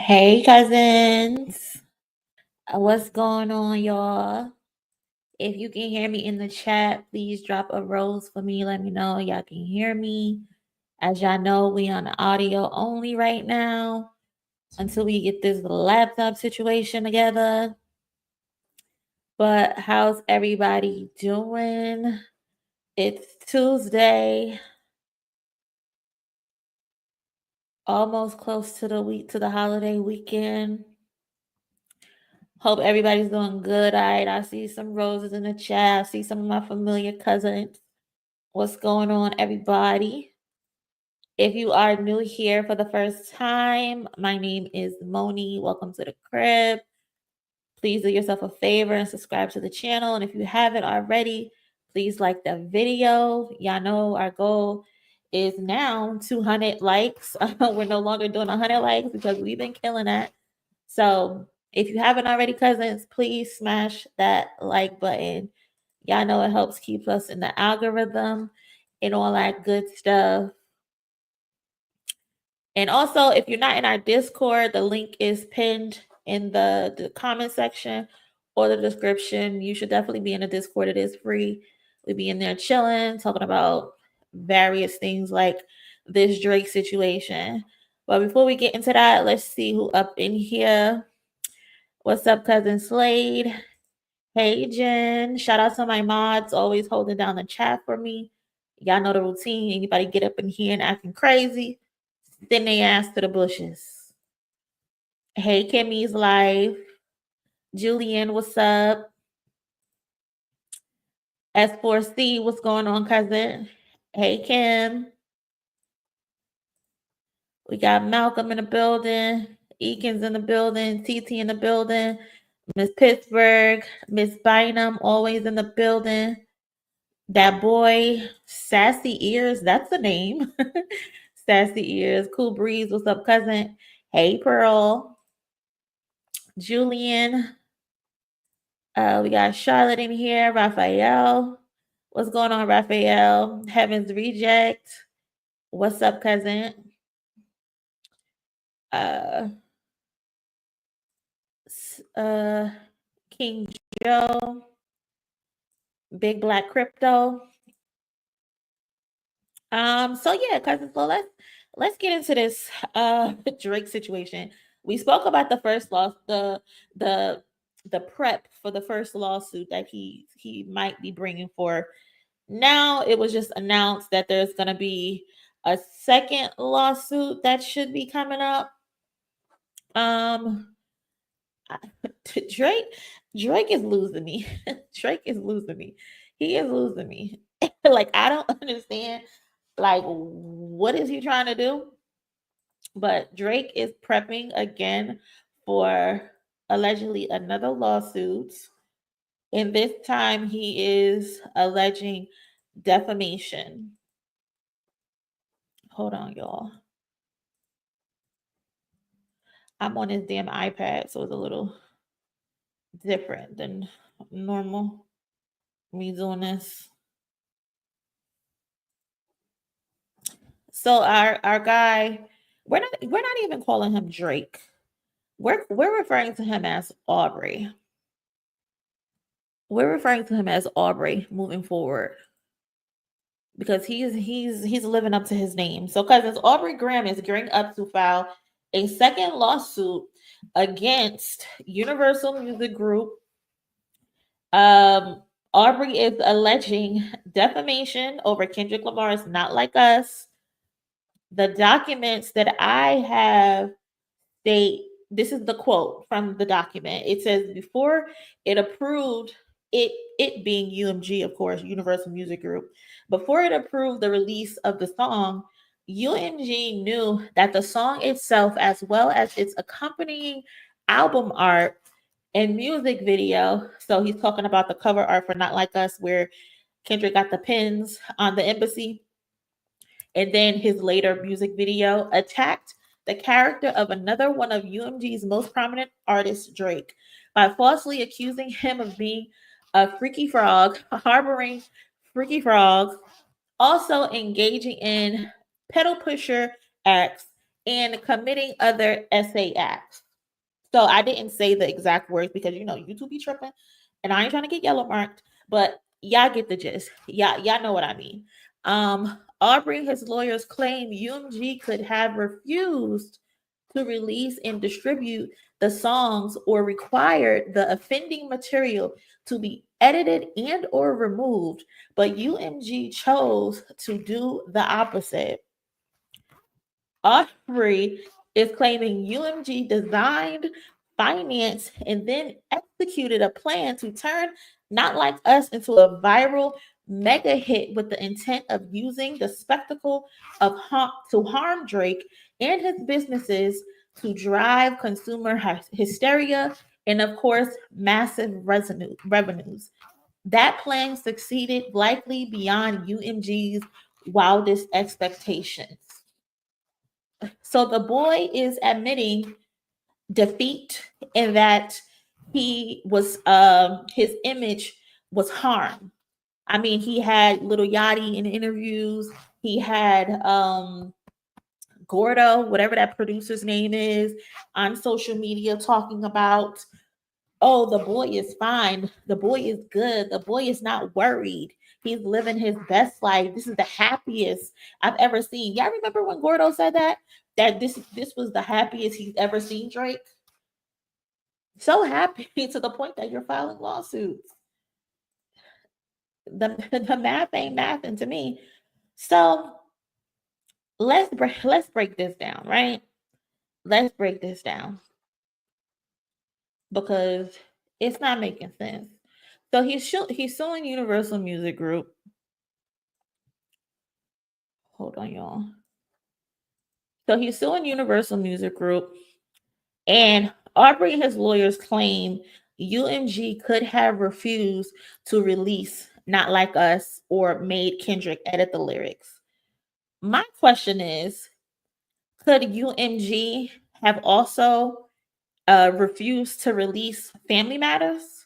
Hey, cousins. What's going on, y'all? If you can hear me in the chat, please drop a rose for me. Let me know y'all can hear me. As y'all know, we on the audio only right now until we get this laptop situation together. But how's everybody doing? It's Tuesday. Almost close to the holiday weekend. Hope everybody's doing good. All right, I see some roses in the chat. I see some of my familiar cousins. What's going on, everybody? If you are new here for the first time, my name is Monie. Welcome to the crib. Please do yourself a favor and subscribe to the channel. And if you haven't already, please like the video. Y'all know our goal is now 200 likes. We're no longer doing 100 likes because we've been killing that. So if you haven't already, cousins, please smash that like button. Y'all know it helps keep us in the algorithm and all that good stuff. And also, if you're not in our Discord, the link is pinned in the comment section or the description. You should definitely be in the Discord. It is free. We be in there chilling, talking about various things like this Drake situation. But before we get into that, let's see who up in here. What's up, cousin Slade? Hey, Jen. Shout out to my mods, always holding down the chat for me. Y'all know the routine. Anybody get up in here and acting crazy, then they ass to the bushes. Hey, Kimmy's life. Julian, what's up? S4C, what's going on, cousin? Hey, Kim. We got Malcolm in the building. Eakins in the building. TT in the building. Miss Pittsburgh. Miss Bynum, always in the building. That boy, Sassy Ears, that's the name. Sassy Ears. Cool Breeze, what's up, cousin? Hey, Pearl. Julian. We got Charlotte in here. Raphael. What's going on, Raphael? Heaven's Reject. What's up, cousin? King Joe. Big Black Crypto. So yeah, cousins, so let's get into this Drake situation. We spoke about the first loss, the prep for the first lawsuit that he might be bringing for. Now it was just announced that there's going to be a second lawsuit that should be coming up. Drake is losing me. Drake is losing me. He is losing me. Like, I don't understand, like, what is he trying to do? But Drake is prepping again for allegedly another lawsuit. And this time he is alleging defamation. Hold on, y'all. I'm on his damn iPad, so it's a little different than normal me doing this. So our guy, we're not even calling him Drake. We're referring to him as Aubrey. We're referring to him as Aubrey moving forward because he's living up to his name. So cousins, Aubrey Graham is gearing up to file a second lawsuit against Universal Music Group. Aubrey is alleging defamation over Kendrick Lamar's Not Like Us. The documents that I have state, this is the quote from the document. It says, before it approved, it being UMG, of course, Universal Music Group, before it approved the release of the song, UMG knew that the song itself, as well as its accompanying album art and music video, so he's talking about the cover art for Not Like Us, where Kendrick got the pins on the embassy, and then his later music video, attacked the character of another one of UMG's most prominent artists, Drake, by falsely accusing him of being a freaky frog, harboring freaky frogs, also engaging in pedal pusher acts, and committing other SA acts. So I didn't say the exact words because YouTube be tripping, and I ain't trying to get yellow marked, but y'all get the gist. Y'all know what I mean. Aubrey and his lawyers claim UMG could have refused to release and distribute the songs or required the offending material to be edited and or removed, but UMG chose to do the opposite. Aubrey is claiming UMG designed, financed, and then executed a plan to turn Not Like Us into a viral mega hit with the intent of using the spectacle of to harm Drake and his businesses to drive consumer hysteria and, of course, massive revenues. That plan succeeded likely beyond UMG's wildest expectations. So the boy is admitting defeat and that his image was harmed. I mean, he had Little Yachty in interviews. He had Gordo, whatever that producer's name is, on social media talking about, oh, the boy is fine. The boy is good. The boy is not worried. He's living his best life. This is the happiest I've ever seen. Y'all remember when Gordo said that? That this was the happiest he's ever seen Drake? So happy to the point that you're filing lawsuits. The math ain't mathing to me. So let's break this down, right? Let's break this down because it's not making sense. So he's suing Universal Music Group. Hold on, y'all. So he's suing Universal Music Group, and Aubrey and his lawyers claim UMG could have refused to release Not Like Us or made Kendrick edit the lyrics. My question is, could UMG have also refused to release Family Matters?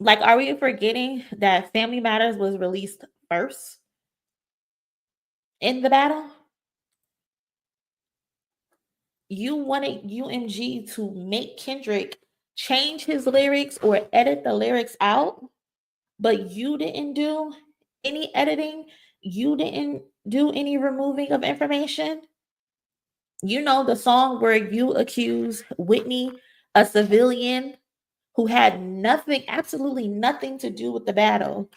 Like, are we forgetting that Family Matters was released first in the battle? You wanted UMG to make Kendrick change his lyrics or edit the lyrics out, but you didn't do any editing. You didn't do any removing of information. You know, the song where you accuse Whitney, a civilian who had nothing, absolutely nothing to do with the battle,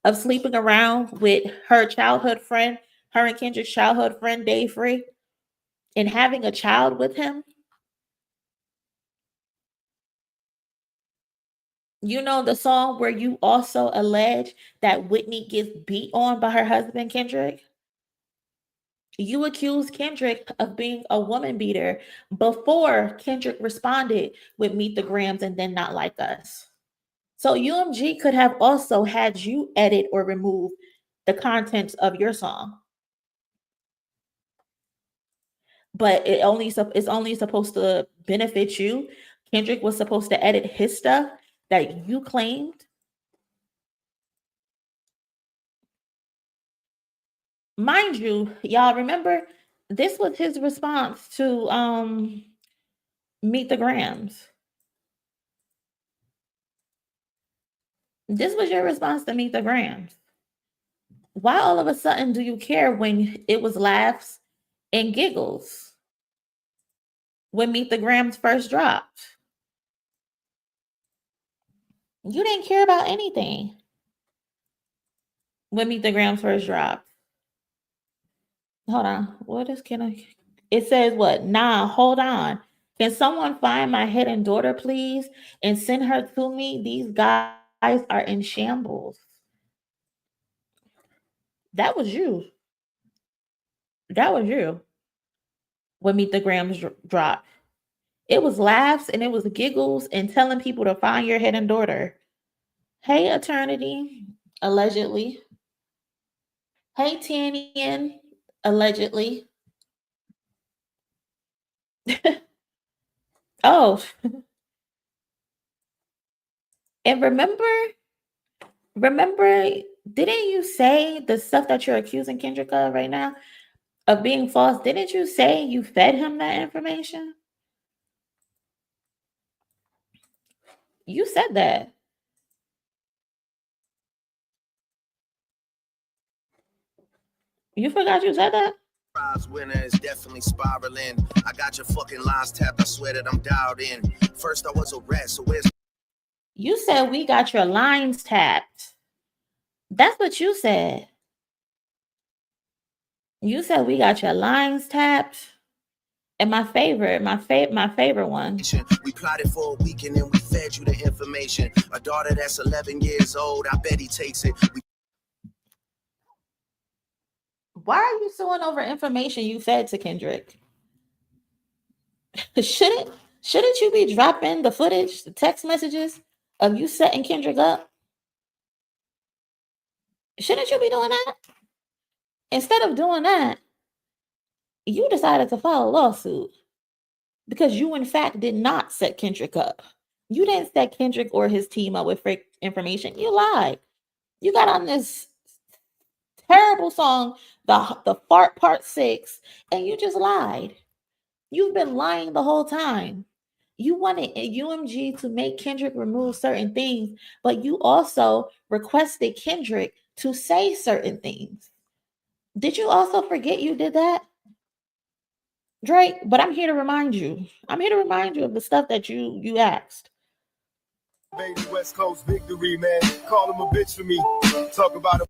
of sleeping around with her childhood friend, her and Kendrick's childhood friend, Dave Free, and having a child with him. You know, the song where you also allege that Whitney gets beat on by her husband, Kendrick? You accused Kendrick of being a woman beater before Kendrick responded with Meet the Grams and then Not Like Us. So UMG could have also had you edit or remove the contents of your song. But it's only supposed to benefit you. Kendrick was supposed to edit his stuff that you claimed. Mind you, y'all remember this was his response to Meet the Grams. This was your response to Meet the Grams. Why all of a sudden do you care when it was laughs and giggles when Meet the Grams first dropped? You didn't care about anything when Meet the Grams first dropped. Hold on. What is can I? It says what? Nah, hold on. Can someone find my hidden daughter, please, and send her to me? These guys are in shambles. That was you. That was you when Meet the Grams dropped. It was laughs and it was giggles and telling people to find your hidden daughter. Hey, Eternity, allegedly. Hey, Tannian, allegedly. Oh, and remember, didn't you say the stuff that you're accusing Kendrick of right now? of being false. Didn't you say you fed him that information? You said that. You forgot you said that? Prize winner is definitely spiraling. I got your fucking lines tapped. I swear that I'm dialed in. First I was a rat, so where's... You said we got your lines tapped. That's what you said. You said we got your lines tapped. And my favorite one. We plotted for a week and then we fed you the information. A daughter that's 11 years old, I bet he takes it. Why are you suing over information you fed to Kendrick? Shouldn't you be dropping the footage, the text messages of you setting Kendrick up? Shouldn't you be doing that? Instead of doing that, you decided to file a lawsuit because you, in fact, did not set Kendrick up. You didn't set Kendrick or his team up with fake information. You lied. You got on this terrible song, the Fart Part 6, and you just lied. You've been lying the whole time. You wanted UMG to make Kendrick remove certain things, but you also requested Kendrick to say certain things. Did you also forget you did that? Drake, but I'm here to remind you. I'm here to remind you of the stuff that you asked. Baby, West Coast victory, man. Call him a bitch for me. Talk about it.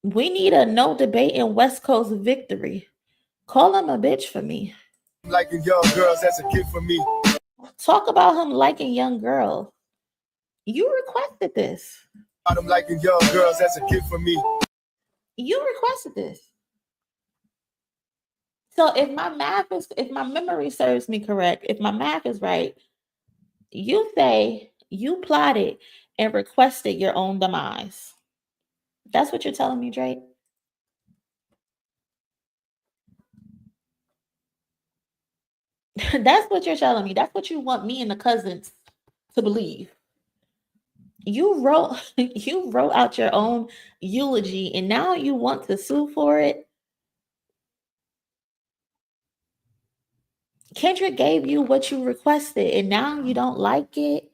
We need a no debate in West Coast victory. Call him a bitch for me. Liking young girls, that's a gift for me. Talk about him liking young girls. You requested this. I'm liking young girls, that's a gift for me. You requested this. So if my memory serves me correct, if my math is right, you say you plotted and requested your own demise. That's what you're telling me, Drake? That's what you're telling me. That's what you want me and the cousins to believe. You wrote out your own eulogy and now you want to sue for it. Kendrick gave you what you requested and now you don't like it.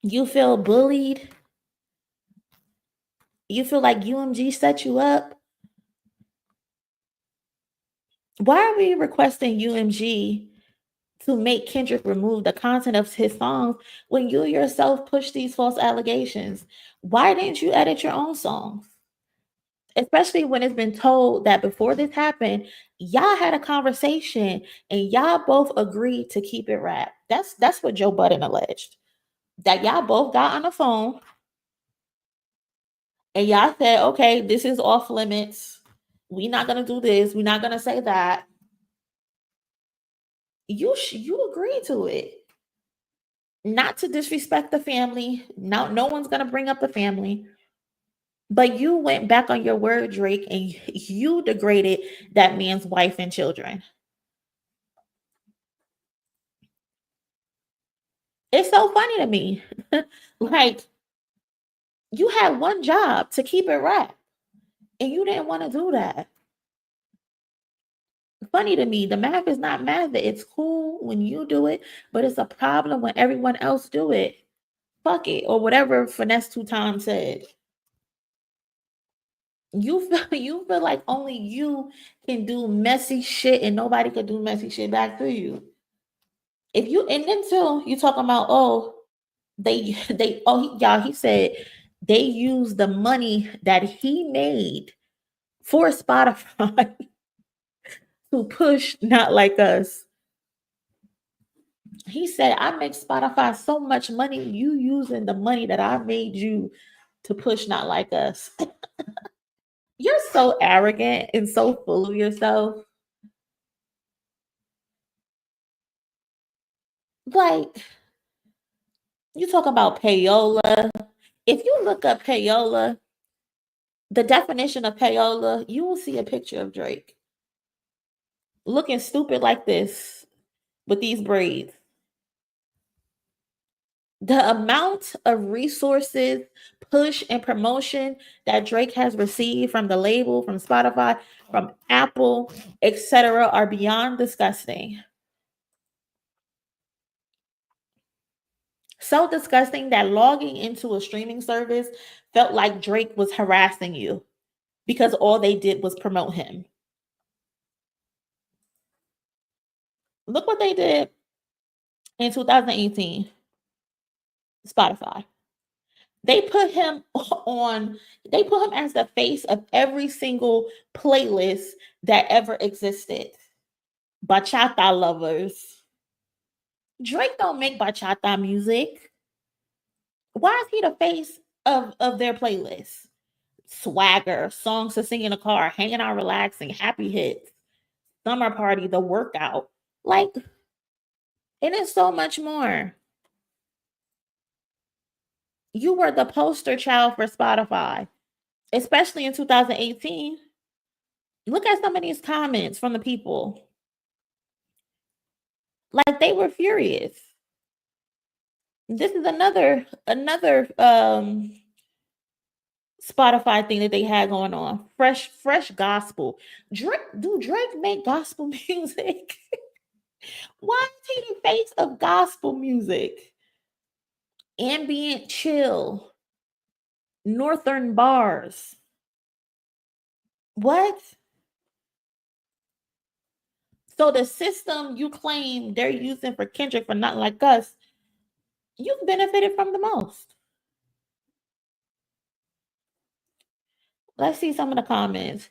You feel bullied. You feel like UMG set you up. Why are we requesting UMG to make Kendrick remove the content of his songs when you yourself push these false allegations? Why didn't you edit your own songs? Especially when it's been told that before this happened, y'all had a conversation and y'all both agreed to keep it rap. That's what Joe Budden alleged. That y'all both got on the phone and y'all said, okay, this is off limits. We're not gonna do this. We're not gonna say that. You agreed to it. Not to disrespect the family. No one's gonna bring up the family. But you went back on your word, Drake, and you degraded that man's wife and children. It's so funny to me. Like, you had one job to keep it rap, and you didn't want to do that. Funny to me. The math is not math. It's cool when you do it, but it's a problem when everyone else do it. Fuck it, or whatever Finesse Two Times said. You feel like only you can do messy shit and nobody could do messy shit back to you. If you and then too, you talking about he said they used the money that he made for Spotify to push Not Like Us. He said, I make Spotify so much money, you using the money that I made you to push Not Like Us. You're so arrogant and so full of yourself. Like, you talk about payola. If you look up payola, the definition of payola, you will see a picture of Drake looking stupid like this with these braids. The amount of resources push and promotion that Drake has received from the label, from Spotify, from Apple, etc., are beyond disgusting. So disgusting that logging into a streaming service felt like Drake was harassing you because all they did was promote him. Look what they did in 2018. Spotify. They put him as the face of every single playlist that ever existed. Bachata lovers. Drake don't make bachata music. Why is he the face of their playlist? Swagger, songs to sing in a car, hanging out, relaxing, happy hits, summer party, the workout. Like, it is so much more. You were the poster child for Spotify, especially in 2018. Look at some of these comments from the people. Like, they were furious. This is another Spotify thing that they had going on. Fresh gospel. Drake make gospel music? Why is he the face of gospel music? Ambient chill. Northern bars. What? So the system you claim they're using for Kendrick for Not Like Us, you've benefited from the most. Let's see some of the comments.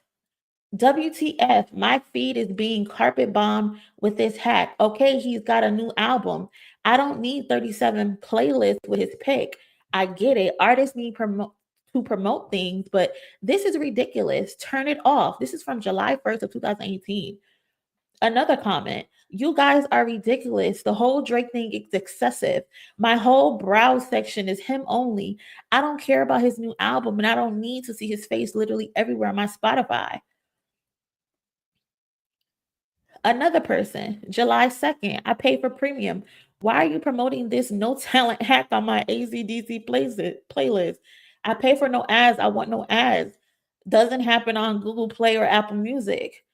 WTF, my feed is being carpet bombed with this hack. Okay, he's got a new album. I don't need 37 playlists with his pick. I get it. Artists need to promote things, but this is ridiculous. Turn it off. This is from July 1st of 2018. Another comment. You guys are ridiculous. The whole Drake thing is excessive. My whole browse section is him only. I don't care about his new album, and I don't need to see his face literally everywhere on my Spotify. Another person, July 2nd, I pay for premium. Why are you promoting this no talent hack on my AZDC playlist? I pay for no ads. I want no ads. Doesn't happen on Google Play or Apple Music.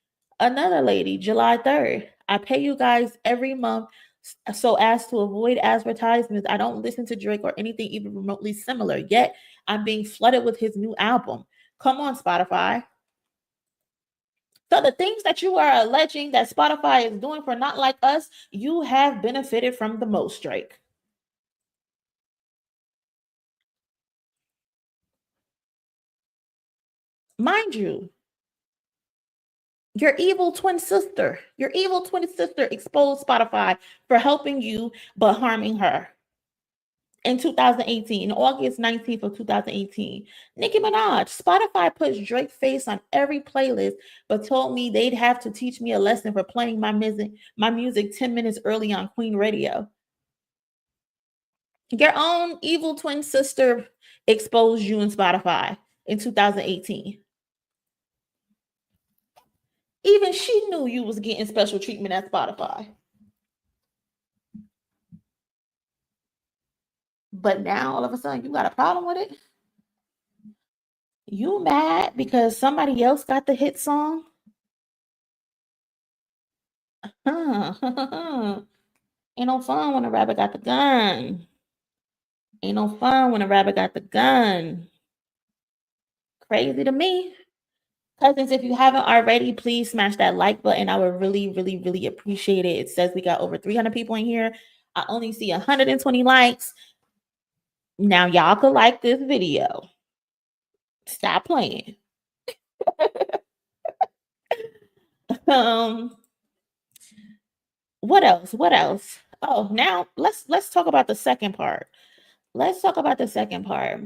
Another lady, July 3rd, I pay you guys every month so as to avoid advertisements. I don't listen to Drake or anything even remotely similar, yet I'm being flooded with his new album. Come on, Spotify. So the things that you are alleging that Spotify is doing for Not Like Us, you have benefited from the most, Drake. Mind you, your evil twin sister exposed Spotify for helping you but harming her. In 2018, August 19th of 2018, Nicki Minaj, Spotify puts Drake's face on every playlist, but told me they'd have to teach me a lesson for playing my music 10 minutes early on Queen Radio. Your own evil twin sister exposed you in Spotify in 2018. Even she knew you was getting special treatment at Spotify. But now all of a sudden you got a problem with it? You mad because somebody else got the hit song? Ain't no fun when a rabbit got the gun. Ain't no fun when a rabbit got the gun. Crazy to me. Cousins, if you haven't already, please smash that like button. I would really, really, really appreciate it. It says we got over 300 people in here. I only see 120 likes. Now y'all could like this video. Stop playing. What else? What else? Oh, now let's talk about the second part. Let's talk about the second part.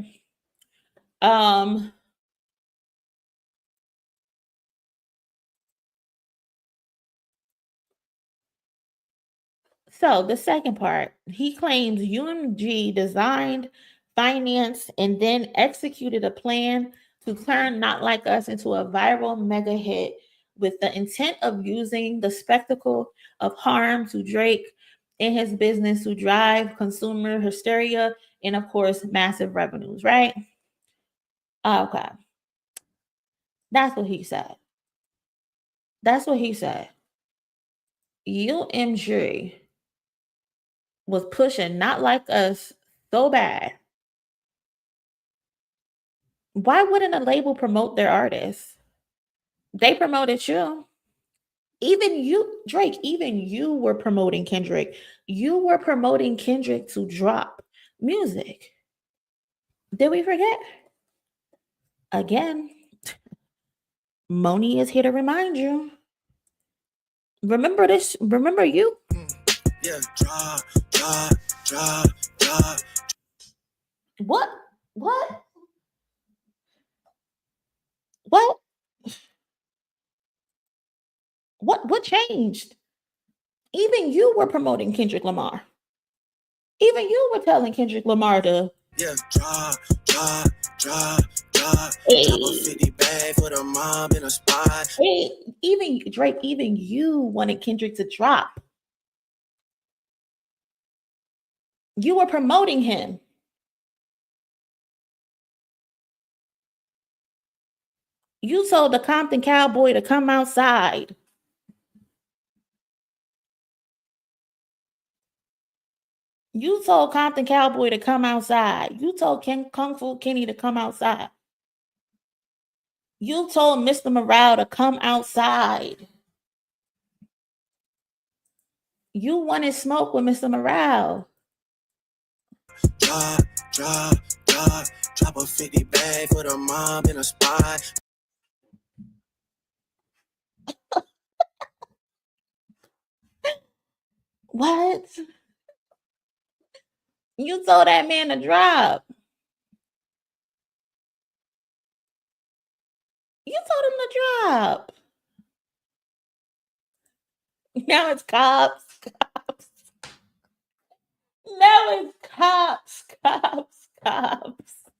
So the second part, he claims UMG designed, financed, and then executed a plan to turn Not Like Us into a viral mega hit with the intent of using the spectacle of harm to Drake and his business to drive consumer hysteria and, of course, massive revenues, right? Okay. That's what he said. That's what he said. UMG was pushing Not Like Us so bad. Why wouldn't a label promote their artists? They promoted you. Even you, Drake, even you were promoting Kendrick. You were promoting Kendrick to drop music. Did we forget? Again, Monie is here to remind you. Remember this? Remember you? Yeah, draw. What? What? What? What changed? Even you were promoting Kendrick Lamar. Even you were telling Kendrick Lamar to draw. hey, Drop a 50 bag for the mob in a spot. hey, even Drake, even you wanted Kendrick to drop. You were promoting him. You told the Compton Cowboy to come outside. You told Compton Cowboy to come outside. You told Kung Fu Kenny to come outside. You told Mr. Morale to come outside. You wanted smoke with Mr. Morale. Drop a 50 bag for the mob in a spot. What? You told that man to drop. You told him to drop. Now it's cops. Now it's cops.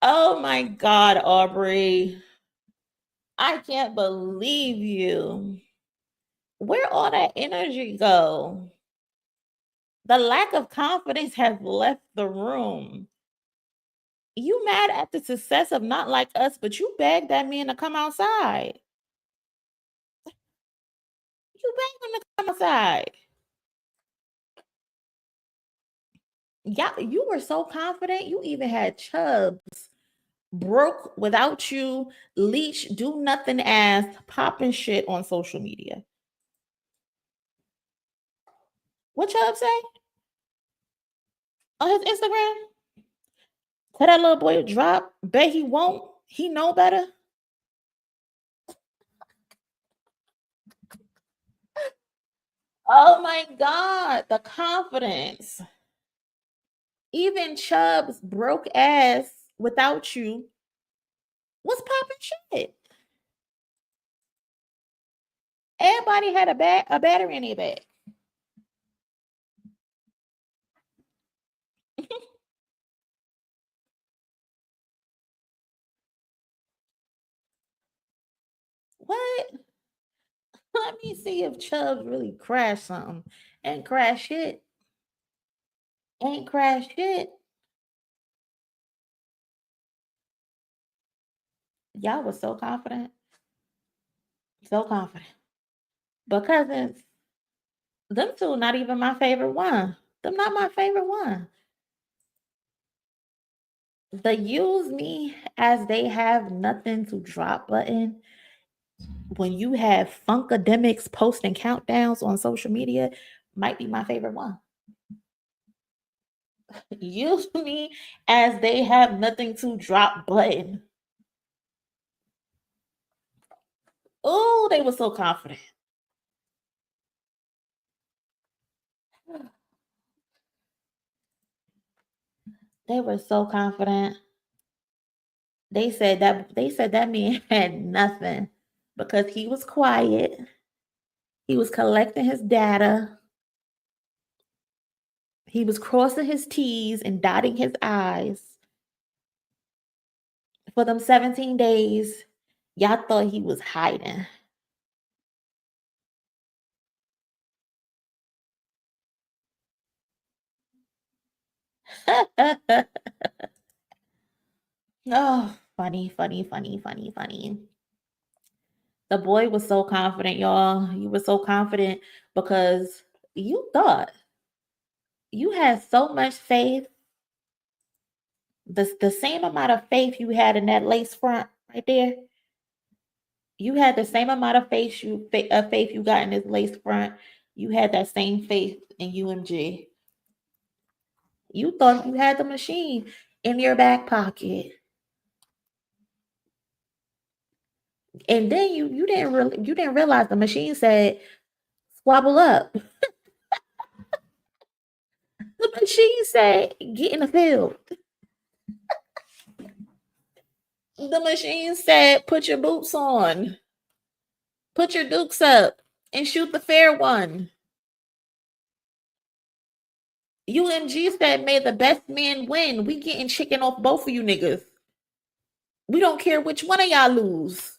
Oh my God, Aubrey. I can't believe you. Where all that energy go? The lack of confidence has left the room. You mad at the success of Not Like Us, but you begged that man to come outside. You begged him to come outside. Yeah, you were so confident. You even had Chubbs broke without you, leech, do nothing ass popping shit on social media. What Chubbs say on his Instagram? Tell that little boy to drop. Bet he won't. He know better. Oh my God, the confidence. Even Chubbs broke ass without you was popping shit. Everybody had a battery in their bag. What? Let me see if Chubbs really crashed something. Ain't crash shit. Ain't crash shit. Y'all was so confident. So confident. Because it's them two not even my favorite one. Them not my favorite one. The use me as they have nothing to drop button when you have Funkademics posting countdowns on social media might be my favorite one. Use me as they have nothing to drop button. Oh, they were so confident. They were so confident. They said that man had nothing because he was quiet. He was collecting his data. He was crossing his T's and dotting his I's. For them 17 days, y'all thought he was hiding. Oh, funny. The boy was so confident, y'all. You were so confident because you thought you had so much faith. The same amount of faith you had in that lace front right there. You had the same amount of faith you got in this lace front. You had that same faith in UMG. You thought you had the machine in your back pocket. And then you didn't realize the machine said squabble up. The machine said get in the field. The machine said put your boots on. Put your dukes up and shoot the fair one. UMG said may the best man win. We getting chicken off both of you niggas. We don't care which one of y'all lose.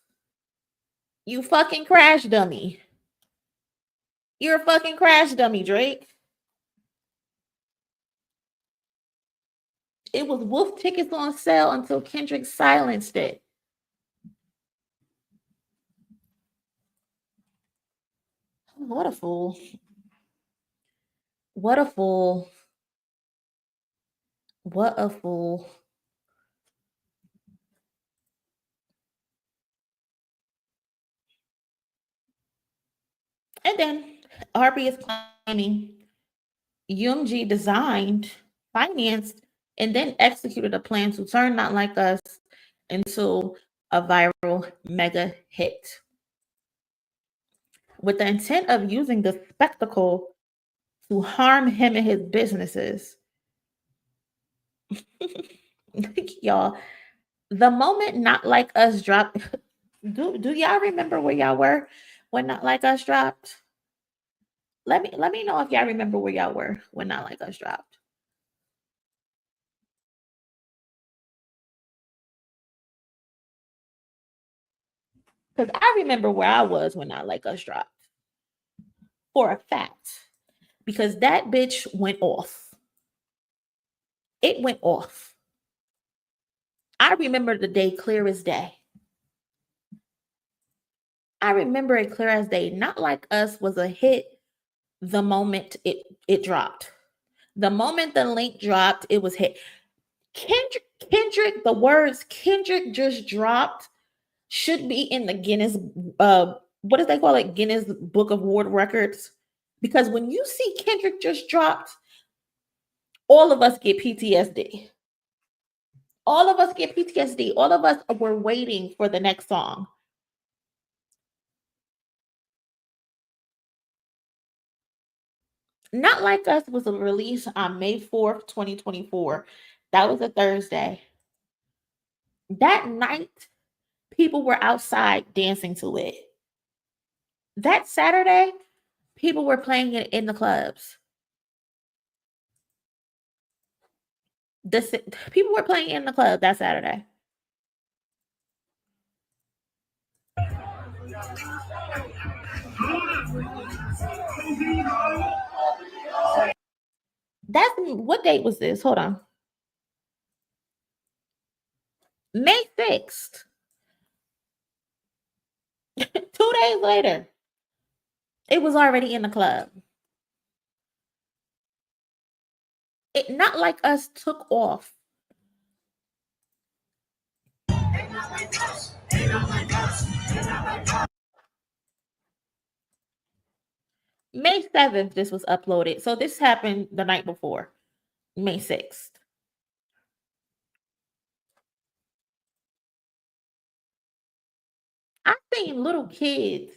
You fucking crash dummy. You're a fucking crash dummy, Drake. It was wolf tickets on sale until Kendrick silenced it. What a fool. What a fool. What a fool. And then Harvey is claiming UMG designed, financed, and then executed a plan to turn Not Like Us into a viral mega hit with the intent of using the spectacle to harm him and his businesses. Y'all, the moment Not Like Us dropped, do y'all remember where y'all were when Not Like Us dropped? Let me know if y'all remember where y'all were when Not Like Us dropped. Because I remember where I was when Not Like Us dropped. For a fact. Because that bitch went off. It went off. I remember the day clear as day. I remember it clear as day. Not Like Us was a hit the moment it dropped. The moment the link dropped, it was hit. Kendrick, the words Kendrick just dropped should be in the Guinness, what do they call it? Guinness Book of World Records. Because when you see Kendrick just dropped, all of us get PTSD. All of us get PTSD. All of us were waiting for the next song. Not Like Us was released on May 4th, 2024. That was a Thursday. That night, people were outside dancing to it. That Saturday, people were playing it in the clubs. People were playing in the club that Saturday. That's what date was this? Hold on. May 6th. 2 days later, it was already in the club. It Not Like Us took off. May 7th, this was uploaded. So this happened the night before, May 6th. I've seen little kids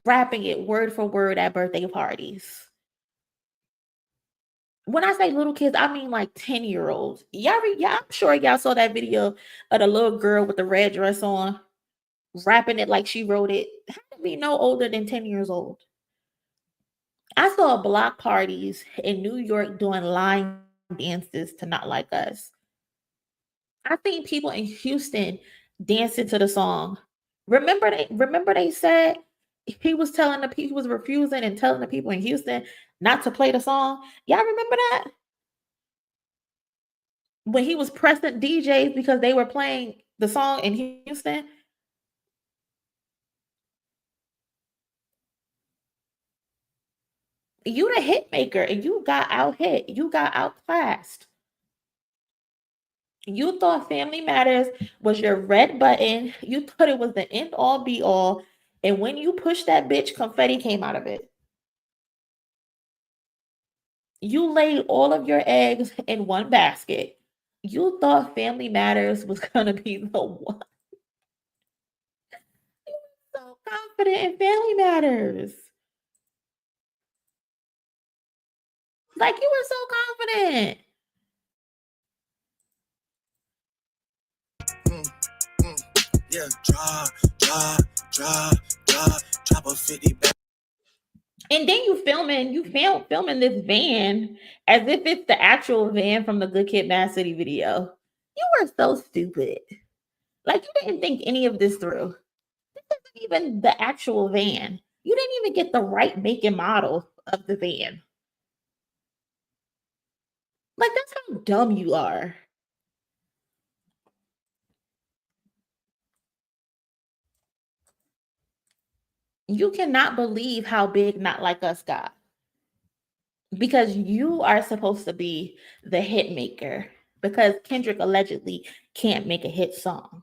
rapping it word for word at birthday parties. When I say little kids, I mean like 10-year-olds. I'm sure y'all saw that video of the little girl with the red dress on, rapping it like she wrote it. Had to be no older than 10 years old. I saw block parties in New York doing line dances to Not Like Us. I think people in Houston dancing to the song. Remember they said he was telling the people, he was refusing and telling the people in Houston not to play the song. Y'all remember that? when he was pressing DJs because they were playing the song in Houston. You the hit maker and you got out hit. You got outclassed. You thought Family Matters was your red button. You thought it was the end all be all. And when you pushed that bitch, confetti came out of it. You laid all of your eggs in one basket. You thought Family Matters was gonna be the one. You were so confident in Family Matters. Like you were so confident. Yeah, drop a 50 back. And then you filming this van as if it's the actual van from the Good Kid, Mad City video. You were so stupid. Like you didn't think any of this through. This isn't even the actual van. You didn't even get the right make and model of the van. Like that's how dumb you are. You cannot believe how big Not Like Us got. Because you are supposed to be the hit maker. Because Kendrick allegedly can't make a hit song.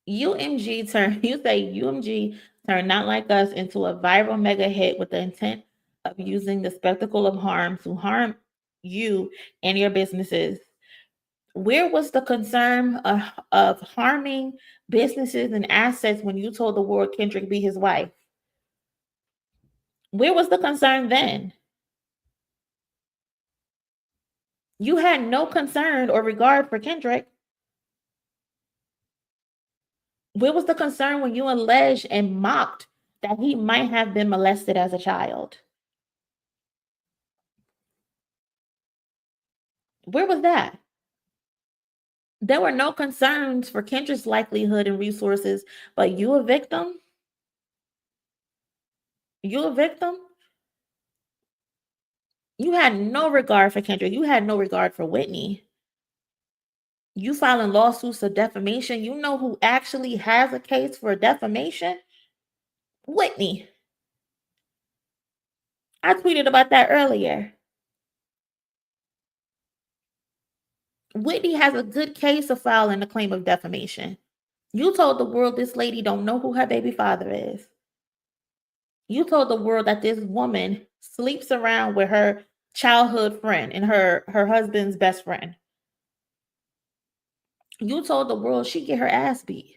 UMG turned Not Like Us into a viral mega hit with the intent of using the spectacle of harm to harm you and your businesses. Where was the concern of harming businesses and assets when you told the world Kendrick be his wife? Where was the concern then? You had no concern or regard for Kendrick. Where was the concern when you alleged and mocked that he might have been molested as a child? Where was that? There were no concerns for Kendrick's likelihood and resources, but you a victim? You a victim? You had no regard for Kendrick. You had no regard for Whitney. You filing lawsuits of defamation. You know who actually has a case for defamation? Whitney. I tweeted about that earlier. Whitney has a good case of filing a claim of defamation. You told the world this lady don't know who her baby father is. You told the world that this woman sleeps around with her childhood friend and her husband's best friend. You told the world she get her ass beat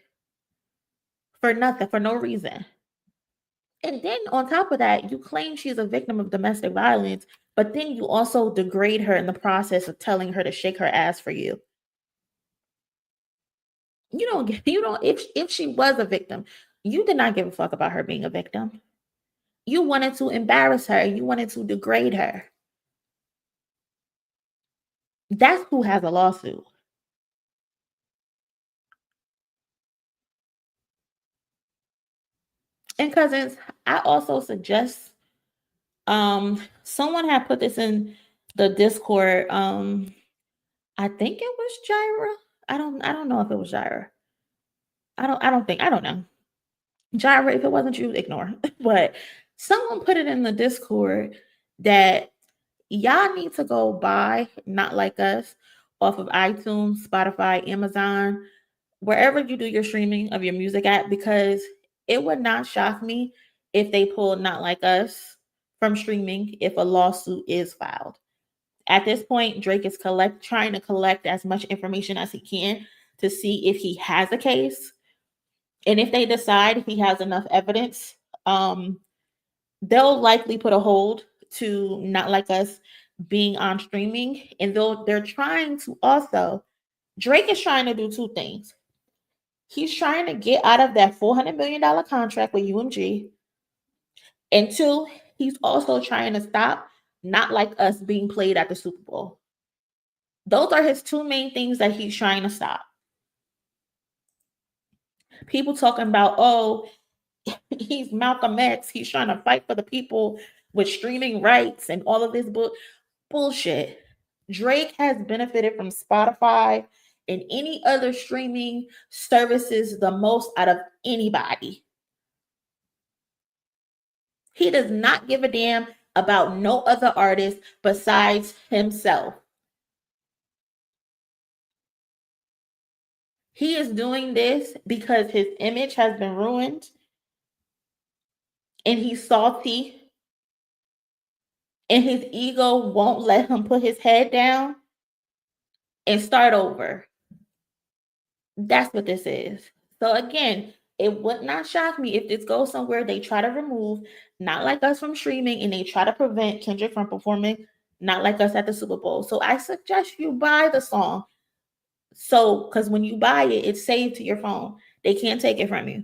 for nothing, for no reason. And then on top of that, you claim she's a victim of domestic violence, but then you also degrade her in the process of telling her to shake her ass for you. You don't if she was a victim, you did not give a fuck about her being a victim. You wanted to embarrass her, you wanted to degrade her. That's who has a lawsuit. And cousins, I also suggest someone had put this in the Discord. I think it was Jira. I don't know if it was Jira. I don't know. Jira, if it wasn't you, ignore. But someone put it in the Discord that y'all need to go buy Not Like Us off of iTunes, Spotify, Amazon, wherever you do your streaming of your music at, because it would not shock me if they pulled Not Like Us from streaming if a lawsuit is filed. At this point, Drake is trying to collect as much information as he can to see if he has a case. And if they decide he has enough evidence, they'll likely put a hold to Not Like Us being on streaming. And they're trying to also, Drake is trying to do two things. He's trying to get out of that $400 million contract with UMG. And two, he's also trying to stop Not Like Us being played at the Super Bowl. Those are his two main things that he's trying to stop. People talking about, oh, he's Malcolm X. He's trying to fight for the people with streaming rights and all of this bullshit. Drake has benefited from Spotify and any other streaming services the most out of anybody. He does not give a damn about no other artist besides himself. He is doing this because his image has been ruined and he's salty and his ego won't let him put his head down and start over. That's what this is. So again, it would not shock me if this goes somewhere they try to remove Not Like Us from streaming and they try to prevent Kendrick from performing Not Like Us at the Super Bowl. So I suggest you buy the song. So, because when you buy it, it's saved to your phone. They can't take it from you.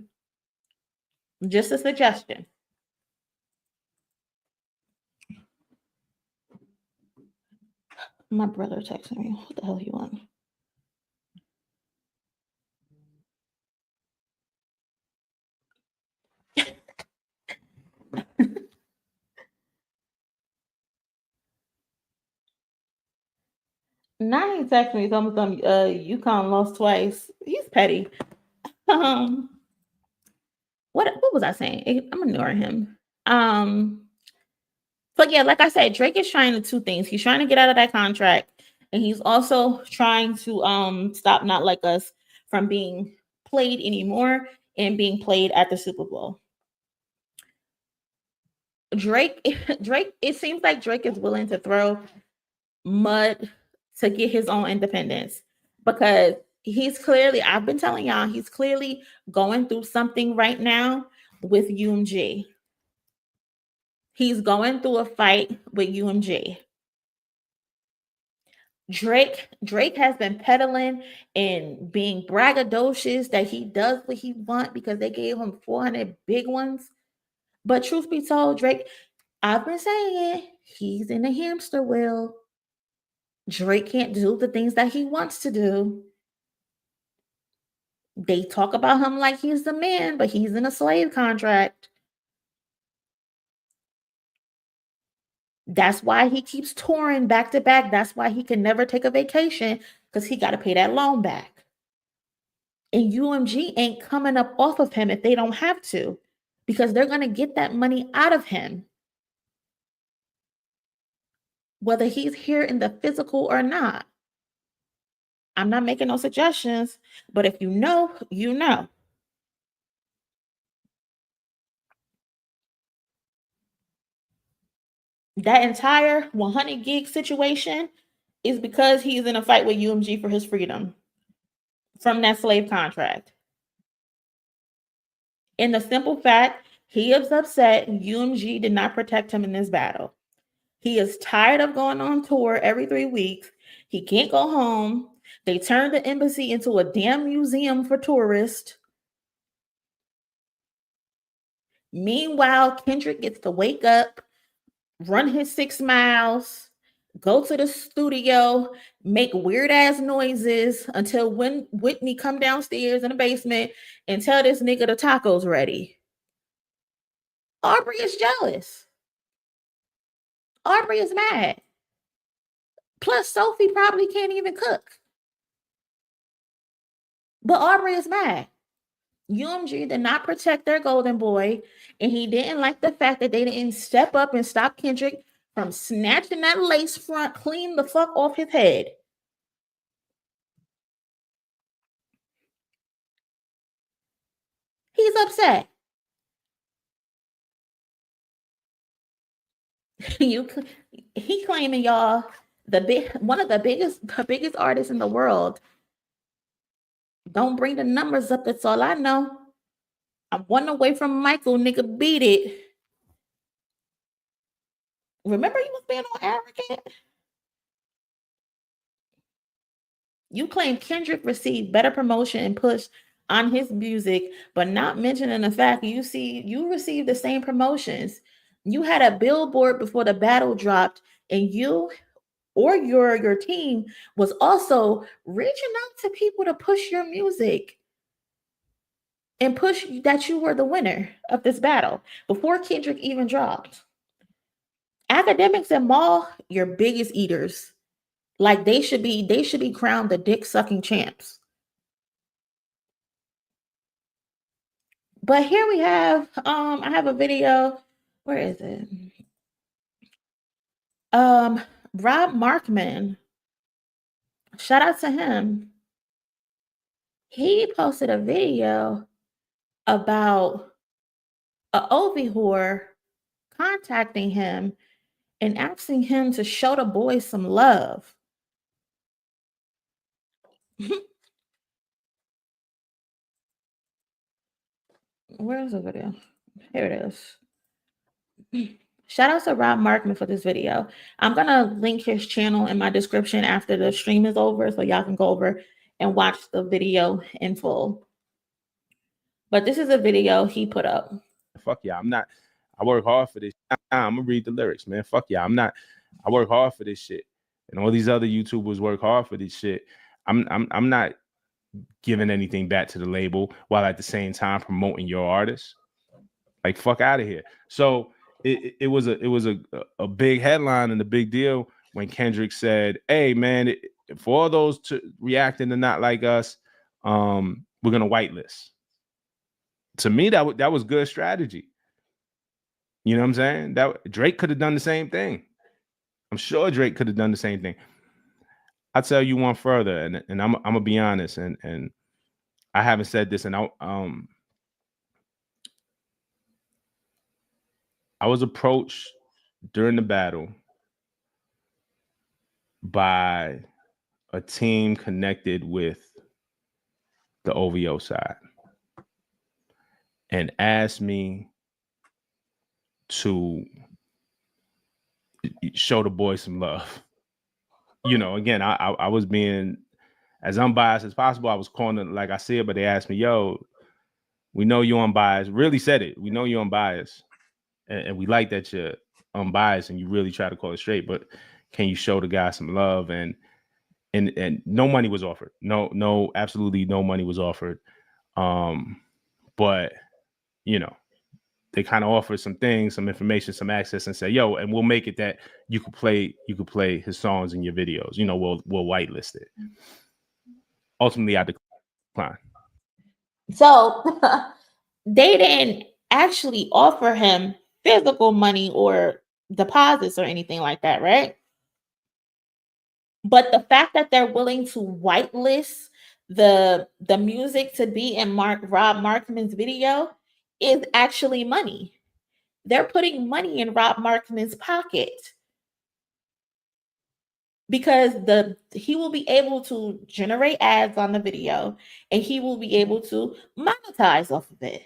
Just a suggestion. My brother texted me. What the hell you want? Now he texted me something. UConn lost twice. He's petty. What was I saying? I'm ignoring him. But yeah, like I said, Drake is trying to two things. He's trying to get out of that contract, and he's also trying to stop Not Like Us from being played anymore and being played at the Super Bowl. Drake, it seems like Drake is willing to throw mud to get his own independence because he's clearly, I've been telling y'all, he's clearly going through something right now with UMG. He's going through a fight with UMG. Drake has been peddling and being braggadocious that he does what he wants because they gave him 400 big ones. But truth be told, Drake, I've been saying it, he's in a hamster wheel. Drake can't do the things that he wants to do. They talk about him like he's the man, but he's in a slave contract. That's why he keeps touring back to back. That's why he can never take a vacation because he got to pay that loan back. And UMG ain't coming up off of him if they don't have to because they're going to get that money out of him. Whether he's here in the physical or not. I'm not making no suggestions, but if you know, you know. That entire 100 gig situation is because he's in a fight with UMG for his freedom from that slave contract. In the simple fact, he is upset UMG did not protect him in this battle. He is tired of going on tour every 3 weeks. He can't go home. They turned the embassy into a damn museum for tourists. Meanwhile, Kendrick gets to wake up, run his 6 miles, go to the studio, make weird ass noises until when Whitney come downstairs in the basement and tell this nigga the taco's ready. Aubrey is jealous. Aubrey is mad. Plus, Sophie probably can't even cook. But Aubrey is mad. UMG did not protect their golden boy, and he didn't like the fact that they didn't step up and stop Kendrick from snatching that lace front clean the fuck off his head. He's upset. He claiming y'all one of the biggest artists in the world. Don't bring the numbers up. That's all I know. I'm 1 away from Michael. Nigga, beat it. Remember you was being on arrogant? You claim Kendrick received better promotion and push on his music, but not mentioning the fact you received the same promotions. You had a billboard before the battle dropped, and you or your team was also reaching out to people to push your music and push that you were the winner of this battle before Kendrick even dropped. Academics and Maul, your biggest eaters. Like they should be crowned the dick sucking champs. But here we have I have a video. Where is it? Rob Markman. Shout out to him. He posted a video about a Ovi whore contacting him and asking him to show the boys some love. Where's the video? Here it is. Shout out to Rob Markman for this video. I'm going to link his channel in my description after the stream is over so y'all can go over and watch the video in full. But this is a video he put up. Fuck yeah, I work hard for this. I'm going to read the lyrics, man. Fuck yeah, I work hard for this shit. And all these other YouTubers work hard for this shit. I'm not giving anything back to the label while at the same time promoting your artist. Like, fuck out of here. So it was a big headline and a big deal when Kendrick said, hey man, for all those reacting to Not Like Us, we're gonna whitelist. To me, that was good strategy. You know what I'm saying? That Drake could have done the same thing. I'm sure Drake could have done the same thing. I'll tell you one further, and I'm gonna be honest, and I haven't said this, and I was approached during the battle by a team connected with the OVO side and asked me to show the boys some love. You know, again, I was being as unbiased as possible. I was calling it like I said, but they asked me, yo, we know you're unbiased. Really said it. We know you're unbiased. And we like that you're unbiased and you really try to call it straight, but can you show the guy some love? And no money was offered. No, absolutely no money was offered. But you know, they kind of offered some things, some information, some access, and say, yo, and we'll make it that you could play his songs in your videos. You know, we'll whitelist it. Ultimately, I declined. So they didn't actually offer him physical money or deposits or anything like that, right? But the fact that they're willing to whitelist the music to be in Rob Markman's video is actually money. They're putting money in Rob Markman's pocket because he will be able to generate ads on the video and he will be able to monetize off of it.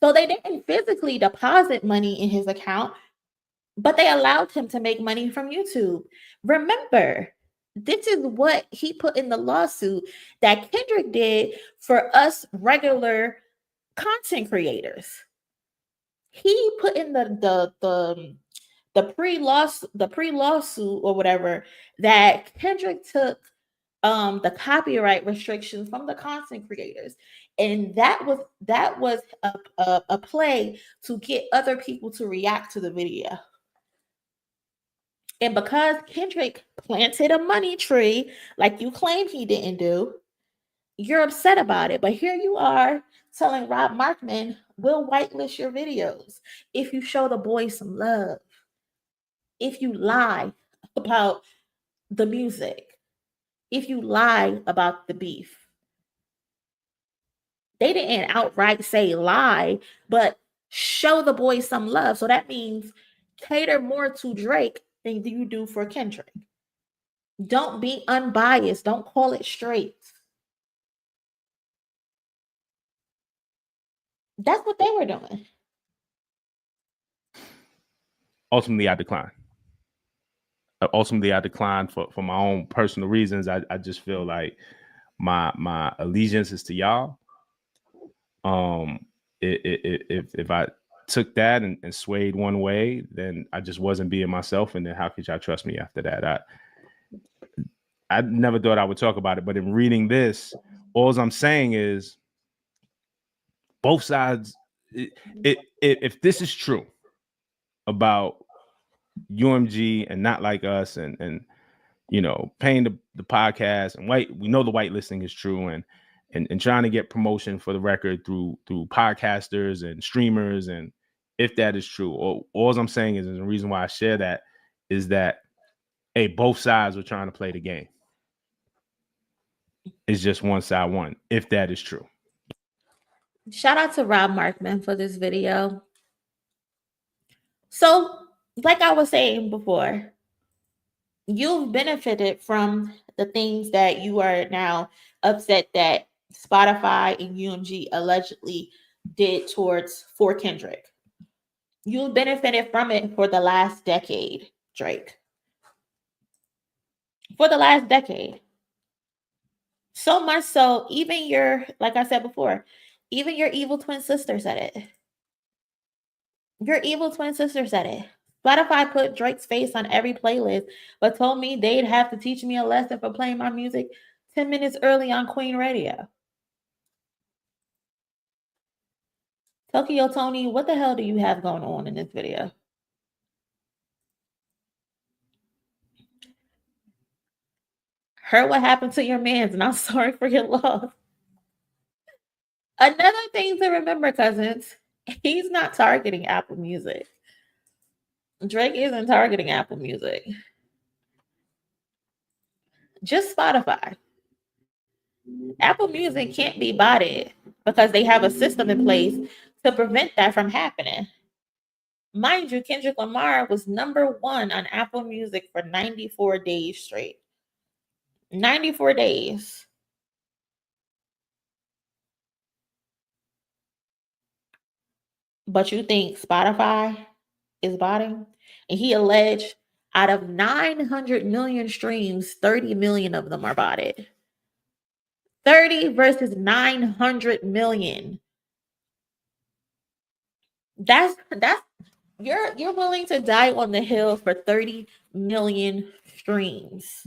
So they didn't physically deposit money in his account, but they allowed him to make money from YouTube. Remember, this is what he put in the lawsuit that Kendrick did for us regular content creators. He put in the pre-lawsuit or whatever that Kendrick took the copyright restrictions from the content creators, and that was a play to get other people to react to the video. And because Kendrick planted a money tree like you claim he didn't do, you're upset about it. But here you are telling Rob Markman, we'll whitelist your videos if you show the boys some love, if you lie about the music, if you lie about the beef. They didn't outright say lie, but show the boys some love. So that means cater more to Drake than you do for Kendrick. Don't be unbiased. Don't call it straight. That's what they were doing. Ultimately, I declined. For my own personal reasons. I just feel like my allegiance is to y'all. If I took that and swayed one way, then I just wasn't being myself. And then how could y'all trust me after that? I never thought I would talk about it, but in reading this, all I'm saying is both sides. If this is true about UMG and Not Like Us and you know, paying the podcast and we know the whitelisting is true and trying to get promotion for the record through podcasters and streamers. And if that is true, all I'm saying is, and the reason why I share that is that, hey, both sides were trying to play the game. It's just one side won, if that is true. Shout out to Rob Markman for this video. So, like I was saying before, you've benefited from the things that you are now upset that Spotify and UMG allegedly did for Kendrick. You've benefited from it for the last decade, Drake. For the last decade. So much so, even like I said before, even your evil twin sister said it. Your evil twin sister said it. Spotify put Drake's face on every playlist, but told me they'd have to teach me a lesson for playing my music 10 minutes early on Queen Radio. Tokyo Tony, what the hell do you have going on in this video? Heard what happened to your mans, and I'm sorry for your loss. Another thing to remember, cousins, he's not targeting Apple Music. Drake isn't targeting Apple Music. Just Spotify. Apple Music can't be botted because they have a system in place to prevent that from happening. Mind you, Kendrick Lamar was #1 on Apple Music for 94 days straight. 94 days. But you think Spotify is botting? And he alleged out of 900 million streams, 30 million of them are botted. 30 versus 900 million. That's you're willing to die on the hill for 30 million streams.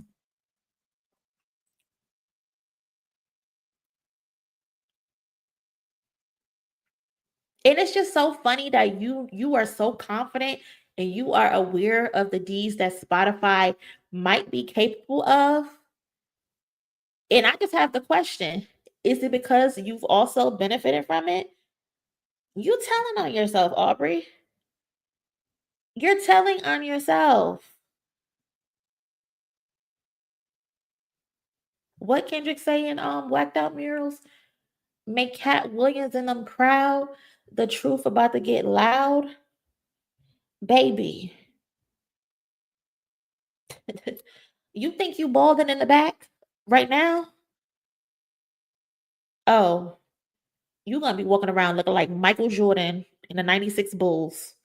And it's just so funny that you are so confident and you are aware of the deeds that Spotify might be capable of. And I just have the question, is it because you've also benefited from it? You telling on yourself, Aubrey. You're telling on yourself. What Kendrick saying Whacked Out Murals? Make Cat Williams and them proud. The truth about to get loud. Baby. You think you balding in the back right now? Oh, you're going to be walking around looking like Michael Jordan in the 96 Bulls.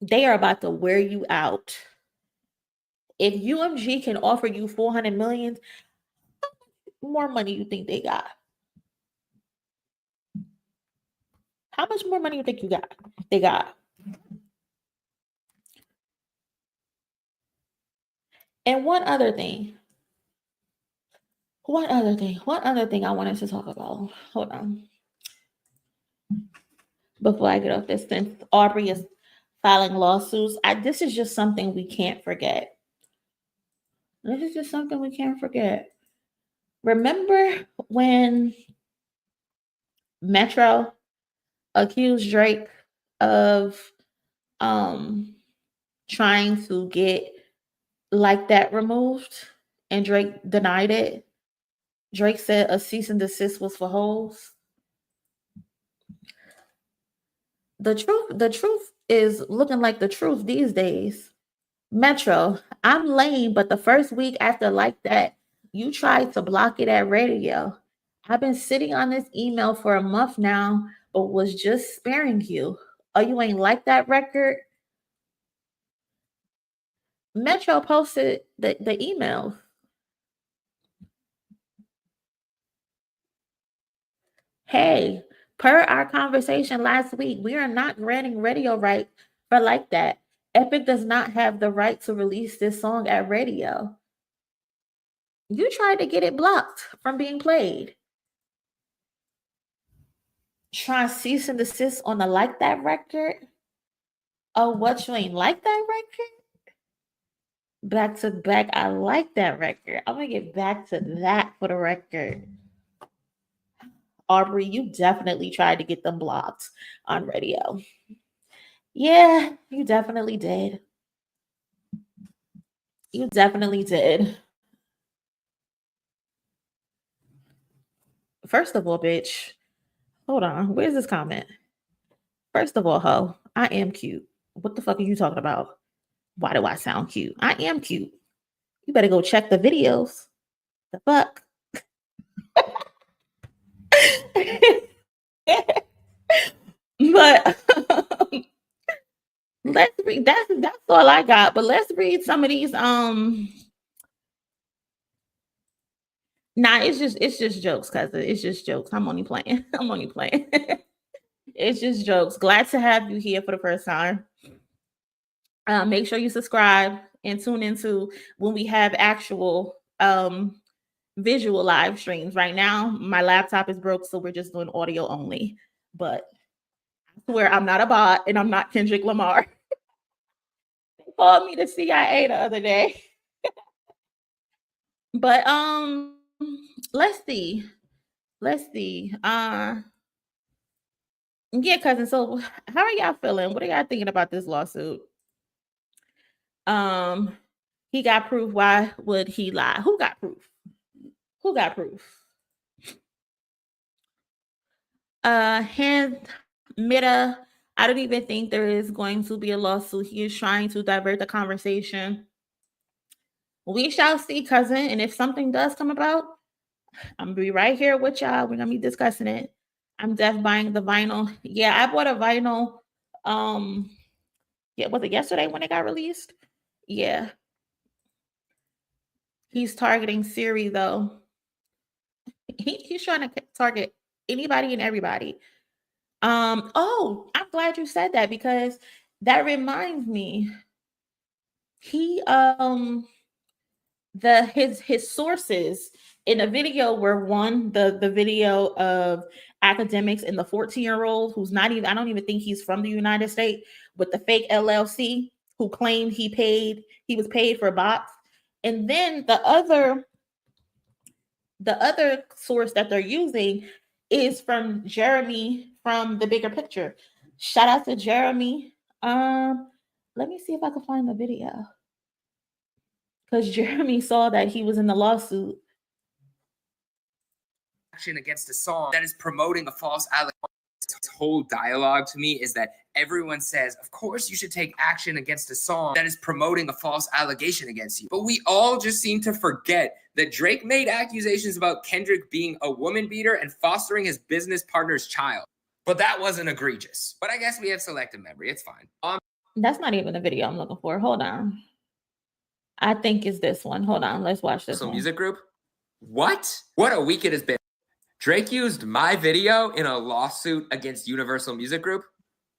They are about to wear you out. If UMG can offer you 400 million, how much more money you think they got? How much more money you think they got? And one other thing I wanted to talk about. Hold on. Before I get off this, since Aubrey is filing lawsuits, this is just something we can't forget. This is just something we can't forget. Remember when Metro accused Drake of trying to get Like That removed, and Drake denied it? Drake said a cease and desist was for hoes. The truth is looking like the truth these days. Metro, I'm lame, but the first week after Like That, you tried to block it at radio. I've been sitting on this email for a month now, but was just sparing you. Oh, you ain't like that record? Metro posted the email. Hey, per our conversation last week, we are not granting radio rights for Like That. Epic does not have the right to release this song at radio. You tried to get it blocked from being played. Try cease and desist on the Like That record. Oh, what, you ain't like that record? Back to back, I like that record. I'm gonna get back to that for the record. Aubrey, you definitely tried to get them blocked on radio. Yeah, you definitely did. You definitely did. First of all, bitch, hold on. Where's this comment? First of all, ho, I am cute. What the fuck are you talking about? Why do I sound cute? I am cute. You better go check the videos. The fuck? But let's read. That's all I got. But let's read some of these. Nah, it's just jokes, cousin. It's just jokes. I'm only playing. I'm only playing. It's just jokes. Glad to have you here for the first time. Make sure you subscribe and tune into when we have actual visual live streams. Right now, my laptop is broke, so we're just doing audio only. But I swear I'm not a bot and I'm not Kendrick Lamar. They called me the CIA the other day. But let's see. Yeah, cousin. So how are y'all feeling? What are y'all thinking about this lawsuit? He got proof. Why would he lie? Who got proof? Who got proof? Hand Meta. I don't even think there is going to be a lawsuit. He is trying to divert the conversation. We shall see, cousin. And if something does come about, I'm gonna be right here with y'all. We're gonna be discussing it. I'm def buying the vinyl. Yeah, I bought a vinyl. Yeah, was it yesterday when it got released? Yeah. He's targeting Siri though. He's trying to target anybody and everybody. Oh, I'm glad you said that because that reminds me. He his sources in a video were one, the video of academics and the 14-year-old who's not even, I don't even think he's from the United States, with the fake LLC who claimed he was paid for bots. And then the other source that they're using is from Jeremy from The Bigger Picture. Shout out to Jeremy. Let me see if I can find the video. Because Jeremy saw that he was in the lawsuit. Action against a song that is promoting a false allegation. This whole dialogue to me is that everyone says, of course you should take action against a song that is promoting a false allegation against you. But we all just seem to forget that Drake made accusations about Kendrick being a woman beater and fostering his business partner's child. But that wasn't egregious. But I guess we have selective memory. It's fine. That's not even the video I'm looking for. Hold on. I think it's this one. Hold on. Let's watch this one. Music group? What? What a week it has been. Drake used my video in a lawsuit against Universal Music Group?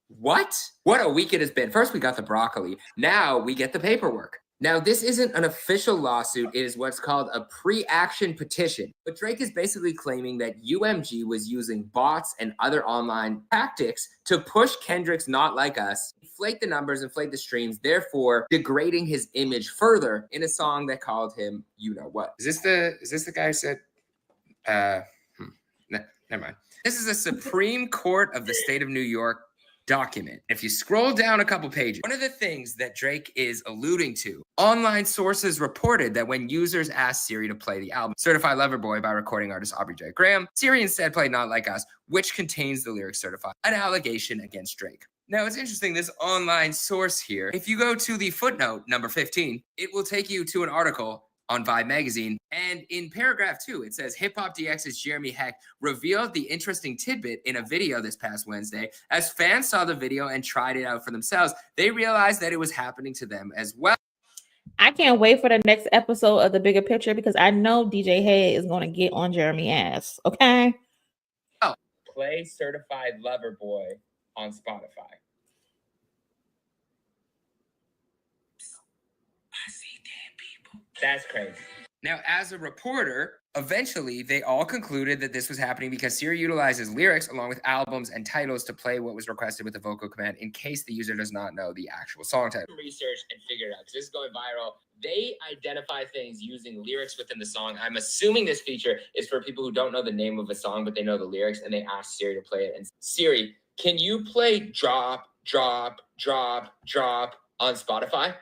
What? What a week it has been. First we got the broccoli. Now we get the paperwork. Now this isn't an official lawsuit. It is what's called a pre-action petition. But Drake is basically claiming that UMG was using bots and other online tactics to push Kendrick's Not Like Us, inflate the numbers, inflate the streams, therefore degrading his image further in a song that called him you know what. Is this the guy who said never mind. This is a Supreme Court of the state of New York document. If you scroll down a couple pages, one of the things that Drake is alluding to, online sources reported that when users asked Siri to play the album Certified Lover Boy by recording artist Aubrey J. Graham, Siri instead played Not Like Us, which contains the lyrics Certified, an allegation against Drake. Now, it's interesting, this online source here, if you go to the footnote number 15, it will take you to an article on Vibe magazine. And in paragraph 2, it says Hip Hop DX's Jeremy Hecht revealed the interesting tidbit in a video this past Wednesday. As fans saw the video and tried it out for themselves, they realized that it was happening to them as well. I can't wait for the next episode of The Bigger Picture because I know DJ Head is going to get on Jeremy ass. Okay? Oh. Play Certified Lover Boy on Spotify. I see dead people. That's crazy. Now, as a reporter, Eventually, they all concluded that this was happening because Siri utilizes lyrics along with albums and titles to play what was requested with the vocal command in case the user does not know the actual song title. Research and figure it out because this is going viral. They identify things using lyrics within the song. I'm assuming this feature is for people who don't know the name of a song, but they know the lyrics, and they ask Siri to play it. And Siri, can you play Drop, Drop, Drop, Drop on Spotify?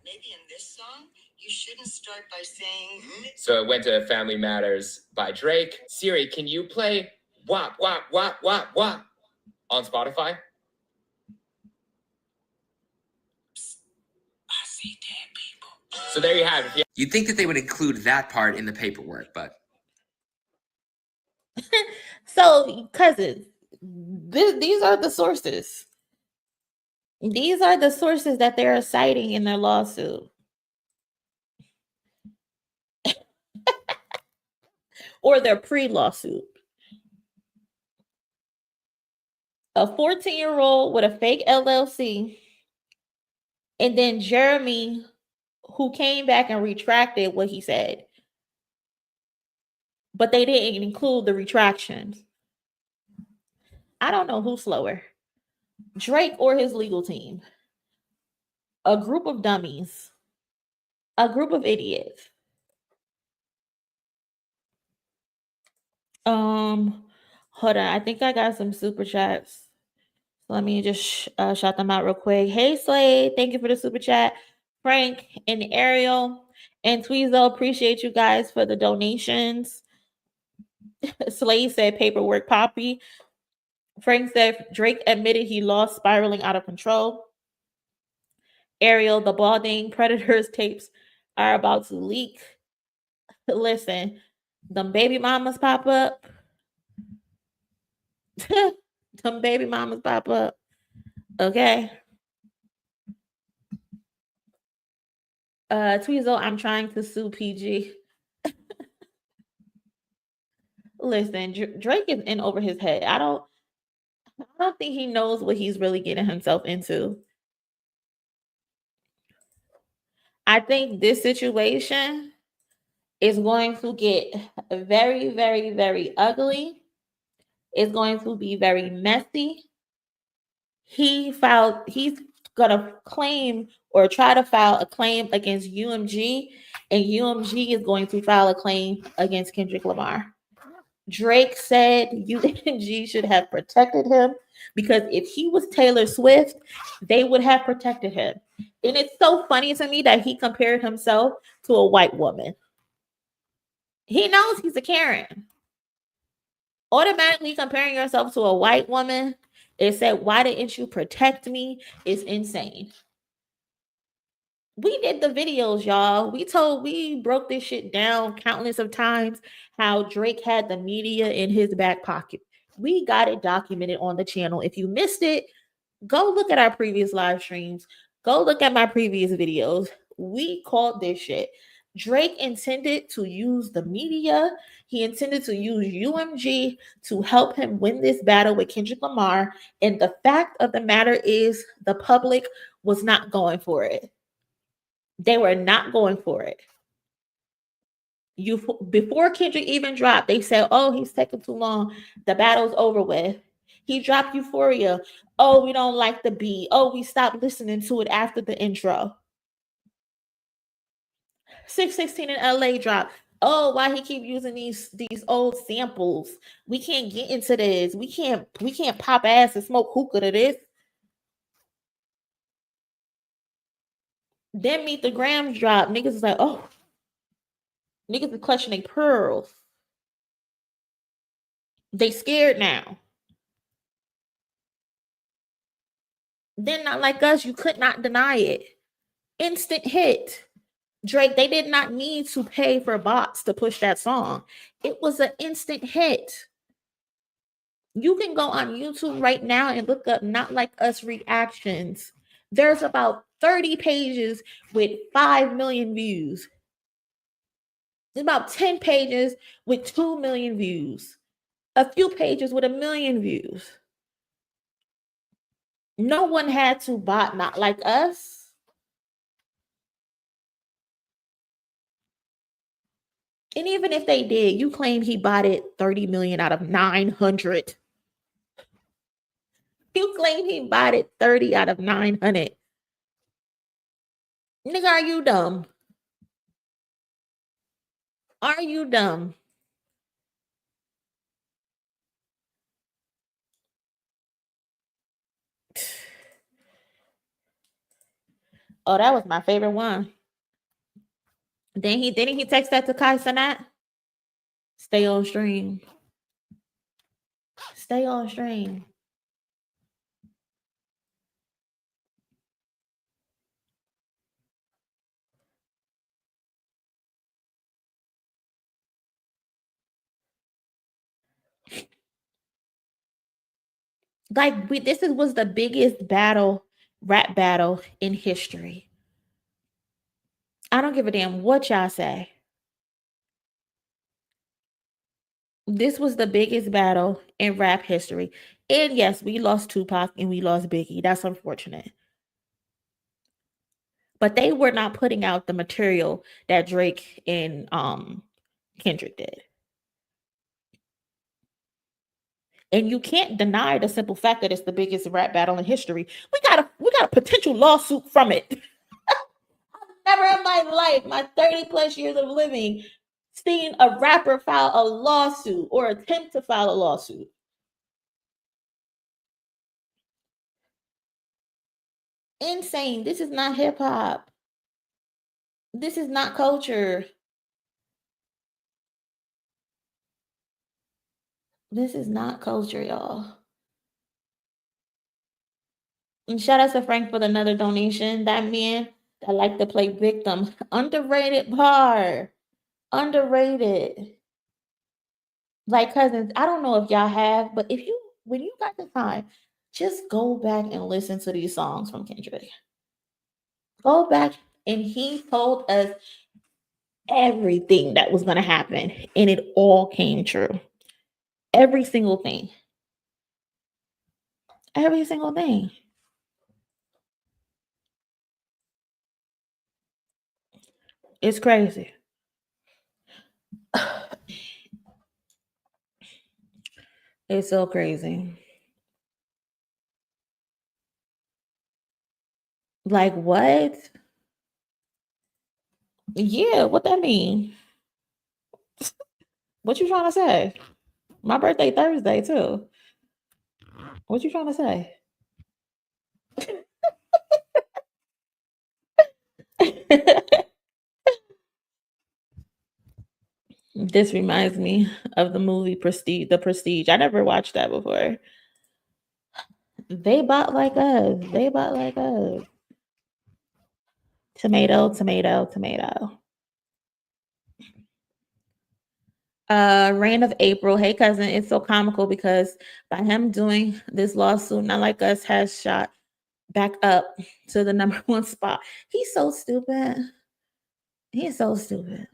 Maybe in this song, you shouldn't start by saying. So it went to Family Matters by Drake. Siri, can you play Wop, Wop, Wop, Wop, Wop on Spotify? I see dead people. So there you have it. You'd think that they would include that part in the paperwork, but. So, cousins, these are the sources. These are the sources that they're citing in their lawsuit. Or their pre-lawsuit. A 14-year-old with a fake LLC, and then Jeremy, who came back and retracted what he said. But they didn't include the retractions. I don't know who's slower, Drake or his legal team. A group of dummies. A group of idiots. Hold on. I think I got some super chats. Let me just shout them out real quick. Hey, Slade, thank you for the super chat. Frank and Ariel and Tweezo, appreciate you guys for the donations. Slade said paperwork poppy. Frank said Drake admitted he lost spiraling out of control. Ariel, the balding predators tapes are about to leak. Listen, them baby mamas pop up. Them baby mamas pop up. Okay. Tweezo, I'm trying to sue PG. Listen, Drake is in over his head. I don't think he knows what he's really getting himself into. I think this situation is going to get very, very, very ugly. It's going to be very messy. He's gonna claim or try to file a claim against UMG, and UMG is going to file a claim against Kendrick Lamar. Drake said UMG should have protected him because if he was Taylor Swift, they would have protected him. And it's so funny to me that he compared himself to a white woman. He knows he's a Karen. Automatically comparing yourself to a white woman, it said, why didn't you protect me? Is insane. We did the videos, y'all. We broke this shit down countless of times, how Drake had the media in his back pocket. We got it documented on the channel. If you missed it, go look at our previous live streams. Go look at my previous videos. We called this shit. Drake intended to use the media. He intended to use UMG to help him win this battle with Kendrick Lamar. And the fact of the matter is the public was not going for it. They were not going for it. Before Kendrick even dropped, they said, oh, he's taking too long. The battle's over with. He dropped Euphoria. Oh, we don't like the beat. Oh, we stopped listening to it after the intro. 616 in LA dropped. Oh, why he keep using these old samples? We can't get into this. We can't pop ass and smoke hookah to this. Then Meet the Grams drop. Niggas is like, oh, niggas is clutching their pearls. They scared now. Then Not Like Us, you could not deny it. Instant hit. Drake, they did not need to pay for bots to push that song. It was an instant hit. You can go on YouTube right now and look up Not Like Us reactions. There's about 30 pages with 5 million views. There's about 10 pages with 2 million views. A few pages with 1 million views. No one had to bot Not Like Us. And even if they did, you claim he bought it 30 million out of 900. You claim he bought it 30 out of 900. Nigga, are you dumb? Are you dumb? Oh, that was my favorite one. Didn't he text that to Kai Sanat? Stay on stream. Stay on stream. Like this was the biggest rap battle in history. I don't give a damn what y'all say. This was the biggest battle in rap history. And yes, we lost Tupac and we lost Biggie. That's unfortunate. But they were not putting out the material that Drake and Kendrick did. And you can't deny the simple fact that it's the biggest rap battle in history. We got a potential lawsuit from it. Never in my life, my 30 plus years of living, seen a rapper file a lawsuit or attempt to file a lawsuit. Insane. This is not hip hop. This is not culture. This is not culture, y'all. And shout out to Frank for another donation. That man that like to play victim. Underrated bar. Underrated. Like, cousins, I don't know if y'all have, but when you got the time, just go back and listen to these songs from Kendrick. Go back, and he told us everything that was going to happen, and it all came true. Every single thing. Every single thing. It's crazy. It's so crazy. Like, what? Yeah, what that mean? What you trying to say? My birthday Thursday too. What you trying to say? This reminds me of the movie Prestige, The Prestige. I never watched that before. They bought like us. They bought like us. Tomato, tomato, tomato. Reign of April. Hey, cousin, it's so comical because by him doing this lawsuit, Not Like Us has shot back up to the number one spot. He's so stupid. He's so stupid.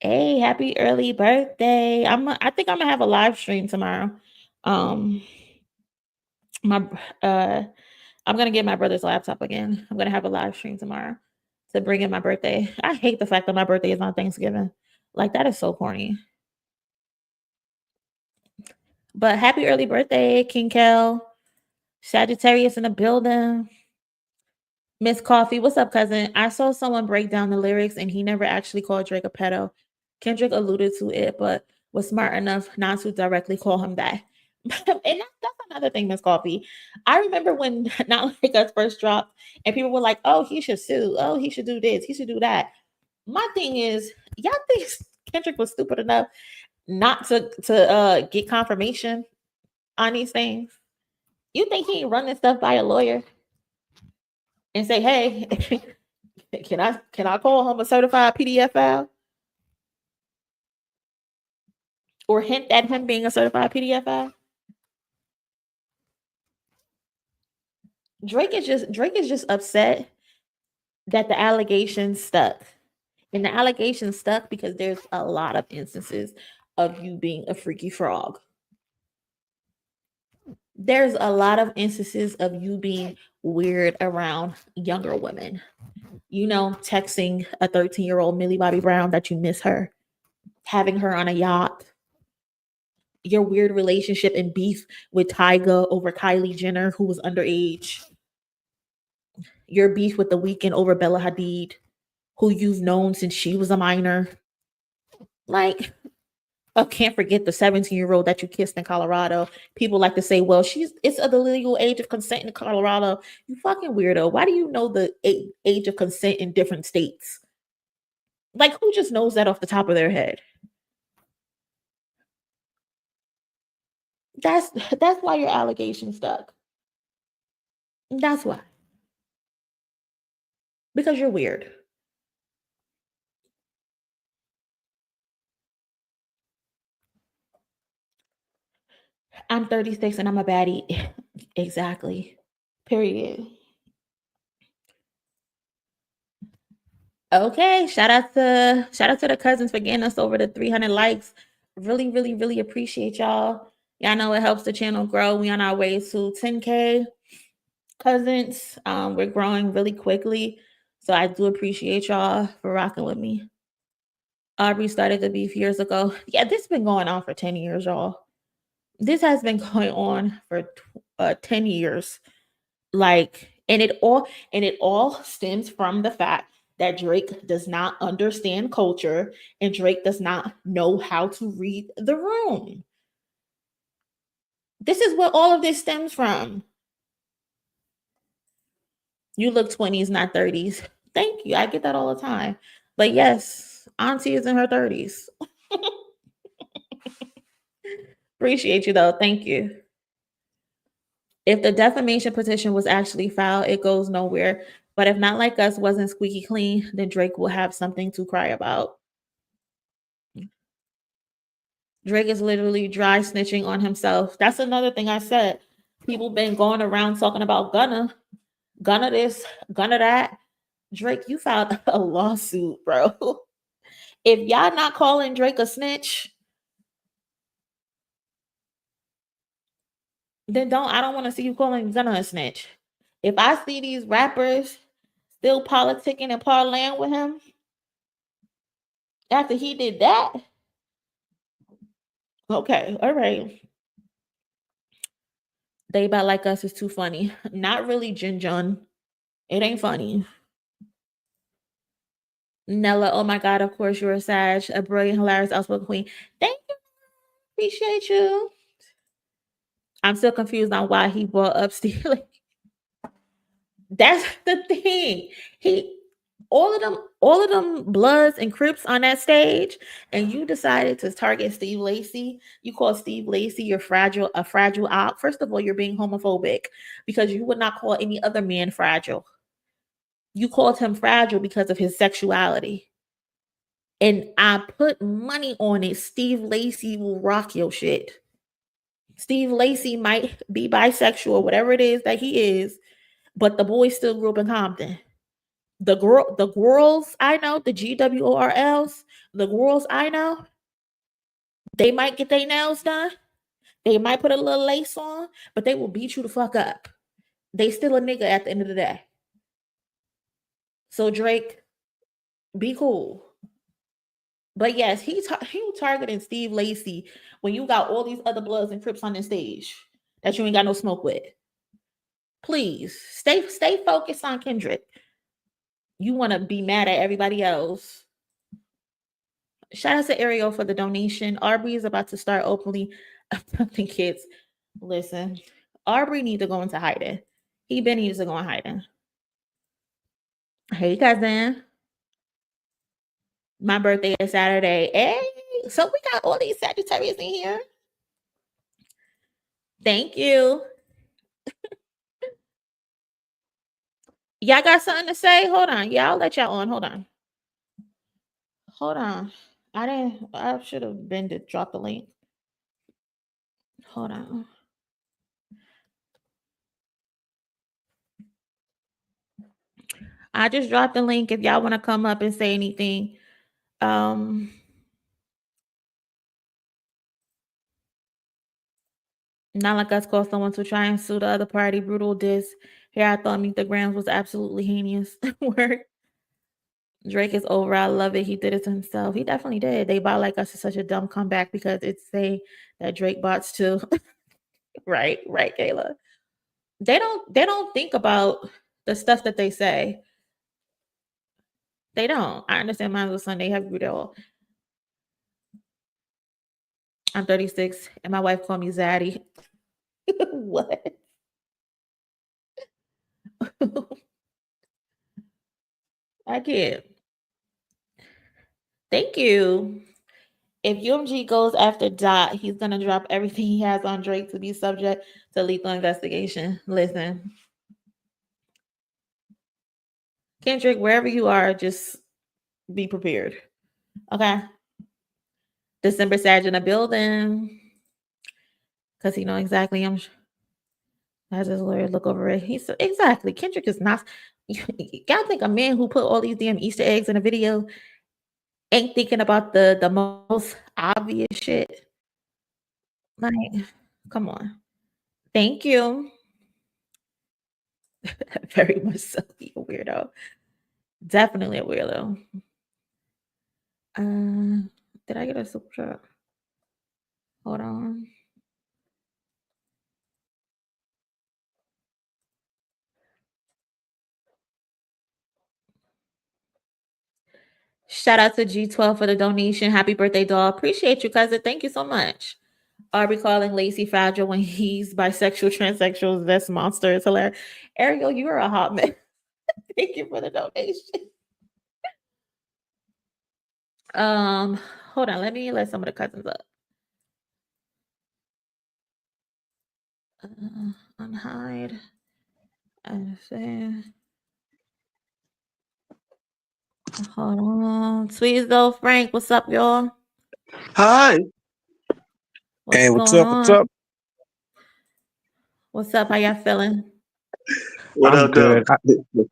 Hey, happy early birthday. I think I'm gonna have a live stream tomorrow. My I'm gonna get my brother's laptop again. I'm gonna have a live stream tomorrow to bring in my birthday. I hate the fact that my birthday is on Thanksgiving. Like, that is so corny. But happy early birthday, King Kel. Sagittarius in the building. Miss Coffee, what's up, cousin? I saw someone break down the lyrics and he never actually called Drake a pedo. Kendrick alluded to it, but was smart enough not to directly call him that. And that's another thing, Miss Coffee. I remember when Not Like Us first dropped and people were like, oh, he should sue. Oh, he should do this. He should do that. My thing is, y'all think Kendrick was stupid enough not to get confirmation on these things? You think he ain't run this stuff by a lawyer and say, hey, can I call him a certified PDF file? Or hint at him being a certified PDF file? Drake is just upset that the allegations stuck. And the allegations stuck because there's a lot of instances of you being a freaky frog. There's a lot of instances of you being weird around younger women. texting a 13-year-old Millie Bobby Brown that you miss her, having her on a yacht, your weird relationship and beef with Tyga over Kylie Jenner, who was underage, your beef with The Weeknd over Bella Hadid, who you've known since she was a minor. Like, I can't forget the 17-year-old that you kissed in Colorado. People like to say, well, it's the legal age of consent in Colorado. You fucking weirdo. Why do you know the age of consent in different states? Like, who just knows that off the top of their head? That's why your allegation stuck. That's why. Because you're weird. I'm 36 and I'm a baddie. Exactly. Period. Okay, shout out to the cousins for getting us over the 300 likes. Really, really, really appreciate y'all. Y'all know it helps the channel grow. We on our way to 10K cousins. We're growing really quickly, so I do appreciate y'all for rocking with me. Aubrey started the beef years ago. Yeah, this has been going on for 10 years, y'all. This has been going on for 10 years. Like, and it all stems from the fact that Drake does not understand culture and Drake does not know how to read the room. This is what all of this stems from. You look 20s, not 30s. Thank you. I get that all the time. But yes, Auntie is in her 30s. Appreciate you though. Thank you. If the defamation petition was actually filed, it goes nowhere. But if Not Like Us wasn't squeaky clean, then Drake will have something to cry about. Drake is literally dry snitching on himself. That's another thing I said. People been going around talking about Gunna this, Gunna that. Drake, you filed a lawsuit, bro. If y'all not calling Drake a snitch, then I don't want to see you calling Gunna a snitch. If I see these rappers still politicking and parlaying with him after he did that, okay, all right. They About Like Us is too funny. Not really, Jin Jun. It ain't funny. Nella, oh my God, of course you're a Sag, a brilliant, hilarious, outspoken queen. Thank you. Appreciate you. I'm still confused on why he brought up stealing. That's the thing. All of them Bloods and Crips on that stage, and you decided to target Steve Lacy. You call Steve Lacy a fragile op. First of all, you're being homophobic because you would not call any other man fragile. You called him fragile because of his sexuality. And I put money on it. Steve Lacy will rock your shit. Steve Lacy might be bisexual, whatever it is that he is, but the boy still grew up in Compton. The girls I know, the GWORLs, the girls I know, they might get their nails done. They might put a little lace on, but they will beat you the fuck up. They still a nigga at the end of the day. So Drake, be cool. But yes, he was targeting Steve Lacy when you got all these other Bloods and Crips on the stage that you ain't got no smoke with. Please stay focused on Kendrick. You want to be mad at everybody else. Shout out to Ariel for the donation. Aubrey is about to start openly abducting kids. Listen, Aubrey needs to go into hiding. He been needs to go in hiding. Hey, cousin. My birthday is Saturday. Hey, so we got all these Sagittarius in here. Thank you. Y'all got something to say? Hold on. Yeah, I'll let y'all on. Hold on. I should have been to drop the link. Hold on. I just dropped the link if y'all want to come up and say anything. Not Like Us called someone to try and sue the other party. Brutal diss. Here I thought Meet the Grams was absolutely heinous. Word. Drake is over. I love it. He did it to himself. He definitely did. They bought like us is such a dumb comeback because it's saying that Drake bots too. Right, Kayla. They don't think about the stuff that they say. They don't. I understand mine was Sunday. Happy birthday all. I'm 36 and my wife called me Zaddy. What? I can't. Thank you. If UMG goes after Dot, he's gonna drop everything he has on Drake to be subject to lethal investigation. Listen, Kendrick, wherever you are, just be prepared. Okay. December Sag in the building. Because he know exactly as his lawyer look over it. He said, exactly. Kendrick is not. You gotta think a man who put all these damn Easter eggs in a video ain't thinking about the most obvious shit. Like, come on. Thank you. Very much so. You a weirdo. Definitely a weirdo. Did I get a super chat? Hold on. Shout out to G12 for the donation. Happy birthday, doll. Appreciate you, cousin. Thank you so much. Are we calling Lacey fragile when he's bisexual, transsexual? This monster is hilarious. Ariel, you are a hot man. Thank you for the donation. Hold on. Let me let some of the cousins up. Unhide. And say. Hold on. Sweet though, Frank. What's up, y'all? Hi. What's What's going up? on? What's up? What's up? How y'all feeling? What I'm up, good. though?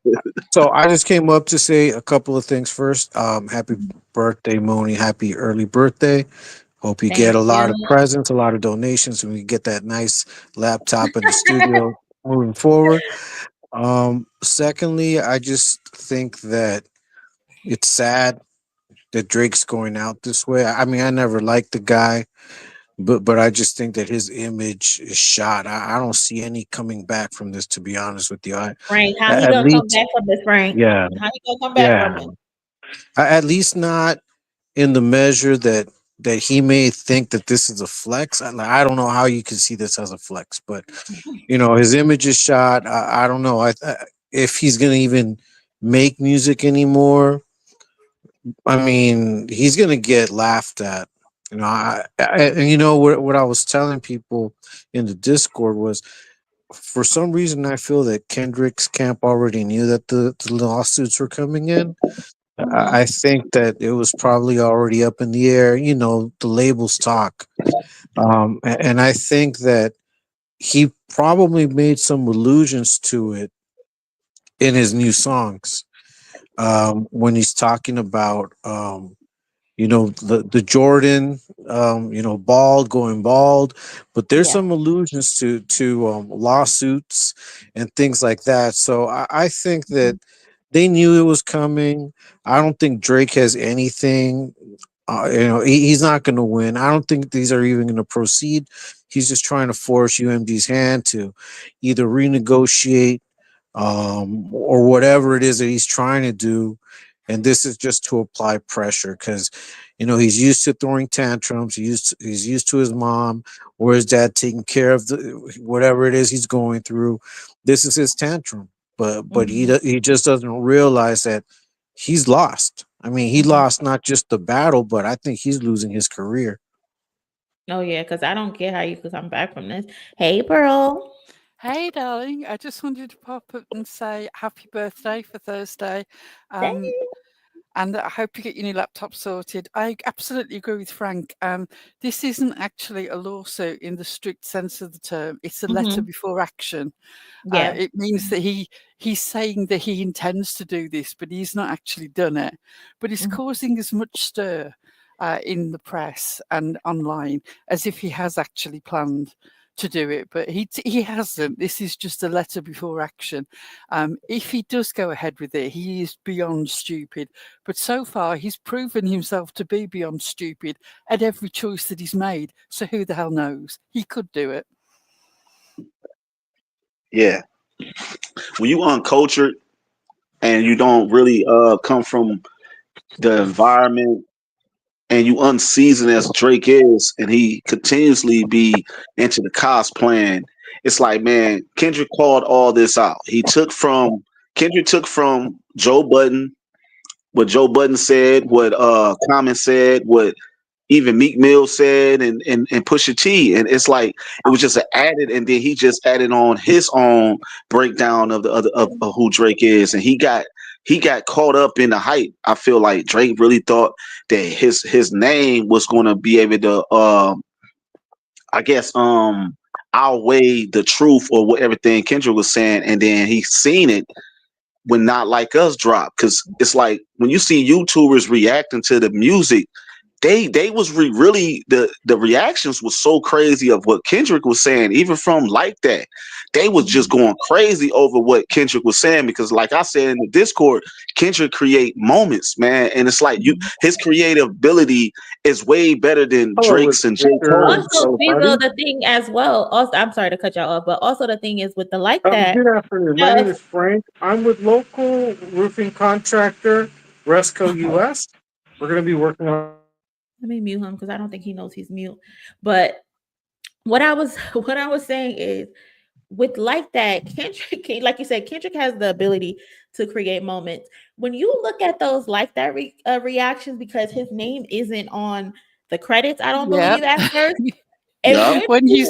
So I just came up to say a couple of things first. Happy birthday, Monie. Happy early birthday. Hope you get Thank a lot of you. presents, a lot of donations, and we get that nice laptop in the studio moving forward. Secondly, I just think that it's sad that Drake's going out this way. I mean, I never liked the guy, but I just think that his image is shot. I don't see any coming back from this, to be honest with you. Frank, how he At gonna come least, back from this, Frank? yeah, How he gonna come back yeah. from it? At least not in the measure that he may think that this is a flex. I don't know how you can see this as a flex, but his image is shot. I don't know. If he's gonna even make music anymore, I mean, he's gonna get laughed at. And what I was telling people in the Discord was, for some reason, I feel that Kendrick's camp already knew that the lawsuits were coming in. Mhm. I think that it was probably already up in the air. The labels talk, and I think that he probably made some allusions to it in his new songs, when he's talking about the Jordan, bald going bald, but there's Yeah. some allusions to lawsuits and things like that. So I think that they knew it was coming. I don't think Drake has anything. He's not going to win. I don't think these are even going to proceed. He's just trying to force UMG's hand to either renegotiate, or whatever it is that he's trying to do. And this is just to apply pressure because, he's used to throwing tantrums. He's used to his mom or his dad taking care of whatever it is he's going through. This is his tantrum, but Mhm. he just doesn't realize that he's lost. I mean, he Mhm. lost not just the battle, but I think he's losing his career. Oh yeah, because I don't get how you could come back from this. Hey, Pearl. Hey, darling. I just wanted to pop up and say happy birthday for Thursday. Thanks. And I hope you get your new laptop sorted. I absolutely agree with Frank. This isn't actually a lawsuit in the strict sense of the term. It's a letter Mhm. before action. Yeah. It means that he's saying that he intends to do this, but he's not actually done it. But it's Mhm. causing as much stir in the press and online as if he has actually planned to do it, but he hasn't. This is just a letter before action. If he does go ahead with it, he is beyond stupid. But so far, he's proven himself to be beyond stupid at every choice that he's made. So who the hell knows? He could do it. Yeah. When you uncultured and you don't really come from the environment and you unseasoned as Drake is, and he continuously be into the cosplaying, it's like, man, Kendrick called all this out. Kendrick took from Joe Budden, what Joe Budden said, what Common said, what even Meek Mill said, and Pusha T, and it's like it was just an added, and then he just added on his own breakdown of the of who Drake is, and he got caught up in the hype. I feel like Drake really thought that his name was going to be able to, I guess, outweigh the truth or what everything Kendrick was saying, and then he seen it when Not Like Us dropped, because it's like when you see YouTubers reacting to the music. They was really the reactions was so crazy of what Kendrick was saying, even from Like That. They was just going crazy over what Kendrick was saying, because like I said in the Discord, Kendrick create moments, man, and it's like his creative ability is way better than Drake's and J. Cole. Also, Bezo, the thing as well. Also, I'm sorry to cut y'all off, but also the thing is with the Like That. Good afternoon. My name is Frank. I'm with local roofing contractor Resco US. We're going to be working on. Let me mute him because I don't think he knows he's mute. But what I was saying is with Like That, Kendrick, like you said, Kendrick has the ability to create moments. When you look at those Like That reactions, because his name isn't on the credits, I don't believe at first. And when he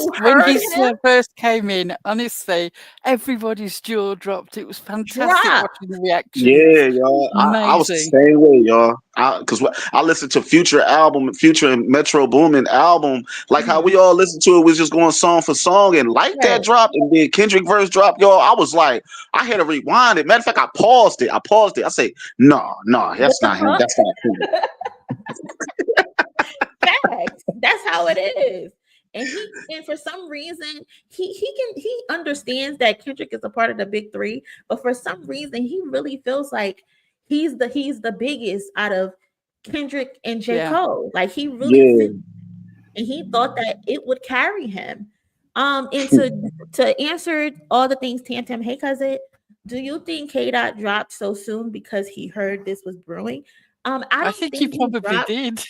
first came in, honestly, everybody's jaw dropped. It was fantastic watching the reactions. Yeah, y'all. I was the same way, y'all. Because I listened to Future and Metro Boomin album, like how we all listened to it was just going song for song, and Like That dropped, and then Kendrick verse dropped, y'all. I was like, I had to rewind it. Matter of fact, I paused it. I say, no, that's not him. That's not him. Facts. That's how it is. And for some reason he understands that Kendrick is a part of the big three, but for some reason he really feels like he's the biggest out of Kendrick and J. Cole. Like he really and he thought that it would carry him. And to answer all the things Tam, hey cousin, do you think K-Dot dropped so soon because he heard this was brewing? I think he probably did.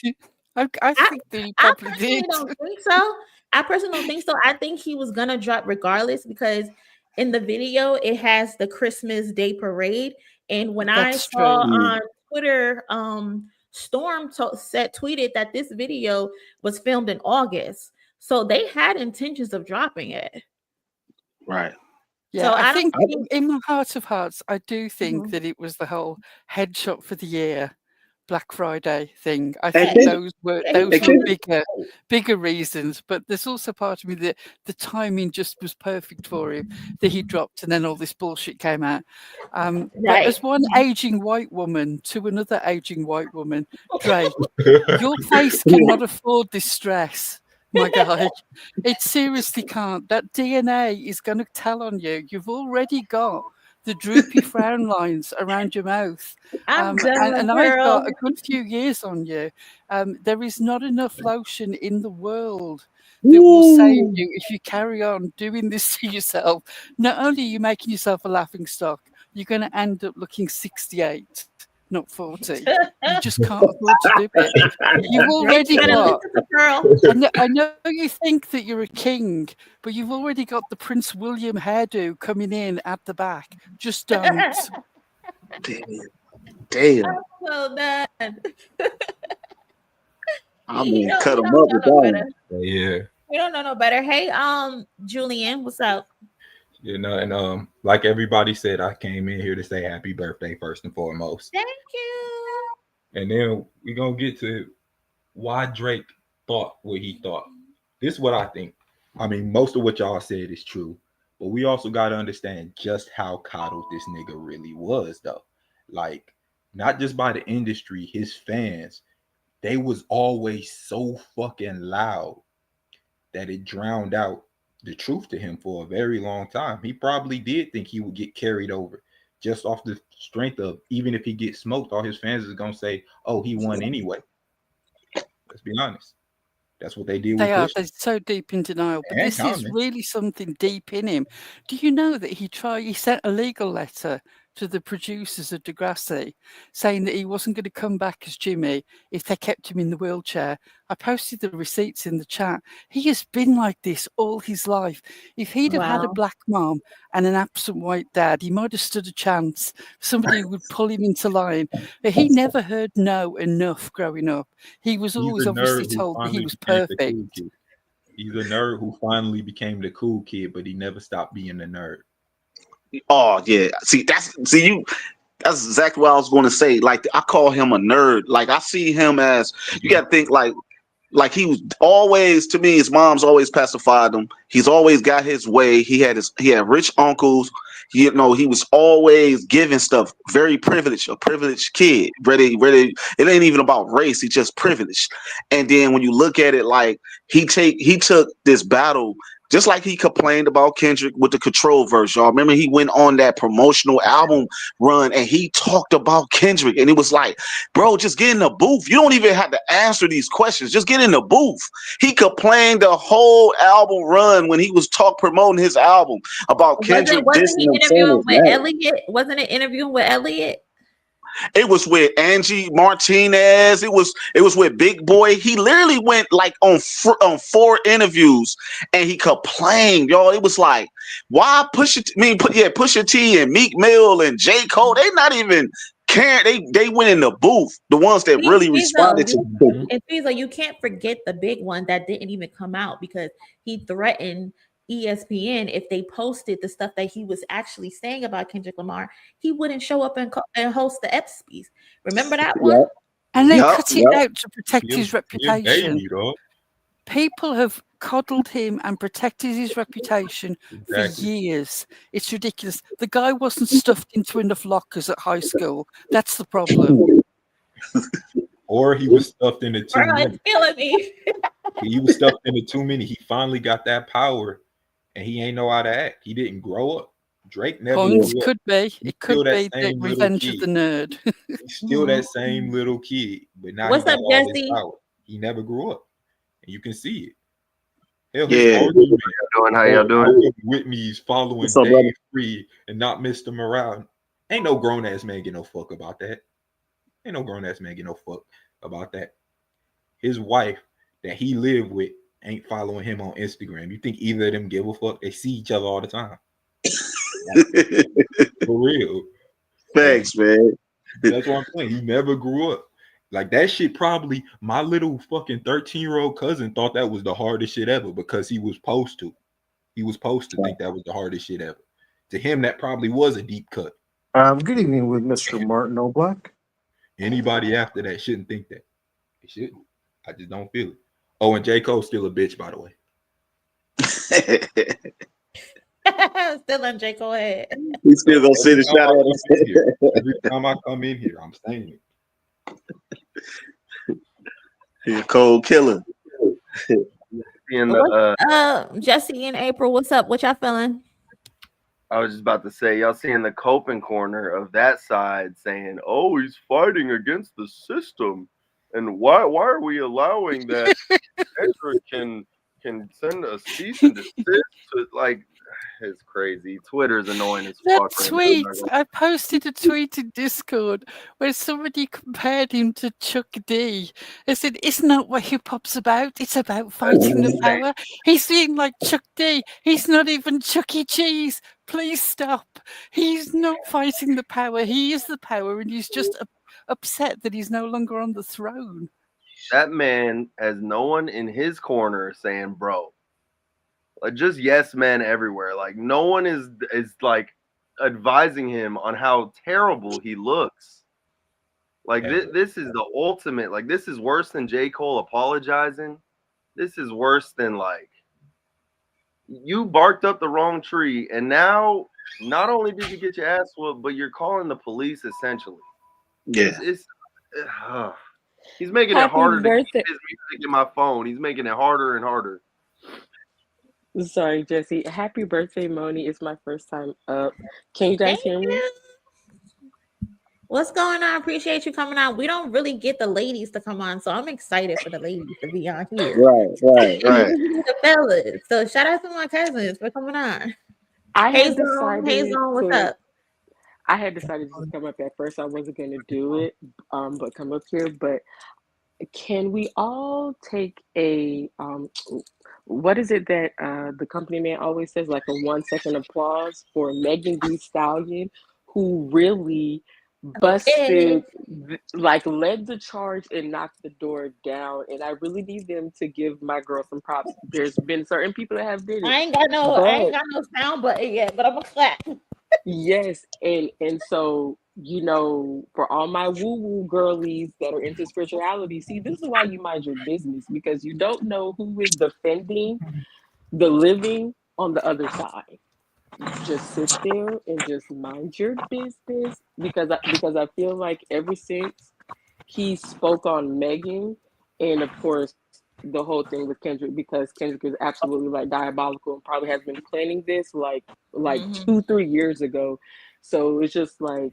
I think he probably did. Don't think so. I personally don't think so. I think he was gonna drop regardless, because in the video it has the Christmas Day parade, and when I saw on Twitter, Storm tweeted that this video was filmed in August, so they had intentions of dropping it. Right. Yeah, so I think in my heart of hearts, I do think that it was the whole headshot for the year Black Friday thing. I think those were bigger reasons, but there's also part of me that the timing just was perfect for him, that he dropped and then all this bullshit came out. But as one aging white woman to another aging white woman, Drake, your face cannot afford this stress. My God, it seriously can't. That DNA is going to tell on you. You've already got the droopy frown lines around your mouth. And I've got a good few years on you. There is not enough lotion in the world that will save you if you carry on doing this to yourself. Not only are you making yourself a laughing stock, you're going to end up looking 68. Not 40. You just can't afford to do it. You've already got. I know you think that you're a king, but you've already got the Prince William hairdo coming in at the back. Just don't. Damn. I'm so done. I mean, cut them up with that. Yeah. We don't know no better. Hey, Julian, what's up? You know, and like everybody said, I came in here to say happy birthday first and foremost. Thank you. And then we're gonna get to why Drake thought what he thought. This is what I think. I mean, most of what y'all said is true, but we also gotta understand just how coddled this nigga really was, though. Like, not just by the industry, his fans, they was always so fucking loud that it drowned out the truth to him for a very long time. He probably did think he would get carried over just off the strength of, even if he gets smoked, all his fans is gonna say, "Oh, he won anyway." Let's be honest. That's what they did with Kush. They're so deep in denial. But And this is Common. really something deep in him. Do you know that he sent a legal letter to the producers of Degrassi saying that he wasn't going to come back as Jimmy if they kept him in the wheelchair? I posted the receipts in the chat. He has been like this all his life. If he'd have had a black mom and an absent white dad, he might have stood a chance. Somebody who would pull him into line. But he never heard no enough growing up. He was always obviously told that he was perfect. He's a nerd who finally became the cool kid, but he never stopped being a nerd. Oh yeah. That's exactly what I was going to say. Like, I call him a nerd. Like, I see him as, you got to think like he was always, to me, his mom's always pacified him. He's always got his way. He had rich uncles. He was always giving stuff. Very privileged, a privileged kid. Ready. It ain't even about race. He's just privileged. And then when you look at it, like, he took this battle. Just like he complained about Kendrick with the Control verse, y'all. Remember, he went on that promotional album run and he talked about Kendrick. And it was like, bro, just get in the booth. You don't even have to answer these questions. Just get in the booth. He complained the whole album run when he was promoting his album about Kendrick. Wasn't he interviewing with Elliot? Wasn't it interviewing with Elliot? It was with Angie Martinez. It was with Big Boy. He literally went like on 4 interviews and he complained, y'all. It was like, why Pusha T and Meek Mill and J Cole? They not even caring. They went in the booth. The ones that really responded to. And Fizo, you can't forget the big one that didn't even come out because he threatened ESPN if they posted the stuff that he was actually saying about Kendrick Lamar, he wouldn't show up and host the EPSPs. Remember that one? And they cut it out to protect his reputation. People have coddled him and protected his reputation for years. It's ridiculous. The guy wasn't stuffed into enough lockers at high school. That's the problem. Or he was stuffed into too many. It's killing me. He was stuffed into too many. He finally got that power. And he ain't know how to act. He didn't grow up. Drake never grew up. Could be. It could be the revenge of the nerd. He's still that same little kid. But now what's up, Jesse? He never grew up. And you can see it. Hell, how y'all doing? Whitney's following Dave Free and not Mr. Morale. Ain't no grown-ass man get no fuck about that. Ain't no grown-ass man get no fuck about that. His wife that he lived with ain't following him on Instagram. You think either of them give a fuck? They see each other all the time. For real. Thanks, man. That's what I'm saying. He never grew up. Like, that shit probably, my little fucking 13-year-old cousin thought that was the hardest shit ever because he was supposed to. He was supposed to think that was the hardest shit ever. To him, that probably was a deep cut. Good evening with Mr. Martin O'Black. Anybody after that shouldn't think that. They shouldn't. I just don't feel it. Oh, and J. Cole's still a bitch, by the way. Still on J. Cole head. He's still gonna say the shout out. Every time I come in here, I'm saying it. He's a cold killer. Jesse and April, what's up? What y'all feeling? I was just about to say, y'all seeing the coping corner of that side saying, "Oh, he's fighting against the system." And why are we allowing that Kendrick can send a cease and desist to, like, it's crazy. Twitter's annoying as fuck. Tweet, I posted a tweet in Discord where somebody compared him to Chuck D. I said, isn't that what hip hop's about? It's about fighting the power. He's being like Chuck D. He's not even Chuck E. Cheese. Please stop. He's not fighting the power. He is the power, and he's just upset that he's no longer on the throne. That man has no one in his corner saying, bro, like, just yes men everywhere. Like, no one is like advising him on how terrible he looks. Like, this is the ultimate. Like, this is worse than J. Cole apologizing. This is worse than, like, you barked up the wrong tree, and now not only did you get your ass whooped, but you're calling the police essentially. Yeah. He's making it harder to keep his music in my phone. He's making it harder and harder. Sorry, Jesse. Happy birthday, Monie. It's my first time up. Can you guys Thank hear me? you. What's going on? Appreciate you coming on. We don't really get the ladies to come on, so I'm excited for the ladies to be on here. Right. The fellas. So shout out to my cousins for coming on. Hey Zone, what's up? I had decided to come up at first. I wasn't going to do it, but come up here. But can we all take a what is it that the company man always says, like a 1 second applause for Megan Thee Stallion, who really busted, like led the charge and knocked the door down. And I really need them to give my girl some props. There's been certain people that have did it. I ain't got no sound button yet, but I'm gonna clap. Yes, and so for all my woo-woo girlies that are into spirituality, see, this is why you mind your business, because you don't know who is defending the living on the other side. Just sit there and just mind your business, because I feel like ever since he spoke on Megan, and of course the whole thing with Kendrick, because Kendrick is absolutely like diabolical and probably has been planning this like 2-3 years ago. So it's just like,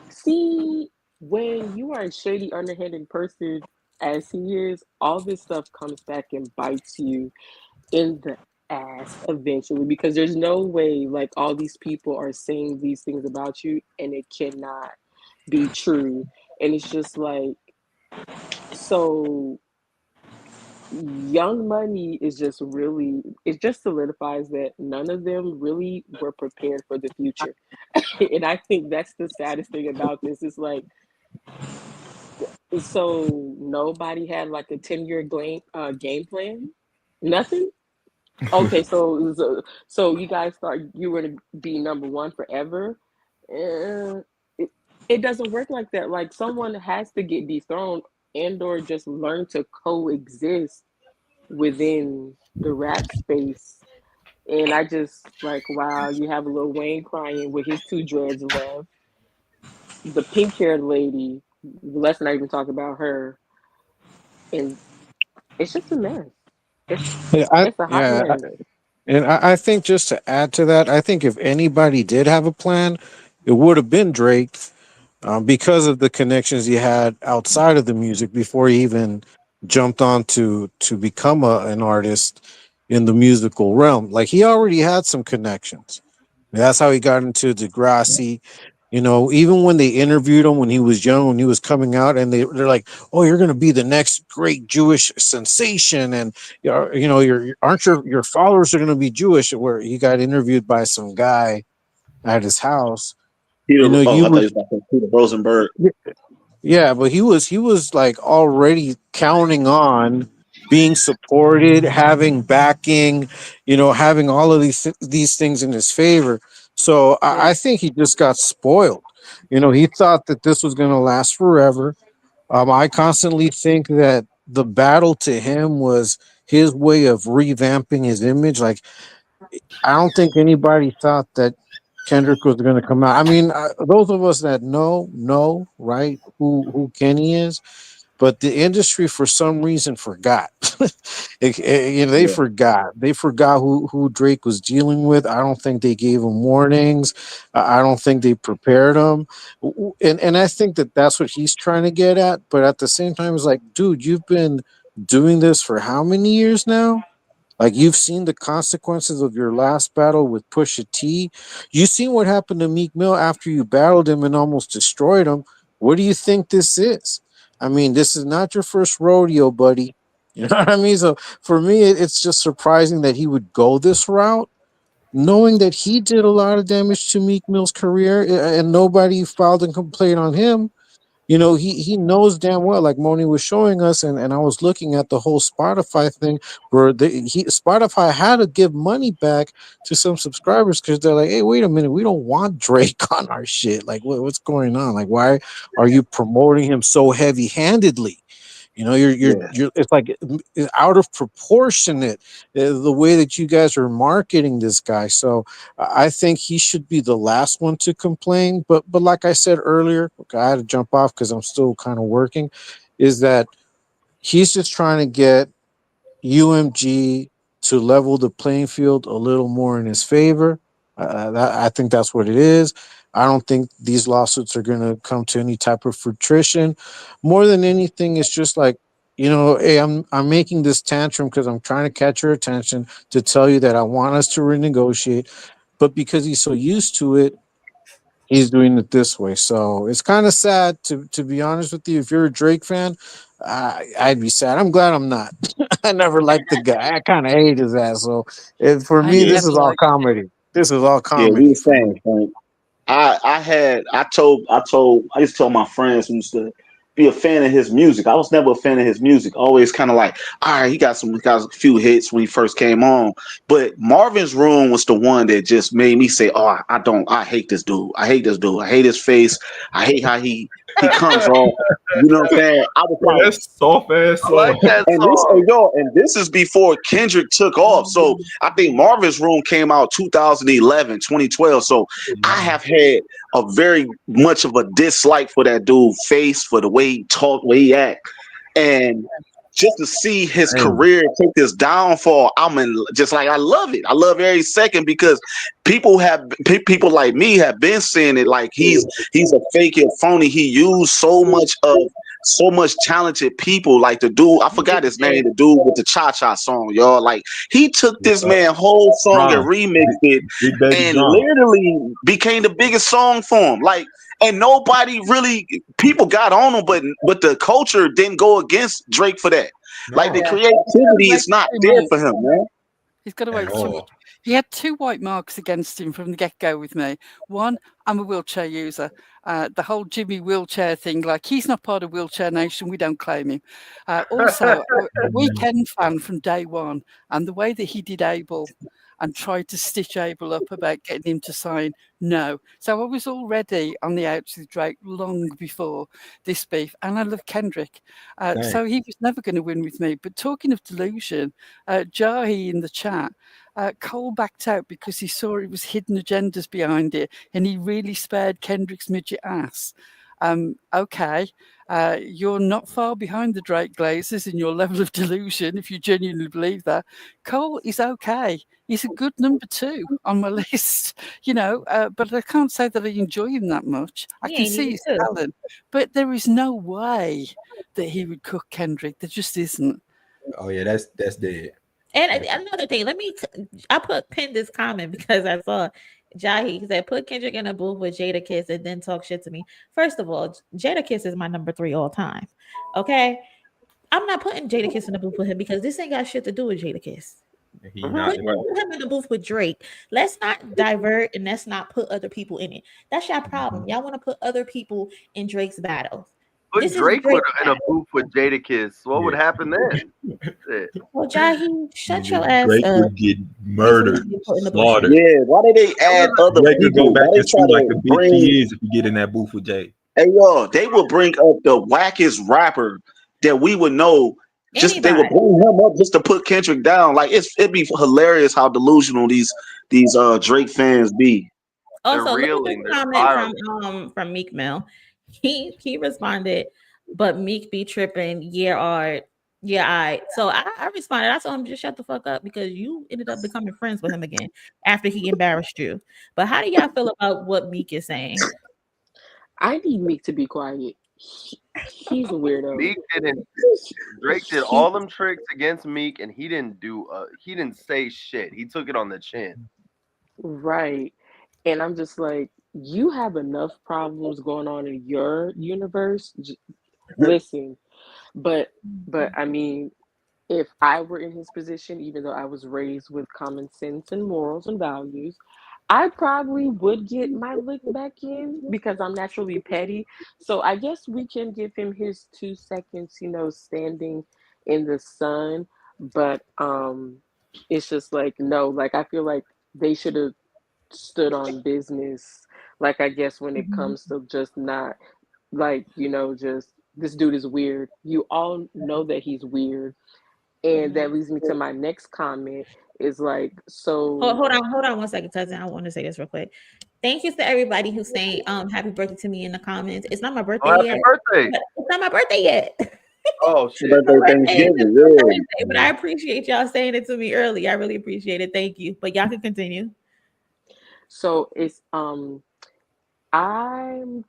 see, when you are a shady, underhanded person as he is, all this stuff comes back and bites you in the ass eventually, because there's no way like all these people are saying these things about you and it cannot be true. And it's just like, so Young Money is just really, it just solidifies that none of them really were prepared for the future. And I think that's the saddest thing about this. It's like, so nobody had like a 10-year game plan? Nothing? Okay, so you guys thought you were to be number one forever? It doesn't work like that. Like, someone has to get dethroned and or just learn to coexist within the rap space. And I just like, wow, you have a Lil Wayne crying with his 2 dreads left. The pink-haired lady, let's not even talk about her. And it's just a mess. It's a hot mess. And I think, just to add to that, I think if anybody did have a plan, it would have been Drake, because of the connections he had outside of the music before he even jumped on to become an artist in the musical realm. Like, he already had some connections. That's how he got into Degrassi. Even when they interviewed him when he was young, when he was coming out, and they're like, "Oh, you're going to be the next great Jewish sensation," and aren't your followers are going to be Jewish? Where he got interviewed by some guy at his house. I thought he was about to Peter Rosenberg. Yeah, but he was like already counting on being supported, having backing, having all of these things in his favor. So I think he just got spoiled. He thought that this was going to last forever. I constantly think that the battle to him was his way of revamping his image. Like, I don't think anybody thought that Kendrick was going to come out. I mean, those of us that know, right, who Kenny is, but the industry for some reason forgot. They forgot. They forgot who Drake was dealing with. I don't think they gave him warnings. I don't think they prepared him. And I think that that's what he's trying to get at. But at the same time, it's like, dude, you've been doing this for how many years now? Like, you've seen the consequences of your last battle with Pusha T. You seen what happened to Meek Mill after you battled him and almost destroyed him. What do you think this is? I mean, this is not your first rodeo, buddy. You know what I mean? So for me, it's just surprising that he would go this route, knowing that he did a lot of damage to Meek Mill's career, and nobody filed a complaint on him. He knows damn well, like Monie was showing us, and I was looking at the whole Spotify thing, where Spotify had to give money back to some subscribers because they're like, hey, wait a minute, we don't want Drake on our shit. Like, what's going on? Like, why are you promoting him so heavy-handedly? You're it's like out of proportionate, the way that you guys are marketing this guy. So I think he should be the last one to complain. But like I said earlier, okay, I had to jump off because I'm still kind of working, is that he's just trying to get UMG to level the playing field a little more in his favor. I think that's what it is. I don't think these lawsuits are going to come to any type of fruition. More than anything, it's just like, you know, hey, I'm making this tantrum because I'm trying to catch your attention to tell you that I want us to renegotiate. But because he's so used to it, he's doing it this way. So it's kind of sad, to be honest with you. If you're a Drake fan, I'd be sad. I'm glad I'm not. I never liked the guy. I kind of hate his ass. So for I me, this never is all liked him. comedy. This is all Yeah, we comedy the for me. same, Frank. I used to tell my friends who used to be a fan of his music. I was never a fan of his music. Always kind of like, all right, he got a few hits when he first came on. But Marvin's Room was the one that just made me say, oh, I hate this dude. I hate this dude. I hate his face. I hate how he comes off. You know what I'm saying? I was like, that's soft ass I like that and this, song. and this is before Kendrick took off. So I think Marvin's Room came out 2011, 2012. So I have had a very much of a dislike for that dude face, for the way he talk, way he act. And just to see his career take this downfall, just like, I love it. I love every second, because people like me have been saying it, like he's a fake and phony. He used so much talented people, like the dude, I forgot his name, the dude with the cha-cha song, y'all. Like, he took this man whole song and remixed it and literally became the biggest song for him. Like, and nobody really, people got on him, but the culture didn't go against Drake for that. Like, the creativity is not there for him, man. He's got to wait too much. He had two white marks against him from the get-go with me. One, I'm a wheelchair user. The whole Jimmy wheelchair thing, like, he's not part of Wheelchair Nation. We don't claim him. Also, a Weekend fan from day one. And the way that he did Abel and tried to stitch Abel up about getting him to sign, no. So I was already on the outs with Drake long before this beef. And I love Kendrick. So he was never going to win with me. But talking of delusion, Jahi in the chat, Cole backed out because he saw it was hidden agendas behind it, and he really spared Kendrick's midget ass. Okay, you're not far behind the Drake Glazers in your level of delusion, if you genuinely believe that. Cole is okay. He's a good number 2 on my list, you know, but I can't say that I enjoy him that much. I can see his talent, but there is no way that he would cook Kendrick. There just isn't. Oh yeah, that's dead. And another thing, I pinned this comment because I saw Jahi. He said, put Kendrick in a booth with Jadakiss and then talk shit to me. First of all, Jadakiss is my number 3 all time. Okay? I'm not putting Jadakiss in the booth with him because this ain't got shit to do with Jadakiss. Put him in the booth with Drake. Let's not divert and let's not put other people in it. That's your problem. Y'all want to put other people in Drake's battles. Put Drake in a booth with Jadakiss. What would happen then? Well, Jahi, shut your ass Drake up. would get murdered, slaughtered. Yeah, why did they add other Drake could people? go back Why they and try shoot like to the bitch bring? he is if you get in that booth with Jay. Hey, yo, they would bring up the wackest rapper that we would know. Just they would bring him up just to put Kendrick down. Like, it'd be hilarious how delusional these Drake fans be. Also, look at this comment from Meek Mill. He responded, but Meek be tripping. Yeah, I. So I responded. I told him just shut the fuck up because you ended up becoming friends with him again after he embarrassed you. But how do y'all feel about what Meek is saying? I need Meek to be quiet. He's a weirdo. Drake did all them tricks against Meek, and he didn't say shit. He took it on the chin. Right. And I'm just like, you have enough problems going on in your universe. Listen, but I mean, if I were in his position, even though I was raised with common sense and morals and values, I probably would get my lick back in because I'm naturally petty. So I guess we can give him his 2 seconds, you know, standing in the sun. But it's just like, no, like I feel like they should have stood on business. Like, I guess when it comes to just not, like, you know, just this dude is weird. You all know that he's weird. And that leads me to my next comment is like, so hold on 1 second, cousin. I want to say this real quick. Thank you to everybody who's saying happy birthday to me in the comments. It's not my birthday yet. Happy birthday. It's not my birthday yet. Oh shit! Thanksgiving, Thursday, but I appreciate y'all saying it to me early. I really appreciate it. Thank you. But y'all can continue. So it's I'm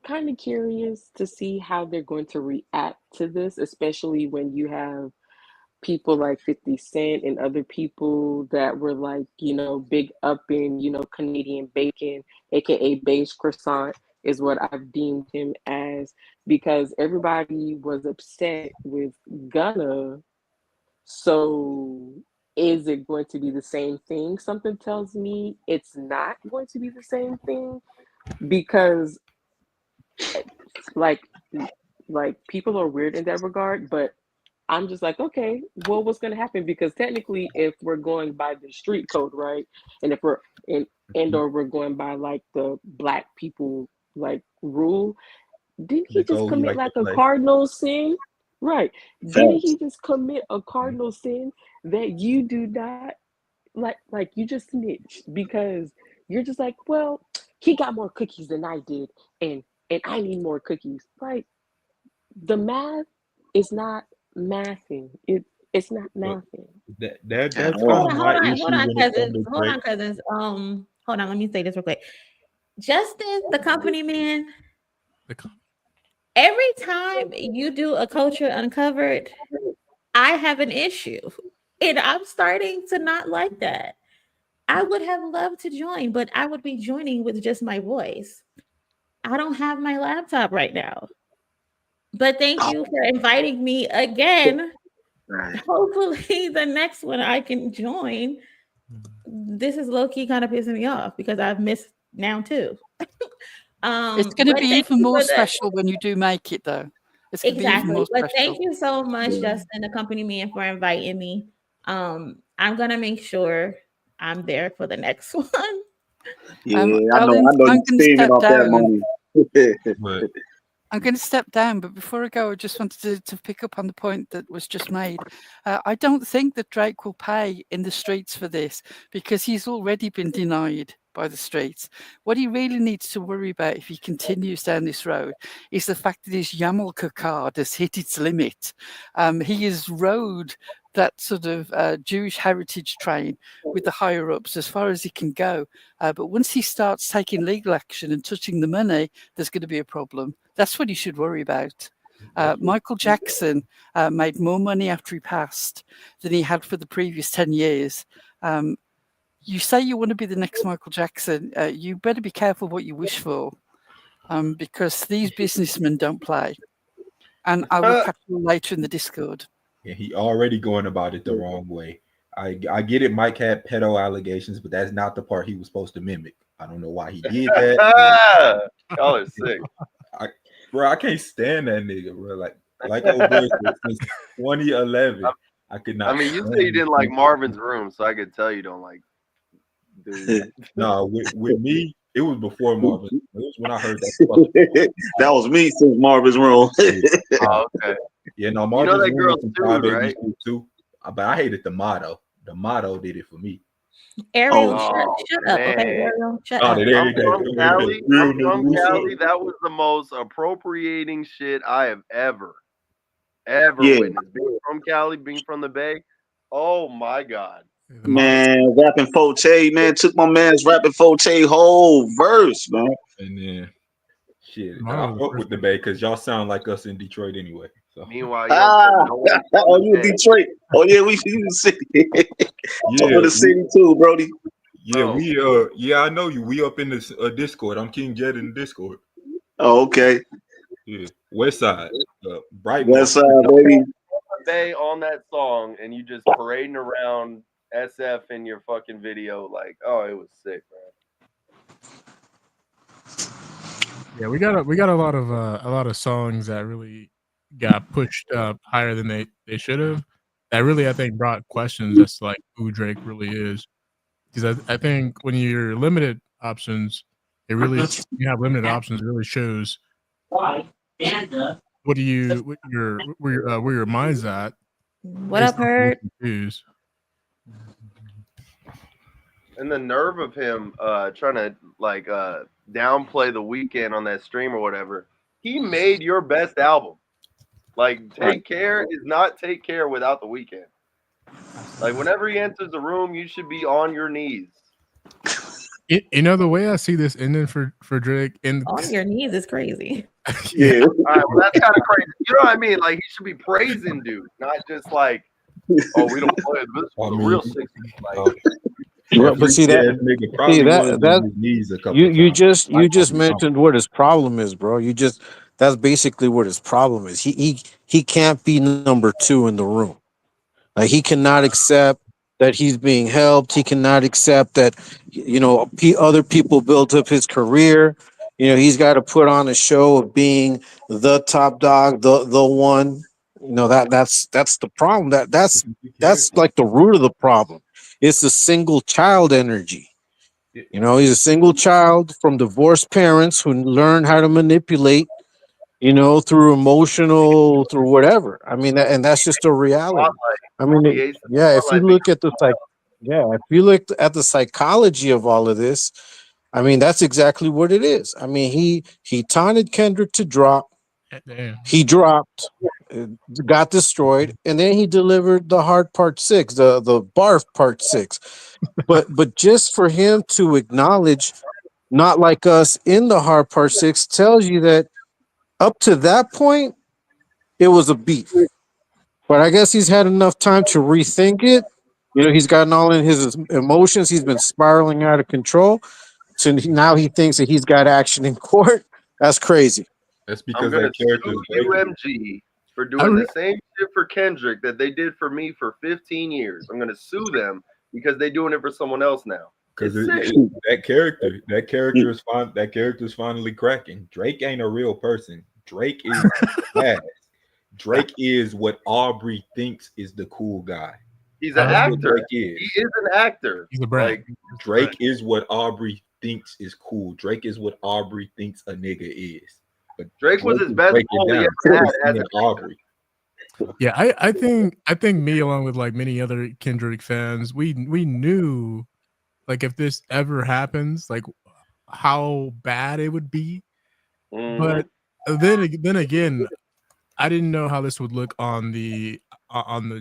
kind of curious to see how they're going to react to this, especially when you have people like 50 Cent and other people that were like, big up in, Canadian bacon, aka beige croissant, is what I've deemed him as, because everybody was upset with Gunna. So is it going to be the same thing? Something tells me it's not going to be the same thing, because like people are weird in that regard, but I'm just like, okay, well, what's going to happen? Because technically, if we're going by the street code, right, and if we're or we're going by like the black people like rule, didn't he just commit like a cardinal sin? Right? Didn't he just commit a cardinal sin that you do not like? You just snitch because you're just like, well, he got more cookies than I did, and I need more cookies. Like, the math is not mathing. It's not mathing. That's kind of my issue hold on, when it comes cousins. to Hold Drake. on, cousins. Hold on. Let me say this real quick. Justin, the company man. Every time you do a culture uncovered, I have an issue, and I'm starting to not like that. I would have loved to join, but I would be joining with just my voice. I don't have my laptop right now. But thank you for inviting me again. Hopefully, the next one I can join. This is low key kind of pissing me off because I've missed now too. It's going to be even more special when you do make it, though. It's going to be even more special. But thank you so much, Justin, the company man, for inviting me. I'm gonna make sure I'm there for the next one. Yeah, I know you're saving off that money. I'm going to step down, but before I go, I just wanted to pick up on the point that was just made. I don't think that Drake will pay in the streets for this because he's already been denied by the streets. What he really needs to worry about if he continues down this road is the fact that his Yamalka card has hit its limit. He has rode that sort of Jewish heritage train with the higher ups as far as he can go. But once he starts taking legal action and touching the money, there's going to be a problem. That's what he should worry about. Michael Jackson made more money after he passed than he had for the previous 10 years. You say you want to be the next Michael Jackson, you better be careful what you wish for, because these businessmen don't play. And I will catch you later in the Discord. Yeah, he already going about it the wrong way. I get it. Mike had pedo allegations, but that's not the part he was supposed to mimic. I don't know why he did that. Y'all are sick. I can't stand that nigga, bro. Like old boy since 2011. I could not. I mean, you say you didn't like Marvin's Room, so I could tell you don't like. No, with me, it was before Marvin. It was when I heard that. That was me since Marvin's Room. Oh, okay. Yeah, no, Marvin's that girl Room right? too. But I hated the motto. The motto did it for me. Ariel, shut up. Okay, Ariel, shut up. I'm from Cali. That was the most appropriating shit I have ever witnessed. Being from Cali, being from the Bay. Oh my God. Man, rapping Forte, man, took my man's rapping Forte whole verse, man. And then, shit, I fuck with the Bay because y'all sound like us in Detroit anyway. So. Meanwhile, oh, you in Detroit? Oh yeah, we in the city. Yeah, the city too, Brody. Yeah, I know you. We up in this Discord. I'm King Jet in the Discord. Oh, okay. Yeah, West Side, Bright West Side, baby. Bay on that song, and you just parading around SF in your fucking video, like, oh, it was sick, man. Yeah, we got a lot of songs that really got pushed up higher than they should have. That really, I think, brought questions as to like who Drake really is. Because I think when you're limited options, you have limited options. It really shows where your mind's at. What up, Hurt? And the nerve of him trying to like downplay The Weeknd on that stream or whatever. He made your best album. Like, Take Care is not Take Care without The Weeknd. Like, whenever he enters the room, you should be on your knees. You know, the way I see this ending for Drake, and on your knees is crazy. Yeah. All right, well, that's kind of crazy. You know what I mean? Like, he should be praising dude, not just like, oh, we don't play this was a real 60s. Like, but see that you just mentioned what his problem is, bro. That's basically what his problem is. He can't be number 2 in the room. Like, he cannot accept that he's being helped. He cannot accept that, you know, other people built up his career. You know, he's got to put on a show of being the top dog, the one. You know, that's the problem. That's like the root of the problem. It's the single child energy. You know, he's a single child from divorced parents who learn how to manipulate, you know, through whatever. I mean, and that's just a reality. I mean, if you look at the psychology of all of this, I mean, that's exactly what it is. I mean, he taunted Kendrick to drop. Damn. He dropped, got destroyed, and then he delivered the hard part 6, the barf part 6. But just for him to acknowledge, not like us in the hard part 6, tells you that up to that point, it was a beef. But I guess he's had enough time to rethink it. You know, he's gotten all in his emotions. He's been spiraling out of control. So now he thinks that he's got action in court. That's crazy. That's I'm going to sue UMG for doing the same shit for Kendrick that they did for me for 15 years. I'm going to sue them because they're doing it for someone else now. Because that character is finally cracking. Drake ain't a real person. Drake is bad. Drake is what Aubrey thinks is the cool guy. He's an actor. He is an actor. He's a brand. Like, Drake is what Aubrey thinks is cool. Drake is what Aubrey thinks a nigga is. But Drake was his best role he ever had as Aubrey. Yeah, I think me, along with like many other Kendrick fans, we knew, like, if this ever happens, like, how bad it would be. But then again, I didn't know how this would look on the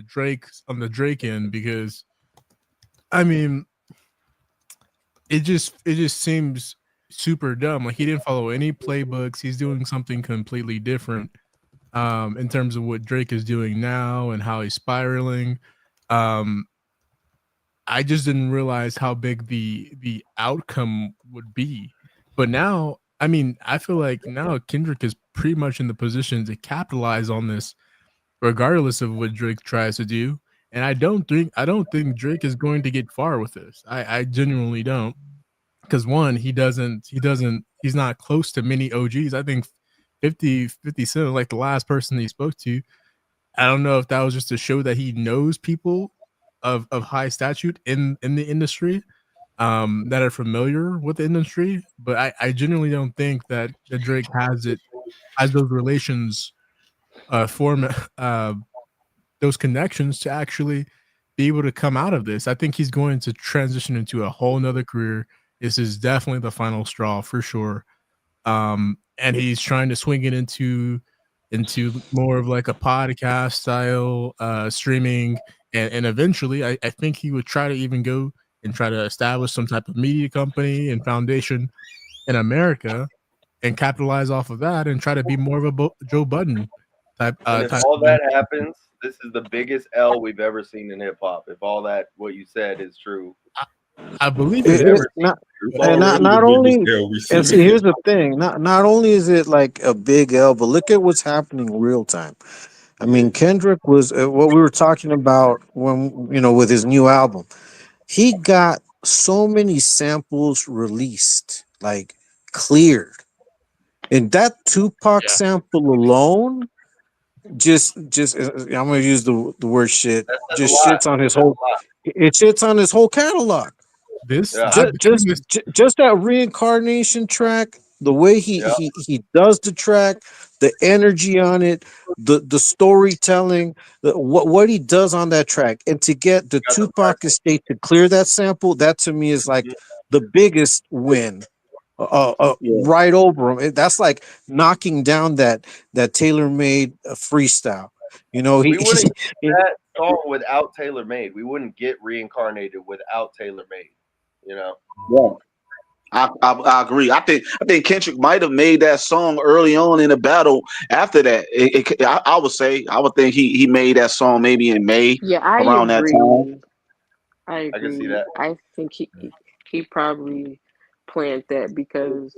Drake end, because I mean, it just seems super dumb. Like, he didn't follow any playbooks. He's doing something completely different in terms of what Drake is doing now and how he's spiraling. I just didn't realize how big the outcome would be. But now, I mean, I feel like now Kendrick is pretty much in the position to capitalize on this, regardless of what Drake tries to do. And I don't think Drake is going to get far with this. I genuinely don't. Because one, he's not close to many OGs. I think 50 Cent, like the last person he spoke to. I don't know if that was just to show that he knows people of high statute in the industry, that are familiar with the industry. But I genuinely don't think that Drake has those relations, those connections to actually be able to come out of this. I think he's going to transition into a whole nother career. This is definitely the final straw for sure. And he's trying to swing it into more of like a podcast style streaming. And eventually I think he would try to even go and try to establish some type of media company and foundation in America and capitalize off of that and try to be more of a Joe Budden type. And if all that happens, this is the biggest L we've ever seen in hip hop. If all that what you said is true, I believe it is not only. And see, here's the thing: not only is it like a big L, but look at what's happening real time. I mean, Kendrick was what we were talking about when, you know, with his new album. He got so many samples released, like cleared, and that Tupac sample alone, just I'm gonna use the word shit. Just shits on his whole. It shits on his whole catalog. This just that reincarnation track, the way he does the track, the energy on it, the storytelling, what he does on that track, and to get the Tupac estate to clear that sample, that to me is like the biggest win right over him. That's like knocking down that tailor-made freestyle. You know, We wouldn't get that song without Taylor Made. We wouldn't get Reincarnated without Taylor Made. You know. Yeah. I agree. I think Kendrick might have made that song early on in the battle. After that, I would think he made that song maybe in May. Yeah, I around agree. that time. I agree. I can see that. I think he probably planned that because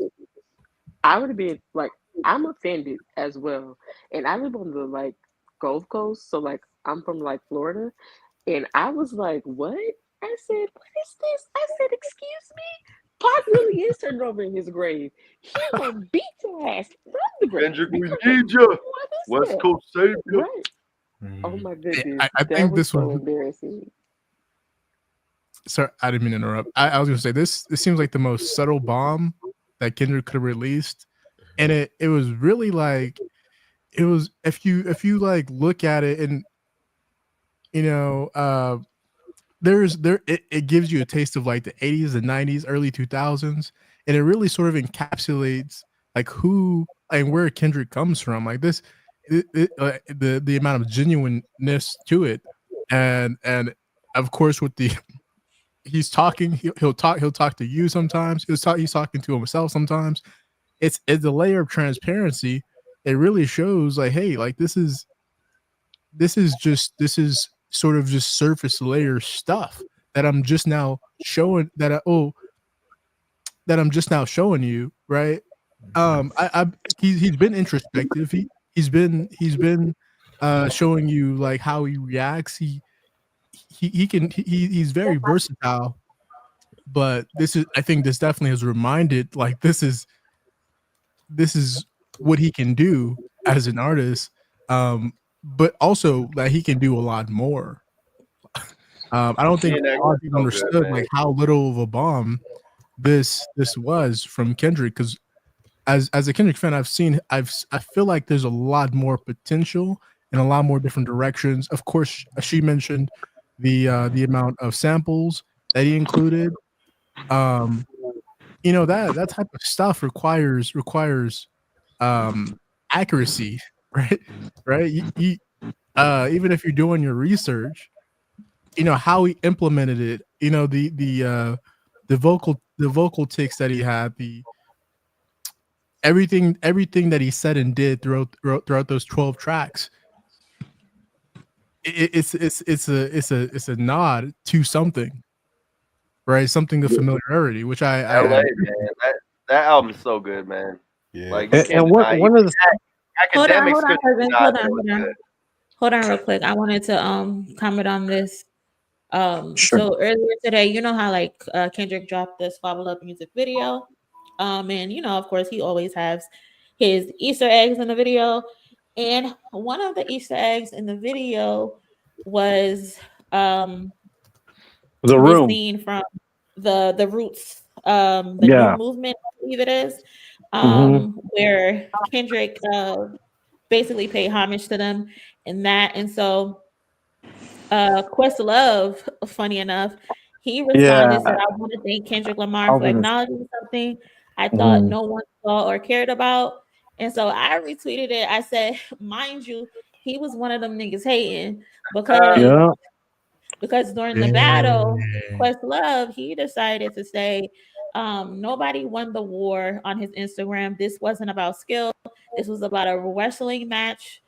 I would have been like, I'm offended as well, and I live on the like Gulf Coast, so like I'm from like Florida, and I was like, what? I said, what is this? I said, excuse me. Pac really is turned over in his grave. He gonna beat your ass from the grave. Kendrick, we need you. West that? Coast Savior. Right. Oh my goodness. I that think was this so was. embarrassing. Sorry, I didn't mean to interrupt. I was gonna say this seems like the most subtle bomb that Kendrick could have released, and it was really like it was if you like look at it and you know it gives you a taste of like the 80s, the 90s, early 2000s, and it really sort of encapsulates like who and where Kendrick comes from. Like this, the amount of genuineness to it, and of course with the he's talking, he'll talk to you sometimes. He's talking to himself sometimes. It's a layer of transparency. It really shows like, hey, like this is sort of just surface layer stuff that I'm just now showing that I'm just now showing you, right? He's been introspective. He's been showing you like how he reacts. He's very versatile, but I think this definitely has reminded like this is what he can do as an artist, but also that he can do a lot more. I don't think a lot of people understood like how little of a bomb this was from Kendrick, because as a Kendrick fan, I feel like there's a lot more potential in a lot more different directions. Of course, she mentioned the amount of samples that he included. You know, that type of stuff requires accuracy, right? You even if you're doing your research, you know how he implemented it. You know the vocal ticks that he had, everything that he said and did throughout those 12 tracks. It's a nod to something, right? Something of familiarity, which LA, man, that album's so good, man. Yeah. Like you can't deny one of the academics Hold on real quick. I wanted to comment on this. Sure. So earlier today, you know how like Kendrick dropped the Squabble Up music video. And you know, of course, he always has his Easter eggs in the video. And one of the Easter eggs in the video was the room scene from the Roots, the new movement, I believe it is, where Kendrick basically paid homage to them in that. And so QuestLove, funny enough, he responded, said, I want to thank Kendrick Lamar for acknowledging something I thought no one saw or cared about. And so I retweeted it. I said, mind you, he was one of them niggas hating because during the battle, QuestLove, he decided to say, nobody won the war on his Instagram. This wasn't about skill. This was about a wrestling match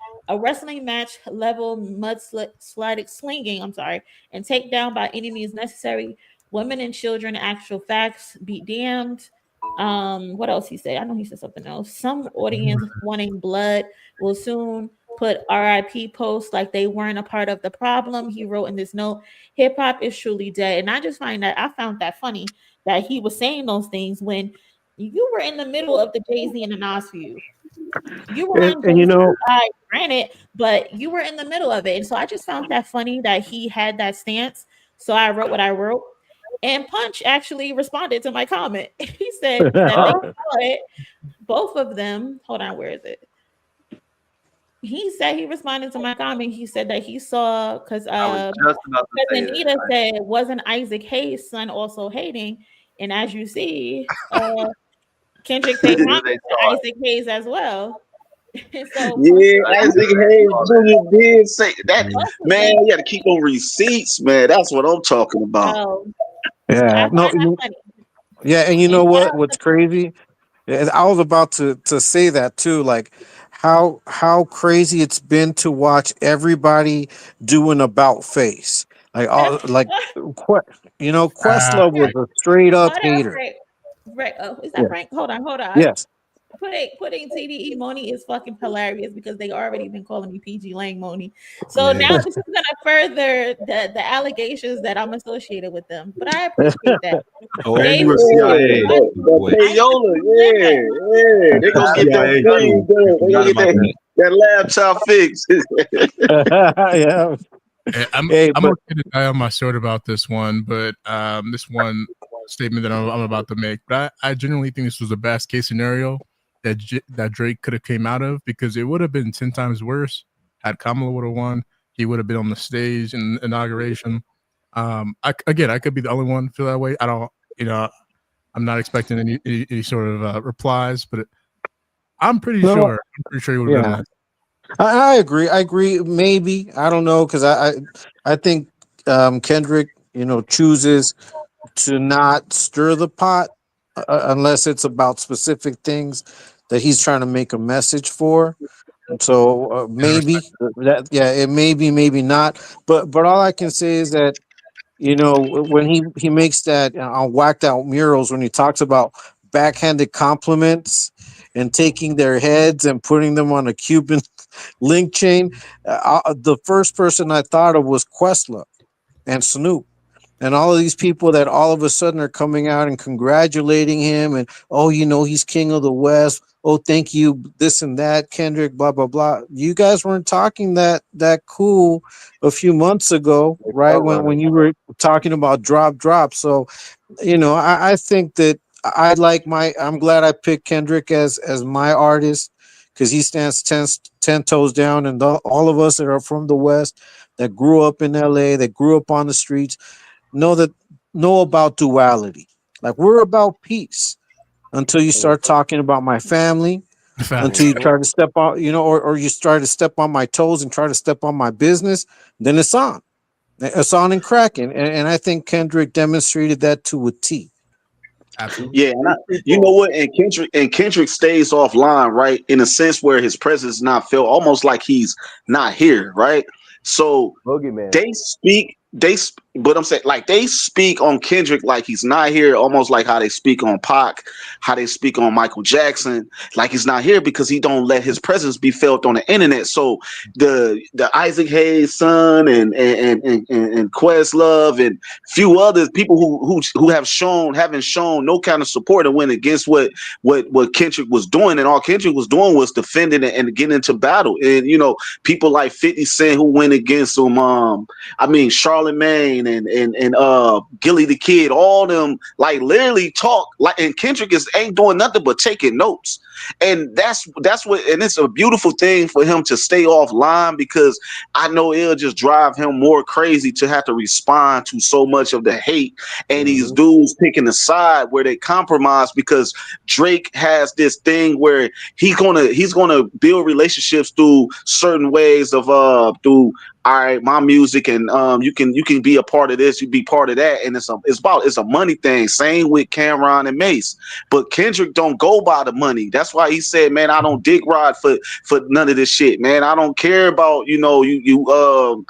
level slinging, and take down by any means necessary. Women and children, actual facts, be damned. What else he said? I know he said something else. Some audience wanting blood will soon put RIP posts like they weren't a part of the problem. He wrote in this note, hip hop is truly dead. And I found that funny that he was saying those things when you were in the middle of the Jay-Z and the Nas feud. You were on Jay-Z's side, granted, but you were in the middle of it. And so I just found that funny that he had that stance. So I wrote what I wrote. And Punch actually responded to my comment. He said that they saw it. Both of them. Hold on, where is it? He said he responded to my comment. He said that he saw because Anita said, wasn't Issac Hayes' son also hating? And as you see, Kendrick paid homage to Isaac Hayes as well. So Yeah, Isaac Hayes Jr. did say that. Man, you got to keep on receipts, man. That's what I'm talking about. So Yeah, I find that funny. yeah, and you And know shout what? out What's to crazy? I was about to say that too. Like how crazy it's been to watch everybody do an about face. Like all like, Questlove was a straight up hold on, hater. Frank. Is that Yeah. Frank? Hold on. Yes. Putting TDE Monie is fucking hilarious because they already been calling me PG Lang Monie. So now this is gonna further the allegations that I'm associated with them. But I appreciate that. Oh, and you a CIA agent, boy. Payola, yeah. They gonna get that CIA thing too. done. They Forgot gonna about get that laptop fixed. Yeah. I'm Hey, but okay to die on my sword about this one, but this one statement that I'm about to make. But I genuinely think this was the best case scenario that Drake could have came out of, because it would have been 10 times worse had Kamala would have won. He would have been on the stage in the inauguration. I could be the only one feel that way. I don't, I'm not expecting any sort of replies, but I'm pretty sure he would have done that. I agree. Maybe, I don't know, because I think Kendrick, chooses to not stir the pot unless it's about specific things that he's trying to make a message for. So maybe that, yeah, it may be, maybe not. But all I can say is that, when he makes that on whacked out murals, when he talks about backhanded compliments and taking their heads and putting them on a Cuban link chain, the first person I thought of was QuestLove and Snoop. And all of these people that all of a sudden are coming out and congratulating him, and he's king of the West. Oh, thank you, this and that, Kendrick, blah blah blah. You guys weren't talking that cool a few months ago, right? When you were talking about drop. So, I think that I'm glad I picked Kendrick as my artist, because he stands 10 toes down, and all of us that are from the West, that grew up in LA, that grew up on the streets, know about duality. Like, we're about peace until you start talking about my family, until you try to step on, or you start to step on my toes and try to step on my business, then it's on. It's on and cracking. And I think Kendrick demonstrated that to a T. Absolutely. Yeah, and you know what? And Kendrick stays offline, right? In a sense where his presence is not felt, almost like he's not here, right? So but I'm saying, like, they speak on Kendrick like he's not here, almost like how they speak on Pac, how they speak on Michael Jackson, like he's not here because he don't let his presence be felt on the internet. So the Isaac Hayes son and QuestLove and few other people who haven't shown no kind of support and went against what Kendrick was doing, and all Kendrick was doing was defending it and getting into battle. And people like 50 Cent who went against him, Charlemagne and Gilly the Kid, all them, like, literally talk like, and Kendrick ain't doing nothing but taking notes. And that's what, and it's a beautiful thing for him to stay offline, because I know it'll just drive him more crazy to have to respond to so much of the hate and these dudes picking a side where they compromise, because Drake has this thing where he's gonna build relationships through certain ways of through, all right, my music, and you can be a part of this, you be part of that, and it's a money thing. Same with Cameron and Mace, but Kendrick don't go by the money. That's why he said, man, I don't dick ride for none of this shit, man. I don't care about the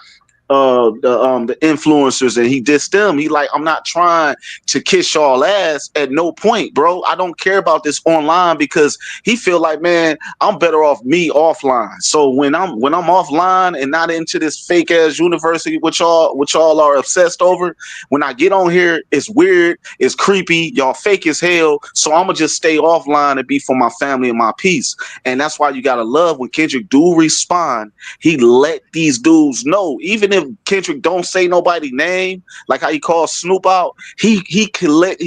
influencers, and he dissed them. He like, I'm not trying to kiss y'all ass at no point, bro. I don't care about this online, because he feel like, man, I'm better off me offline. So when I'm offline and not into this fake ass university which y'all are obsessed over, when I get on here, it's weird, it's creepy, y'all fake as hell. So I'm gonna just stay offline and be for my family and my peace. And that's why you gotta love when Kendrick do respond. He let these dudes know, even if Kendrick don't say nobody name, like how he calls Snoop out, he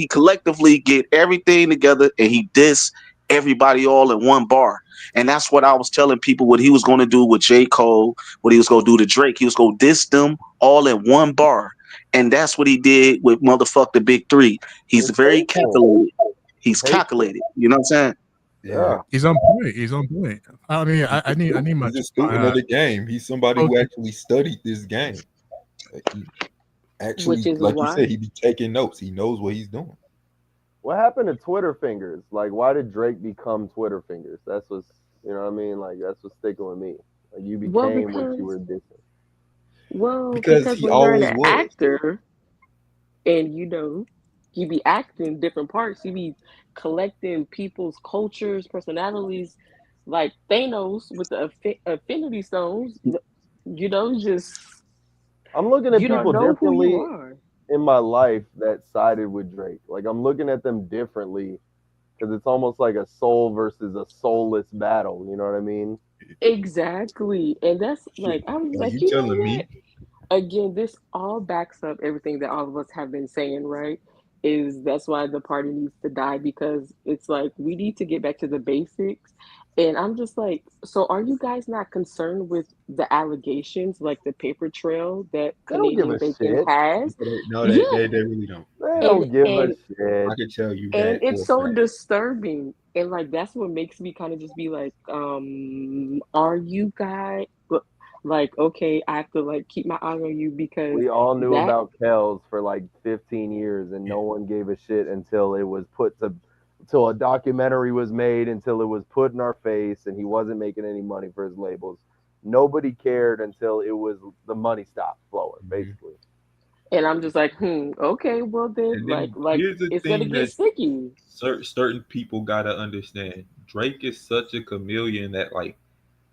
collectively get everything together and he diss everybody all in one bar. And that's what I was telling people, what he was going to do with J. Cole, what he was going to do to Drake. He was going to diss them all in one bar. And that's what he did with motherfuck the Big Three. He's very calculated. He's calculated. You know what I'm saying? Yeah, he's on point. He's on point. I mean, I need my. He's a student of the game. He's somebody who actually studied this game. He actually, Which is like you why. said, he be taking notes. He knows what he's doing. What happened to Twitter fingers? Like, why did Drake become Twitter fingers? That's what's, you know what I mean? Like, that's what's sticking with me. Like, you Well, became what you were dissing. Because he when you're an always was. actor and you be acting different parts, you be collecting people's cultures, personalities, like Thanos with the affinity stones. Just I'm looking at you don't people know who you differently are. in my life that sided with Drake. Like, I'm looking at them differently because it's almost like a soul versus a soulless battle. You know what I mean? Exactly, and that's like I was Are like, you you know telling me? what? Again, this all backs up everything that all of us have been saying, right? That's why the party needs to die, because it's like we need to get back to the basics. And I'm just like, so are you guys not concerned with the allegations, like the paper trail that They don't give Canadian a Bacon shit. has? No, Yeah, they really don't. They and don't give a and shit. I can tell you and that for it's a so fact. disturbing. And like that's what makes me kind of just be like, are you guys like, okay, I have to like keep my eye on you because We all knew that about Kells for like 15 years, and no one gave a shit until it was until a documentary was made, until it was put in our face, and he wasn't making any money for his labels. Nobody cared until the money stopped flowing, basically. and I'm just like, okay, well then And like then like here's the it's gonna thing get that sticky. certain people gotta understand. Drake is such a chameleon that like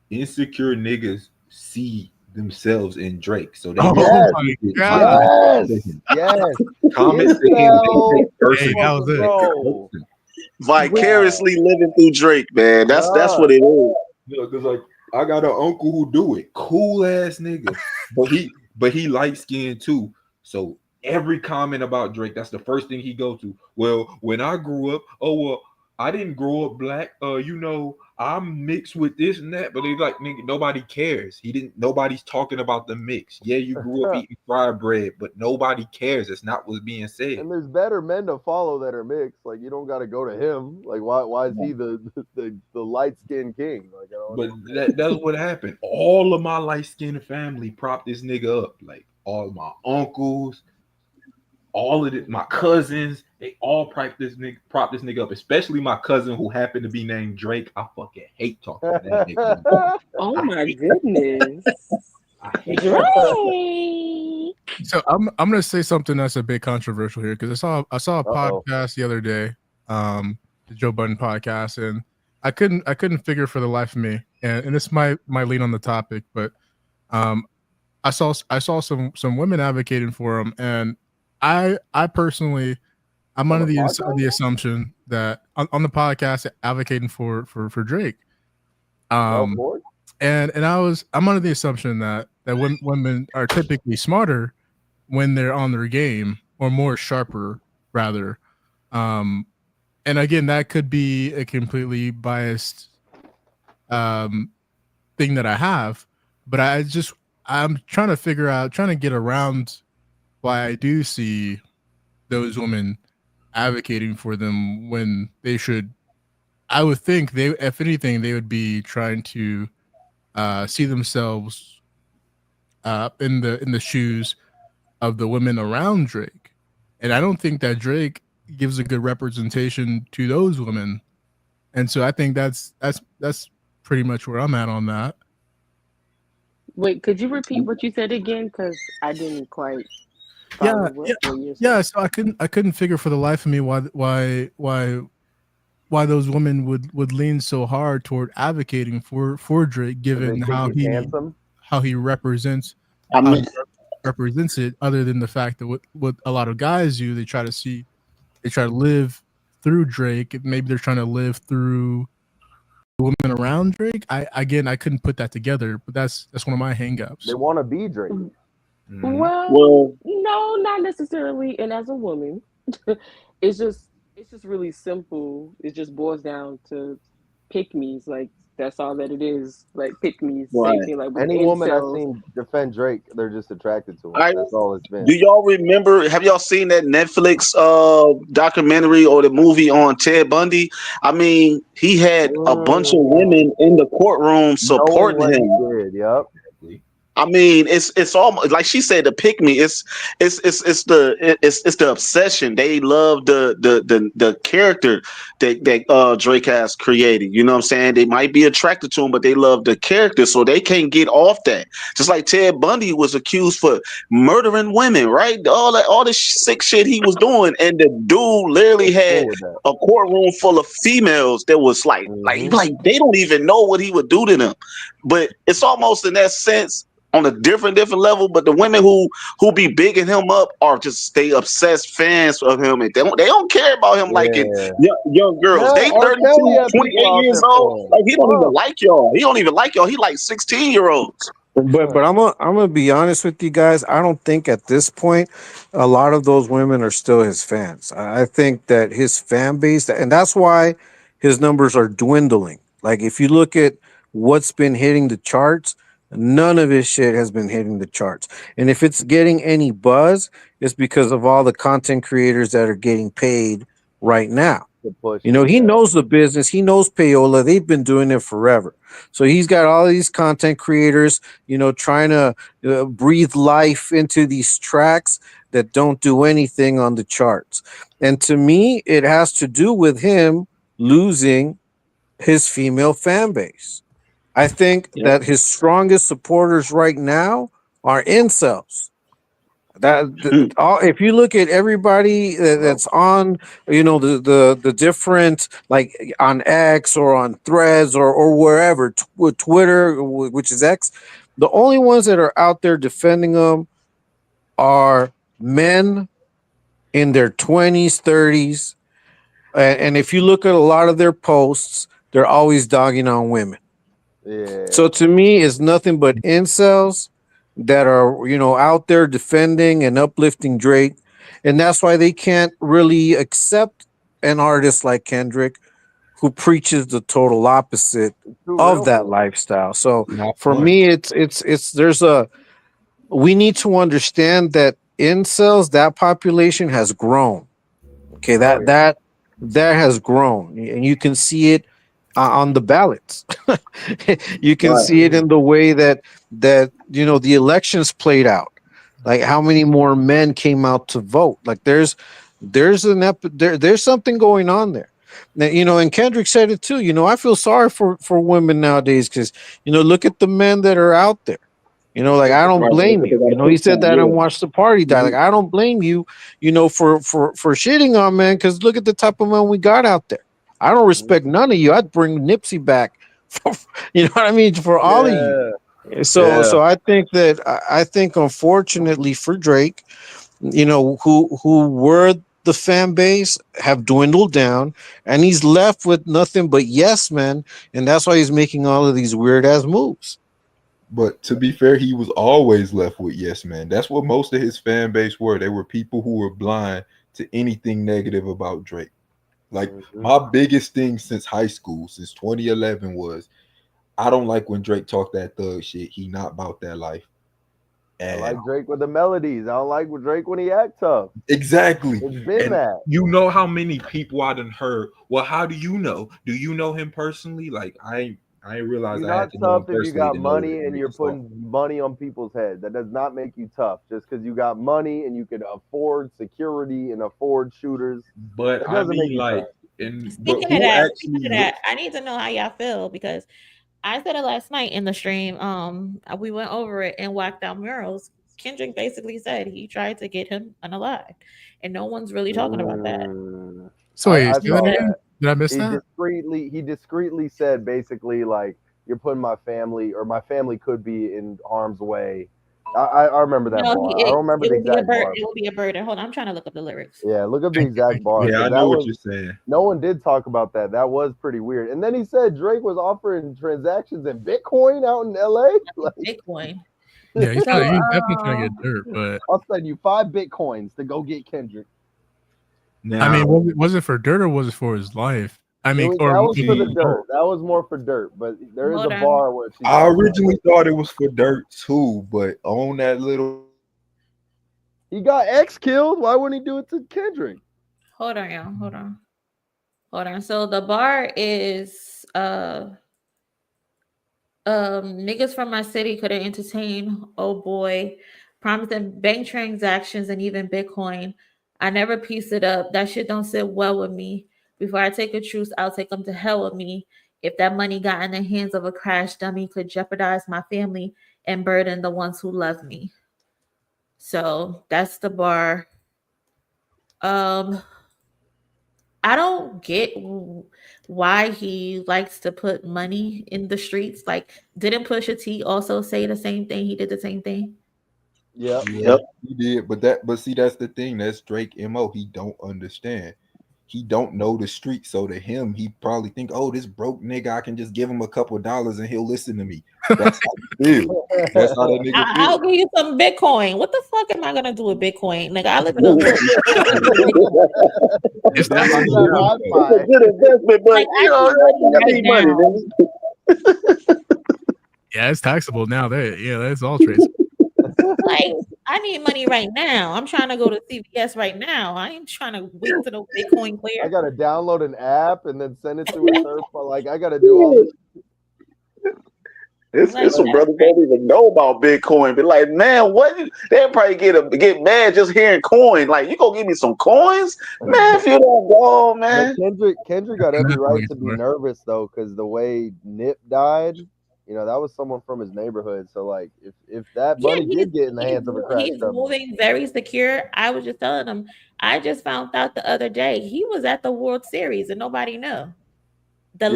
insecure niggas see themselves in Drake, so they Yes, yes. comments to him. They take personally. Hey, that was it. Bro. Vicariously living through Drake, man. That's what it is. Yeah, because like I got an uncle who do it, cool ass nigga, but he light skinned too. So every comment about Drake, that's the first thing he go to. Well, when I grew up, I didn't grow up black. I'm mixed with this and that, but they like nigga, nobody cares. Nobody's talking about the mix. Yeah, you grew up eating fried bread, but nobody cares. It's not what's being said. And there's better men to follow that are mixed. Like, you don't got to go to him. Like, why is he the light skinned king? Like, But that's what happened. All of my light skinned family propped this nigga up. Like all my uncles, all of my cousins, they all prop this nigga up. Especially my cousin who happened to be named Drake. I fucking hate talking to that nigga. Oh my goodness. Drake. So I'm gonna say something that's a bit controversial here because I saw a podcast the other day, the Joe Budden podcast, and I couldn't figure for the life of me, and this might lean on the topic, but I saw some women advocating for him, and I personally I'm under the assumption that on the podcast advocating for Drake, and I'm under the assumption that women are typically smarter when they're on their game, or more sharper rather. And again, that could be a completely biased thing that I have, but I'm trying to get around why I do see those women advocating for them when they should. I would think if anything, they would be trying to see themselves in the shoes of the women around Drake, and I don't think that Drake gives a good representation to those women, and so I think that's pretty much where I'm at on that. Wait, could you repeat what you said again? Because I didn't quite follow what you said. So I couldn't figure for the life of me why those women would lean so hard toward advocating for Drake, given how he represents represents it, other than the fact that what a lot of guys do, they try to live through Drake. Maybe they're trying to live through the women around Drake. I couldn't put that together, but that's one of my hangups. They want to be Drake. Well, no, not necessarily. And as a woman, it's just really simple. It just boils down to pick me's. Like, That's all that it is. Like pick me, Right. same thing. Like with Any woman I've incels. seen defend Drake, they're just attracted to him. All right. That's all it's been. Do y'all remember? Have y'all seen that Netflix documentary or the movie on Ted Bundy? I mean, he had a bunch of women in the courtroom supporting Knowing him. what he did, yep. I mean, it's almost like she said, the pick me. It's the obsession. They love the character that Drake has created. You know what I'm saying? They might be attracted to him, but they love the character, so they can't get off that. Just like Ted Bundy was accused for murdering women, right? All this sick shit he was doing, and the dude literally had a courtroom full of females that was like they don't even know what he would do to them. But it's almost in that sense, on a different level, but the women who be bigging him up are just stay obsessed fans of him, and they don't care about him like young girls. They 32, 28 years old. Like he don't even like y'all. He don't even like y'all. He like 16-year-olds. But I'm gonna be honest with you guys. I don't think at this point a lot of those women are still his fans. I think that his fan base, and that's why his numbers are dwindling. Like if you look at what's been hitting the charts, none of his shit has been hitting the charts. And if it's getting any buzz, it's because of all the content creators that are getting paid right now. You know, he knows the business. He knows payola. They've been doing it forever. So he's got all these content creators, you know, trying to breathe life into these tracks that don't do anything on the charts. And to me, it has to do with him losing his female fan base. I think that his strongest supporters right now are incels. If you look at everybody that's on, you know, the different, like on X or on Threads or wherever, Twitter, which is X, the only ones that are out there defending them are men in their 20s, 30s. And if you look at a lot of their posts, they're always dogging on women. Yeah. So to me, it's nothing but incels that are, you know, out there defending and uplifting Drake. And that's why they can't really accept an artist like Kendrick who preaches the total opposite of that lifestyle. So for me, we need to understand that incels, that population has grown. Okay, that has grown, and you can see it on the ballots. You can see it in the way that you know the elections played out. Like how many more men came out to vote? Like there's something going on there. Now, you know, and Kendrick said it too. You know, I feel sorry for women nowadays because, you know, look at the men that are out there. You know, like I don't blame you. You know, he said that and Watch the Party Die. Like I don't blame you, you know, for shitting on men, because look at the type of men we got out there. I don't respect none of you. I'd bring Nipsey back, you know what I mean, for all of you. So I think unfortunately for Drake, you know, who were the fan base have dwindled down, and he's left with nothing but yes men, and that's why he's making all of these weird ass moves. But to be fair, he was always left with yes man. That's what most of his fan base were. They were people who were blind to anything negative about Drake. Like my biggest thing since high school, since 2011, was I don't like when Drake talk that thug shit. He not about that life. And I like Drake with the melodies. I don't like with Drake when he act tough. Exactly. It's been that. You know how many people I done heard. Well, how do you know? Do you know him personally? Like I ain't realized You're I not had to know him tough if you got personally to know money that and you're putting money on people's heads. That does not make you tough. Just because you got money and you can afford security and afford shooters. But that I doesn't make mean, you like, tough. Speaking of that, I need to know how y'all feel, because I said it last night in the stream. We went over it and whacked out murals. Kendrick basically said he tried to get him unalive, and no one's really talking about that. So wait, I say that saw again? Did I miss he that? He discreetly said basically like, you're putting my family, or my family could be in harm's way. I remember that bar. I don't remember the exact bar. It will be a burden. Hold on, I'm trying to look up the lyrics. Yeah, look up the exact bar. Yeah, I know what you're saying. No one did talk about that. That was pretty weird. And then he said Drake was offering transactions in Bitcoin out in LA. Like, Bitcoin. Yeah, he's definitely trying to get dirt, but I'll send you 5 Bitcoins to go get Kendrick. I mean, was it for dirt or was it for his life? I mean, that or was for the dirt. That was more for dirt, but there is a bar where she. I originally thought it was for dirt too, but on that little, he got X killed. Why wouldn't he do it to Kendrick? Hold on, y'all. Hold on. So the bar is niggas from my city couldn't entertain. Oh boy, promising bank transactions and even Bitcoin. I never piece it up. That shit don't sit well with me. Before I take a truce, I'll take them to hell with me. If that money got in the hands of a crash dummy, could jeopardize my family and burden the ones who love me. So that's the bar. I don't get why he likes to put money in the streets. Like, didn't Pusha T also say the same thing? He did the same thing. Yep. He did. But see, that's the thing. That's Drake MO. He don't understand. He don't know the street. So to him, he probably think, oh, this broke nigga, I can just give him a couple of dollars and he'll listen to me. That's how he feel. That's how that nigga feel. I'll give you some Bitcoin. What the fuck am I gonna do with Bitcoin? Nigga, I live in a It's a good investment, but I need money. Yeah, it's taxable now. That's all traceable. Like, I need money right now. I'm trying to go to CVS right now. I ain't trying to wait till the Bitcoin clear. I gotta download an app and then send it to a third party. Like I gotta do all this. It's some brothers don't even know about Bitcoin. But like, man, what? They'll probably get mad just hearing coin. Like, you gonna give me some coins, man? If you don't go, man. But Kendrick got every right to be nervous though, because the way Nip died, that was someone from his neighborhood. So like, if that money did get in the hands of a crash he's dummy, moving very secure. I was just telling him. I just found out the other day he was at the World Series and nobody knew. The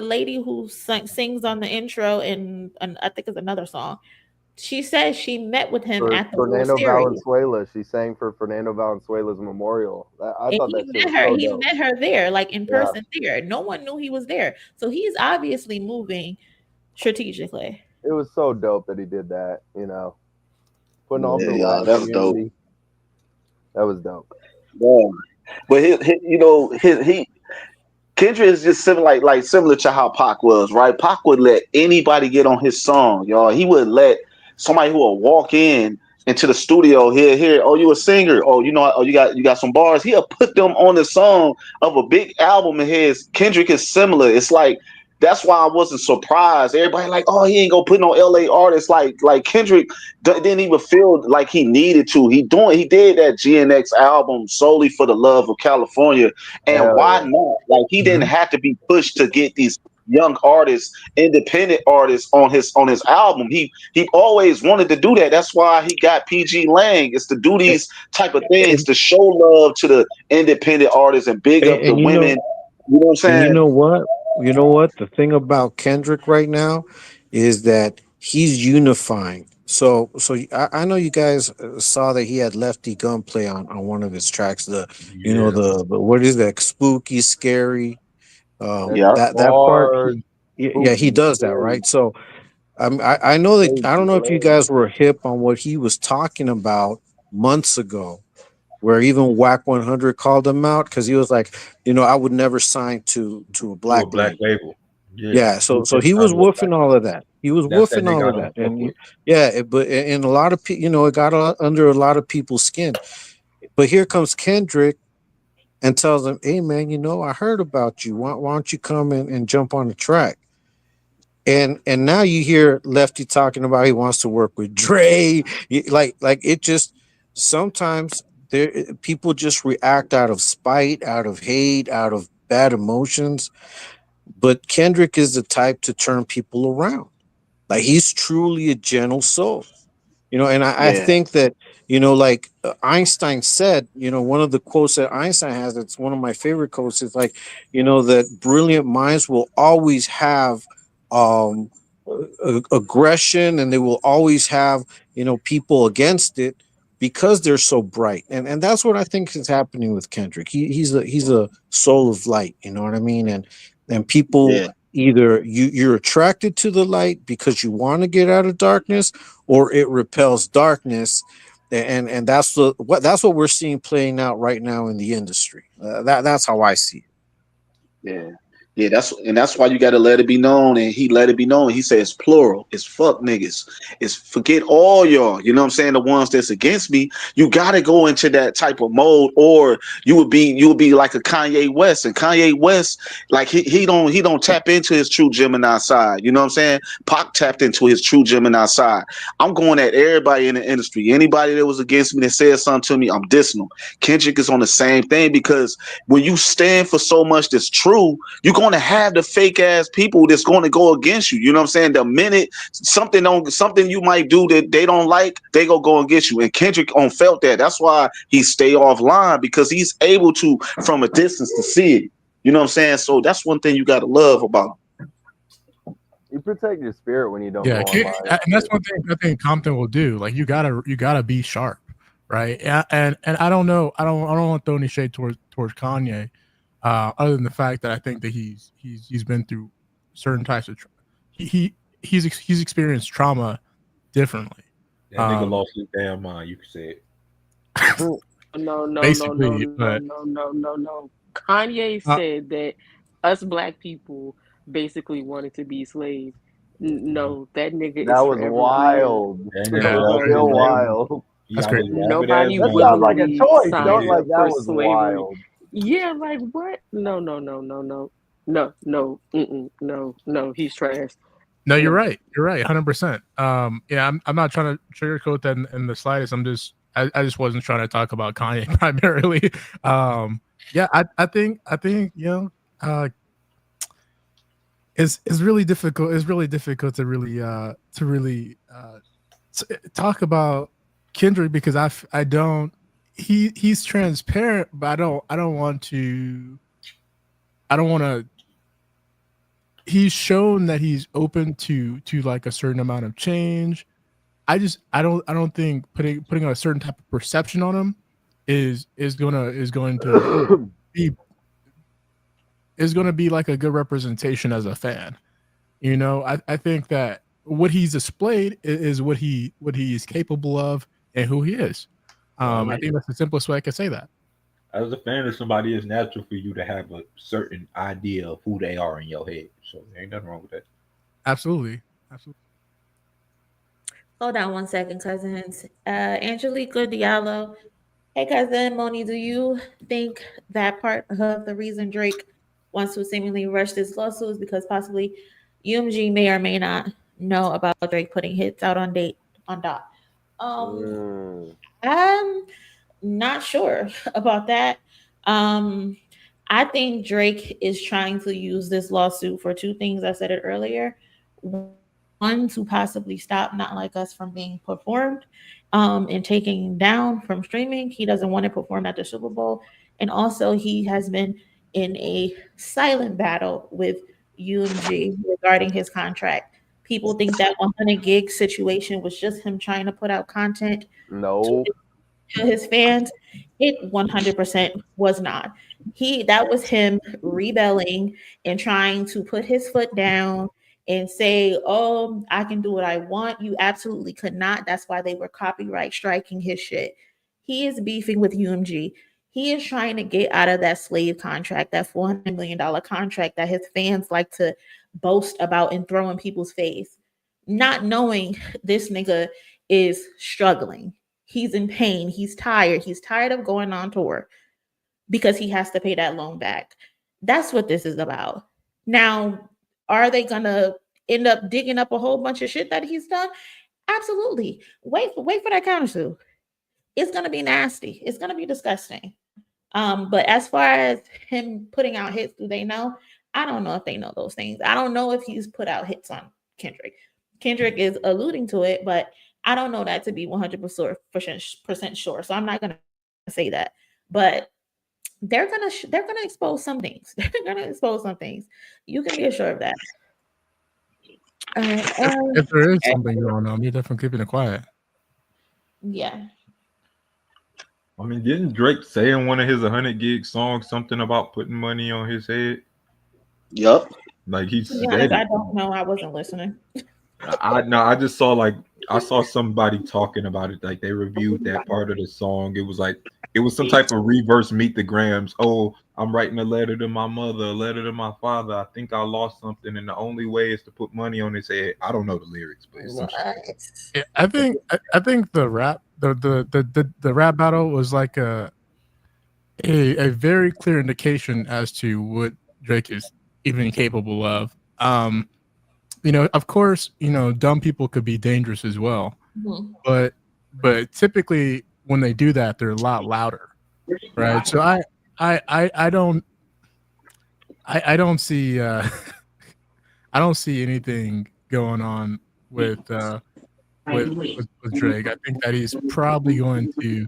lady who sings on the intro and I think it's another song. She says she met with him at the Fernando World Series. Valenzuela. She sang for Fernando Valenzuela's memorial. I thought that He shit met her. was so He dope. met her there, like in person there. No one knew he was there. So he's obviously moving strategically. It was so dope that he did that. Putting on for the black that was dope. community. That was dope. Yeah, but Kendrick is just similar to how Pac was, right? Pac would let anybody get on his song, y'all. He would let somebody who would walk into the studio here. Oh, you a singer? Oh, you got some bars. He'll put them on the song of a big album of his. Kendrick is similar. It's like that's why I wasn't surprised. Everybody like, oh, he ain't gonna put no LA artists like Kendrick didn't even feel like he needed to. He did that GNX album solely for the love of California, and why not? Like he didn't have to be pushed to get these young artists, independent artists on his album. He always wanted to do that. That's why he got PG Lang. It's to do these type of things to show love to the independent artists and big up the women. You know what I'm saying? And you know what? The thing about Kendrick right now is that he's unifying. So I know you guys saw that he had Lefty Gunplay on one of his tracks. The what is that? Spooky, scary. That part. He does that, right? So I know that I don't know if you guys were hip on what he was talking about months ago, where even Whack 100 called him out because he was like, I would never sign to a black label. Yeah, so he was woofing all of that. He was woofing all of that, and but and a lot of people, it got under a lot of people's skin. But here comes Kendrick and tells him, "Hey man, I heard about you. Why don't you come and jump on the track?" And now you hear Lefty talking about he wants to work with Dre. Like it just sometimes people just react out of spite, out of hate, out of bad emotions. But Kendrick is the type to turn people around. Like he's truly a gentle soul, and I think that, like Einstein said, one of the quotes that Einstein has, it's one of my favorite quotes, is like, that brilliant minds will always have aggression, and they will always have, people against it because they're so bright. And that's what I think is happening with Kendrick. He's a soul of light, you know what I mean? And people either you're attracted to the light because you want to get out of darkness, or it repels darkness. And that's what we're seeing playing out right now in the industry. That's how I see it. Yeah. Yeah, that's why you gotta let it be known, and he let it be known. He says plural. It's fuck niggas. It's forget all y'all. You know what I'm saying? The ones that's against me. You gotta go into that type of mode, or you would be like a Kanye West. And Kanye West, like he don't tap into his true Gemini side. You know what I'm saying? Pac tapped into his true Gemini side. I'm going at everybody in the industry. Anybody that was against me that said something to me, I'm dissing them. Kendrick is on the same thing, because when you stand for so much that's true, you're going to have the fake ass people that's going to go against you. You know what I'm saying? The minute something you might do that they don't like, they go against you. And Kendrick felt that. That's why he stay offline, because he's able to, from a distance, to see it. You know what I'm saying? So that's one thing you got to love about him. You protect your spirit when you don't Yeah, go online. and that's one thing I think Compton will do. Like you gotta be sharp, right? And I don't know. I don't want to throw any shade towards Kanye, other than the fact that I think that he's been through certain types of he's experienced trauma differently. That nigga lost his damn mind. You could say it. No. Basically, but No. Kanye said that us black people basically wanted to be slaves. No, that nigga That is was forever wild. That That nigga was lost still his wild. That's great. Nobody That sounds like a willingly choice. signed Don't up like that for was slavery. wild. Yeah, like what? No. No, he's trash. No, you're right. You're right, 100%. Yeah, I'm not trying to sugarcoat that in the slightest. I just wasn't trying to talk about Kanye primarily. Yeah, I think it's really difficult. It's really difficult to really talk about Kendrick, because I don't. He's transparent, but I don't want to. He's shown that he's open to like a certain amount of change. I don't think putting a certain type of perception on him is going to be like a good representation as a fan. You know, I think that what he's displayed is what he is capable of and who he is. I think that's the simplest way I can say that. As a fan of somebody, it's natural for you to have a certain idea of who they are in your head. So there ain't nothing wrong with that. Absolutely. Hold on one second, cousins. Angelica Diallo. Hey, cousin Monie, do you think that part of the reason Drake wants to seemingly rush this lawsuit is because possibly UMG may or may not know about Drake putting hits out on Dot? I'm not sure about that. I think Drake is trying to use this lawsuit for two things. I said it earlier. One, to possibly stop Not Like Us from being performed and taking down from streaming. He doesn't want to perform at the Super Bowl. And also, he has been in a silent battle with UMG regarding his contract. People think that 100 gig situation was just him trying to put out content No. to his fans. It 100% was not. That was him rebelling and trying to put his foot down and say, "Oh, I can do what I want." You absolutely could not. That's why they were copyright striking his shit. He is beefing with UMG. He is trying to get out of that slave contract, that $400 million contract that his fans like to boast about and throw in people's face, not knowing this nigga is struggling. He's in pain. He's tired. He's tired of going on tour because he has to pay that loan back. That's what this is about. Now, are they gonna end up digging up a whole bunch of shit that he's done? Absolutely. Wait for that countersue. It's gonna be nasty. It's gonna be disgusting. But as far as him putting out hits, do they know? I don't know if they know those things. I don't know if he's put out hits on Kendrick. Kendrick is alluding to it, but I don't know that to be 100% sure. So I'm not gonna say that. But they're gonna expose some things. They're gonna expose some things. You can be assured of that. If there is something going on, you're definitely keeping it quiet. Yeah. I mean, didn't Drake say in one of his 100 gig songs something about putting money on his head? Yup. Like he To be said honest, it. I don't know. I wasn't listening. I just saw I saw somebody talking about it. Like they reviewed that part of the song. It was some type of reverse Meet the Grams. Oh, I'm writing a letter to my mother, a letter to my father. I think I lost something, and the only way is to put money on his head. I don't know the lyrics, but it's some shit. Yeah, I think the rap the rap battle was like a very clear indication as to what Drake is even capable of. Of course, dumb people could be dangerous as well, but typically when they do that, they're a lot louder, right? So I don't see I don't see anything going on with Drake. I think that he's probably going to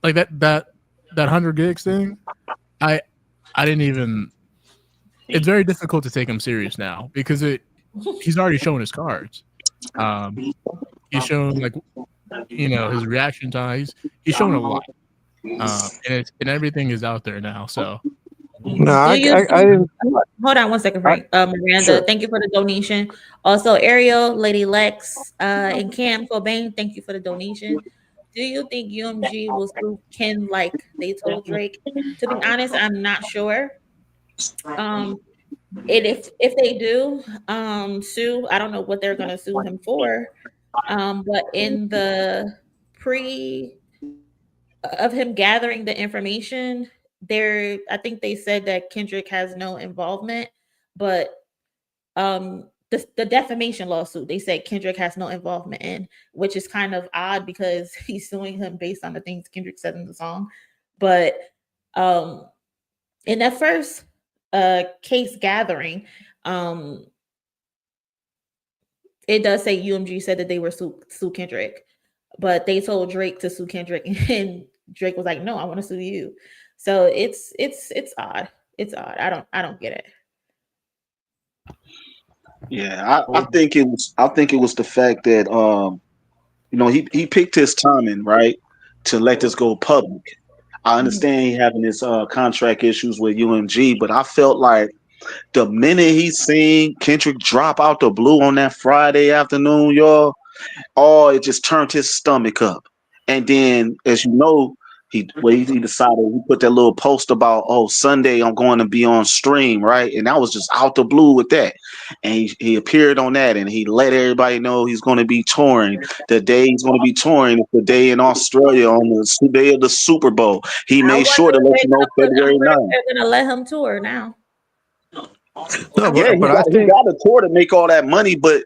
like that 100 gigs thing. I didn't even. It's very difficult to take him serious now because he's already shown his cards. He's shown his reaction time. He's shown a lot, and everything is out there now. So no, I didn't. Hold on one second, Frank. Miranda, Sure. thank you for the donation. Also, Ariel, Lady Lex, and Cam Cobain, thank you for the donation. Do you think UMG will sue Ken like they told Drake? To be honest, I'm not sure. And if they do sue, I don't know what they're gonna sue him for. But in the pre of him gathering the information, I think they said that Kendrick has no involvement, but the defamation lawsuit, they said Kendrick has no involvement in, which is kind of odd because he's suing him based on the things Kendrick said in the song. But in that first case gathering, it does say UMG said that they were sue Kendrick, but they told Drake to sue Kendrick, and Drake was like, "No, I want to sue you." So it's odd. It's odd. I don't get it. Yeah, I think it was the fact that he picked his timing right to let this go public. I understand he having his contract issues with UMG, but I felt like the minute he seen Kendrick drop out the blue on that Friday afternoon, y'all, it just turned his stomach up. And then, as you know, he decided, he put that little post about, Sunday I'm going to be on stream, right? And that was just out the blue with that. And he appeared on that, and he let everybody know he's going to be touring. The day he's going to be touring is the day in Australia on the day of the Super Bowl. He made sure to let you know February 9th. They're gonna let him tour now. No, he got a tour to make all that money, but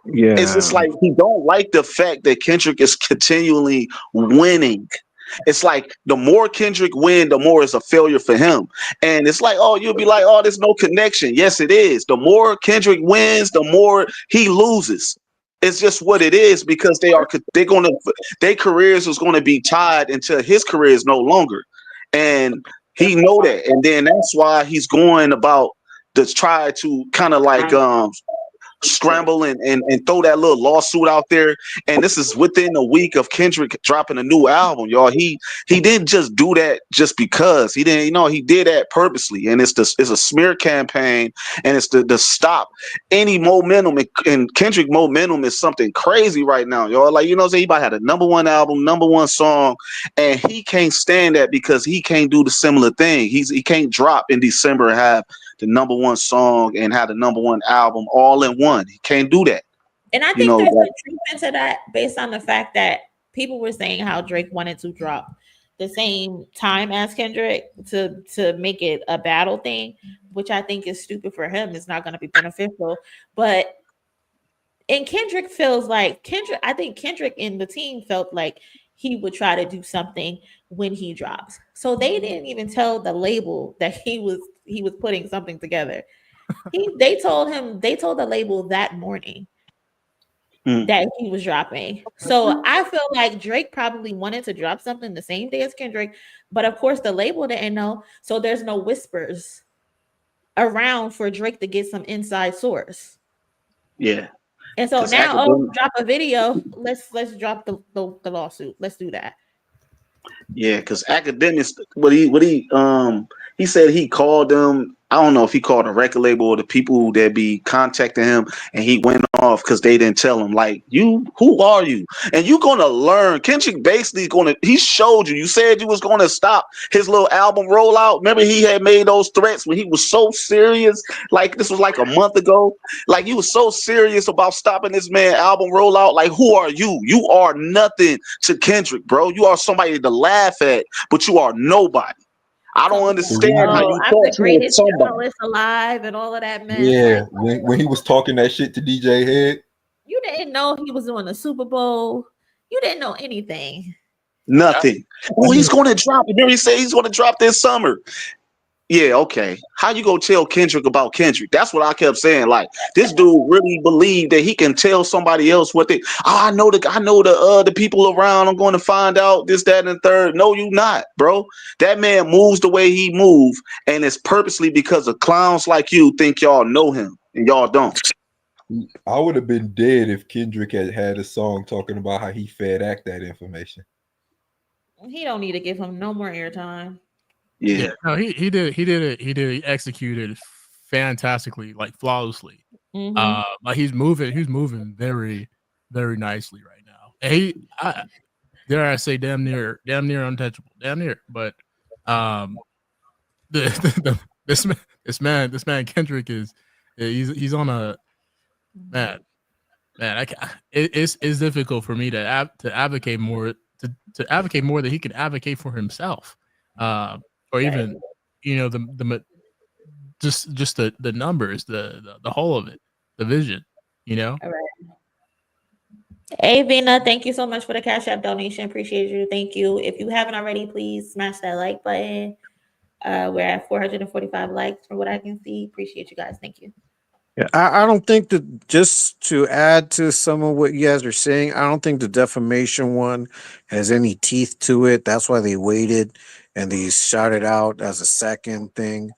it's just like he don't like the fact that Kendrick is continually winning. It's like the more Kendrick win, the more it's a failure for him. And it's like, you'll be like, there's no connection. Yes, it is. The more Kendrick wins, the more he loses. It's just what it is, because their careers is going to be tied until his career is no longer. And he know that. And then that's why he's going about to try to kind of like scramble and throw that little lawsuit out there. And this is within a week of Kendrick dropping a new album, y'all. He didn't just do that just because. He didn't, he did that purposely. And it's a smear campaign, and it's to stop any momentum. And Kendrick momentum is something crazy right now, y'all. Like, he about had a #1 album, #1 song, and he can't stand that because he can't do the similar thing. He can't drop in December and have the #1 song and have the #1 album all in one. He can't do that. And I think there's a truth into that, based on the fact that people were saying how Drake wanted to drop the same time as Kendrick to make it a battle thing, which I think is stupid for him. It's not going to be beneficial. But Kendrick feels like I think Kendrick and the team felt like he would try to do something when he drops. So they didn't even tell the label that he was putting something together. They told the label that morning that he was dropping. So I feel like Drake probably wanted to drop something the same day as Kendrick, but of course the label didn't know. So there's no whispers around for Drake to get some inside source. Yeah. And so now, drop a video. Let's drop the lawsuit. Let's do that. Yeah, because academics, he said he called them I don't know if he called a record label or the people that be contacting him, and he went off because they didn't tell him, like, who are you? And you gonna learn. Kendrick basically he showed you. You said you was gonna stop his little album rollout. Remember, he had made those threats when he was so serious. Like, this was like a month ago. Like, you was so serious about stopping this man album rollout. Like, who are you? You are nothing to Kendrick, bro. You are somebody to laugh at, but you are nobody. I don't understand how you I'm talk the to greatest somebody. journalist alive and all of that mess. Yeah, Like, when he was talking that shit to DJ Head. you didn't know he was doing the Super Bowl. You didn't know anything. Nothing. Well, he's going to drop. Remember, he said he's going to drop this summer. Yeah, okay. How you gonna tell Kendrick about Kendrick? That's what I kept saying. Like, this dude really believed that he can tell somebody else what they. Oh, I know the people around. I'm going to find out this, that, and the third. No, you not, bro. That man moves the way he moves, and it's purposely because of clowns like you think y'all know him and y'all don't. I would have been dead if Kendrick had a song talking about how he fed Act that information. He don't need to give him no more airtime. Yeah. No, he did it. He executed fantastically, like flawlessly. Like he's moving very, very nicely right now. And dare I say, damn near untouchable, damn near. But this man Kendrick he's on a man. It's difficult for me to advocate more to advocate more that he can advocate for himself. Or even, the just the numbers, the whole of it, the vision, All right. Hey Vina, thank you so much for the Cash App donation. Appreciate you. Thank you. If you haven't already, please smash that like button. We're at 445 likes from what I can see. Appreciate you guys. Thank you. Yeah, I don't think that, just to add to some of what you guys are saying, I don't think the defamation one has any teeth to it. That's why they waited and they shot it out as a second thing.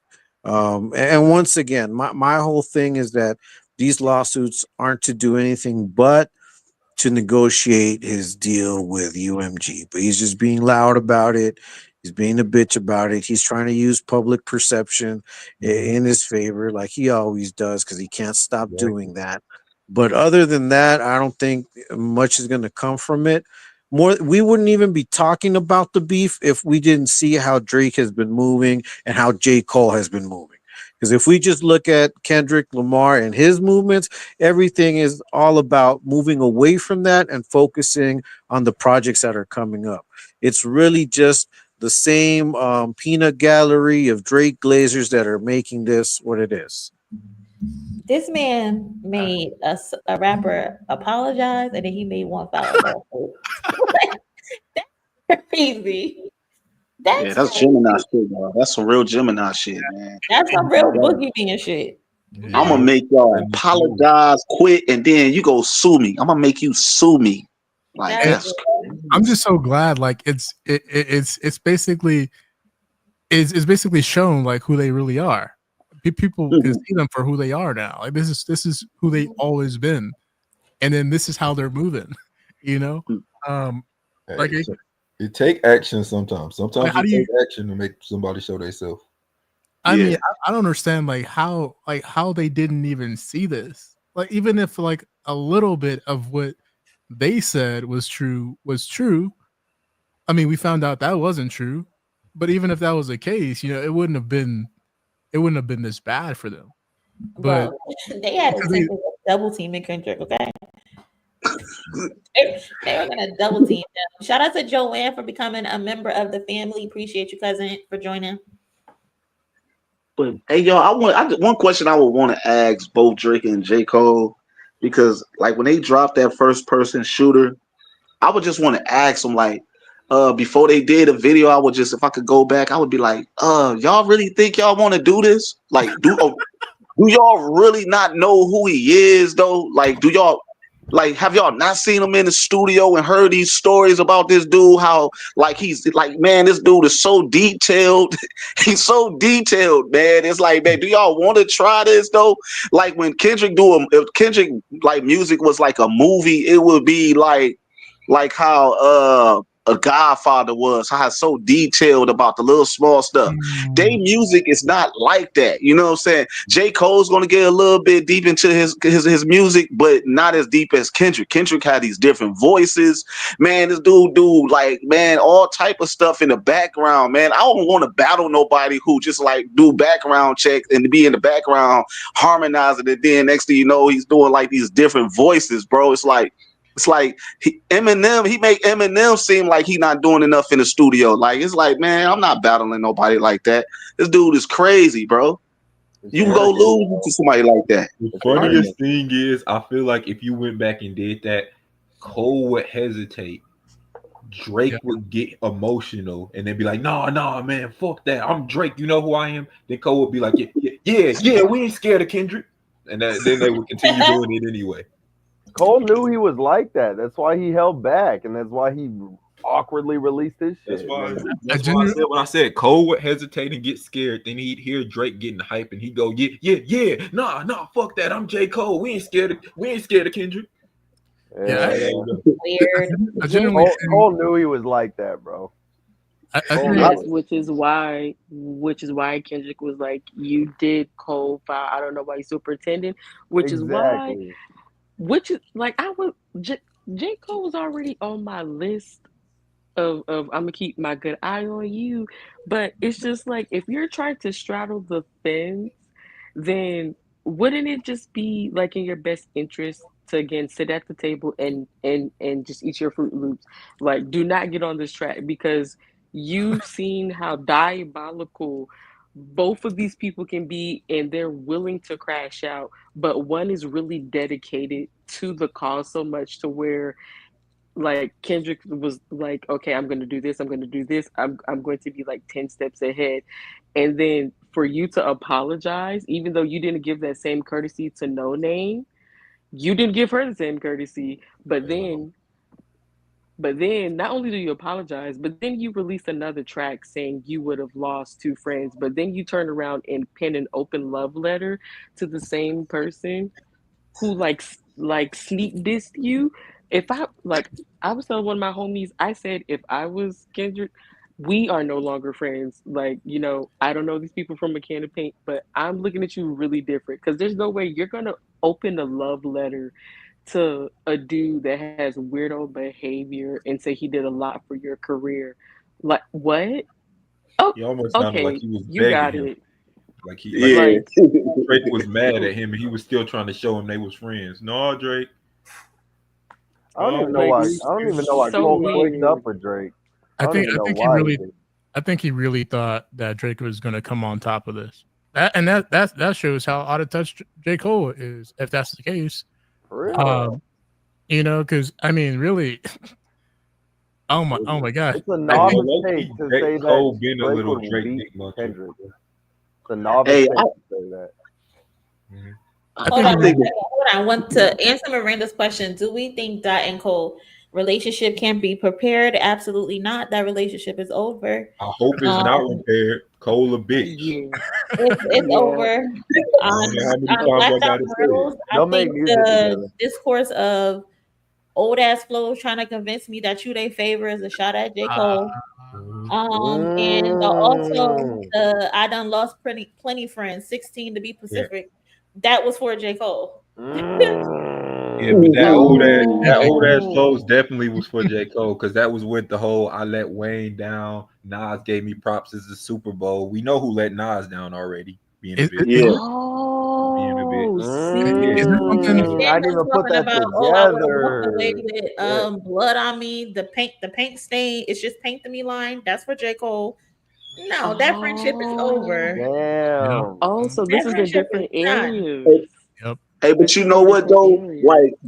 And once again, my whole thing is that these lawsuits aren't to do anything but to negotiate his deal with UMG. But he's just being loud about it. He's being a bitch about it. He's trying to use public perception in his favor, like he always does, because he can't stop doing that. But other than that, I don't think much is going to come from it. We wouldn't even be talking about the beef if we didn't see how Drake has been moving and how J. Cole has been moving. Because if we just look at Kendrick Lamar and his movements, everything is all about moving away from that and focusing on the projects that are coming up. It's really just the same peanut gallery of Drake Glazers that are making this what it is. This man made a rapper apologize, and then he made one file. That's crazy. That's Gemini shit, bro. That's some real Gemini shit, man. That's some real boogeyman shit. I'm gonna make y'all apologize, quit, and then you go sue me. I'm gonna make you sue me. Like, that's I'm just so glad. Like it's basically shown like who they really are. People can see them for who they are now. Like this is who they always been, and then this is how they're moving. Like it take action sometimes. Sometimes how it do you take action to make somebody show themselves. I mean, I don't understand how they didn't even see this. Like even if like a little bit of what they said was true. I mean, we found out that wasn't true. But even if that was the case, it wouldn't have been this bad for them. But they had a double team in Kendrick, okay? They were gonna double team them. Shout out to Joanne for becoming a member of the family. Appreciate you, cousin, for joining. But hey, y'all, one question I would want to ask both Drake and J. Cole, because like when they dropped that first person shooter, I would just want to ask them, like, before they did a video, I would just, if I could go back, I would be like, y'all really think y'all want to do this? Like, do y'all really not know who he is though? Like, have y'all not seen him in the studio and heard these stories about this dude? How like he's like, man, this dude is so detailed. He's so detailed, man. It's like, man, do y'all want to try this though? Like when Kendrick if Kendrick like music was like a movie, it would be like how a Godfather was, how it's so detailed about the little small stuff. They music is not like that. You know what I'm saying? J. Cole's gonna get a little bit deep into his music, but not as deep as Kendrick. Kendrick had these different voices. Man, this dude do like, man, all type of stuff in the background, man. I don't want to battle nobody who just like do background checks and be in the background harmonizing it. Then next thing you know, he's doing like these different voices, bro. It's like Eminem, he make Eminem seem like he not doing enough in the studio. Like, it's like, man, I'm not battling nobody like that. This dude is crazy, bro. You can go lose to somebody like that. The funniest thing is, I feel like if you went back and did that, Cole would hesitate. Drake would get emotional and then be like, nah, man, fuck that. I'm Drake. You know who I am? Then Cole would be like, yeah, we ain't scared of Kendrick. And then they would continue doing it anyway. Cole knew he was like that. That's why he held back, and that's why he awkwardly released his shit. That's why I said when I said Cole would hesitate and get scared, then he'd hear Drake getting hype and he'd go, yeah, nah, fuck that. I'm J. Cole. We ain't scared of Kendrick. Weird. Cole knew he was like that, bro. Which is why Kendrick was like, you did Cole file. I don't know why you still pretending. Which is like J. Cole was already on my list of I'm gonna keep my good eye on you. But it's just like, if you're trying to straddle the fence, then wouldn't it just be like in your best interest to again sit at the table and just eat your Fruit Loops? Like, do not get on this track, because you've seen how diabolical both of these people can be, and they're willing to crash out, but one is really dedicated to the cause so much to where, like, Kendrick was like, okay, I'm going to do this, I'm going to be like 10 steps ahead. And then for you to apologize, even though you didn't give that same courtesy to No Name, you didn't give her the same courtesy, but then not only do you apologize, but then you release another track saying you would have lost 2 friends, but then you turn around and pen an open love letter to the same person who like sneak dissed you. I was telling one of my homies, I said, if I was Kendrick, we are no longer friends. Like, you know, I don't know these people from a can of paint, but I'm looking at you really different, because there's no way you're going to open a love letter to a dude that has weirdo behavior and say he did a lot for your career. Like, what? Oh, he almost sounded like he was you got him. it. Like Drake was mad at him and he was still trying to show him they was friends. No, Drake. I don't even know why Cole clicked up for Drake. I think he really thought that Drake was going to come on top of this. That shows how out of touch J. Cole is, if that's the case. You know, because I mean, really, oh my god, it's a novice take to say that been a little Drake Kendrick. It's a novice take to say that. Hold on. I want to answer Miranda's question. Do we think Dot and Cole relationship can be prepared? Absolutely not. That relationship is over. I hope it's not repaired. Cole a bitch. It's over. I think the discourse of old ass flow trying to convince me that you they favor is a shot at J. Cole. And also I done lost plenty friends, 16 to be Pacific. That was for J. Cole. Yeah, but that old ass flows definitely was for J. Cole, because that was with the whole I let Wayne down. Nas gave me props as the Super Bowl. We know who let Nas down already. Being a bitch. I didn't even put that together. Blood on me, the paint stain. It's just paint to me line. That's for J. Cole. No, that friendship is over. Damn. Oh, so this is a different area. Yep. Hey, but you know what though?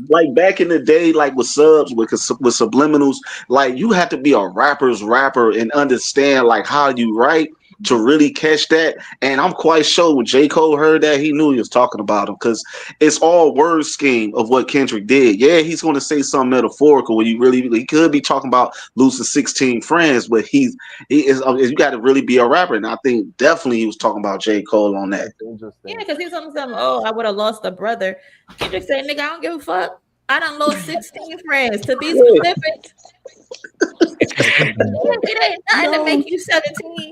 Like back in the day, like with subs, with subliminals, like you had to be a rapper's rapper and understand like how you write to really catch that. And I'm quite sure when J. Cole heard that, he knew he was talking about him, because it's all word scheme of what Kendrick did. Yeah, he's going to say something metaphorical when he could be talking about losing 16 friends, but he is you got to really be a rapper. And I think definitely he was talking about J. Cole on that. Yeah, because he's on something. Oh, I would have lost a brother. Kendrick said, "Nigga, I don't give a fuck. I done lost 16 friends to be specific." It ain't nothing to make you 17.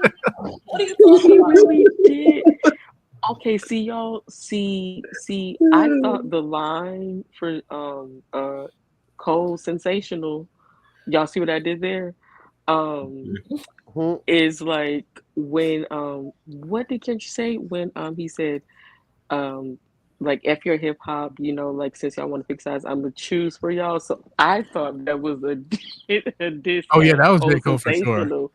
What are you He talking about? really did. Okay, see y'all. See. I thought the line for Cole sensational. Y'all see what I did there? Is like when what did Kendrick say when he said like F your hip hop, you know, like since y'all want to pick sides, I'm gonna choose for y'all. So I thought that was a diss Oh yeah, at that was Cole J. Cole for sure. sensational.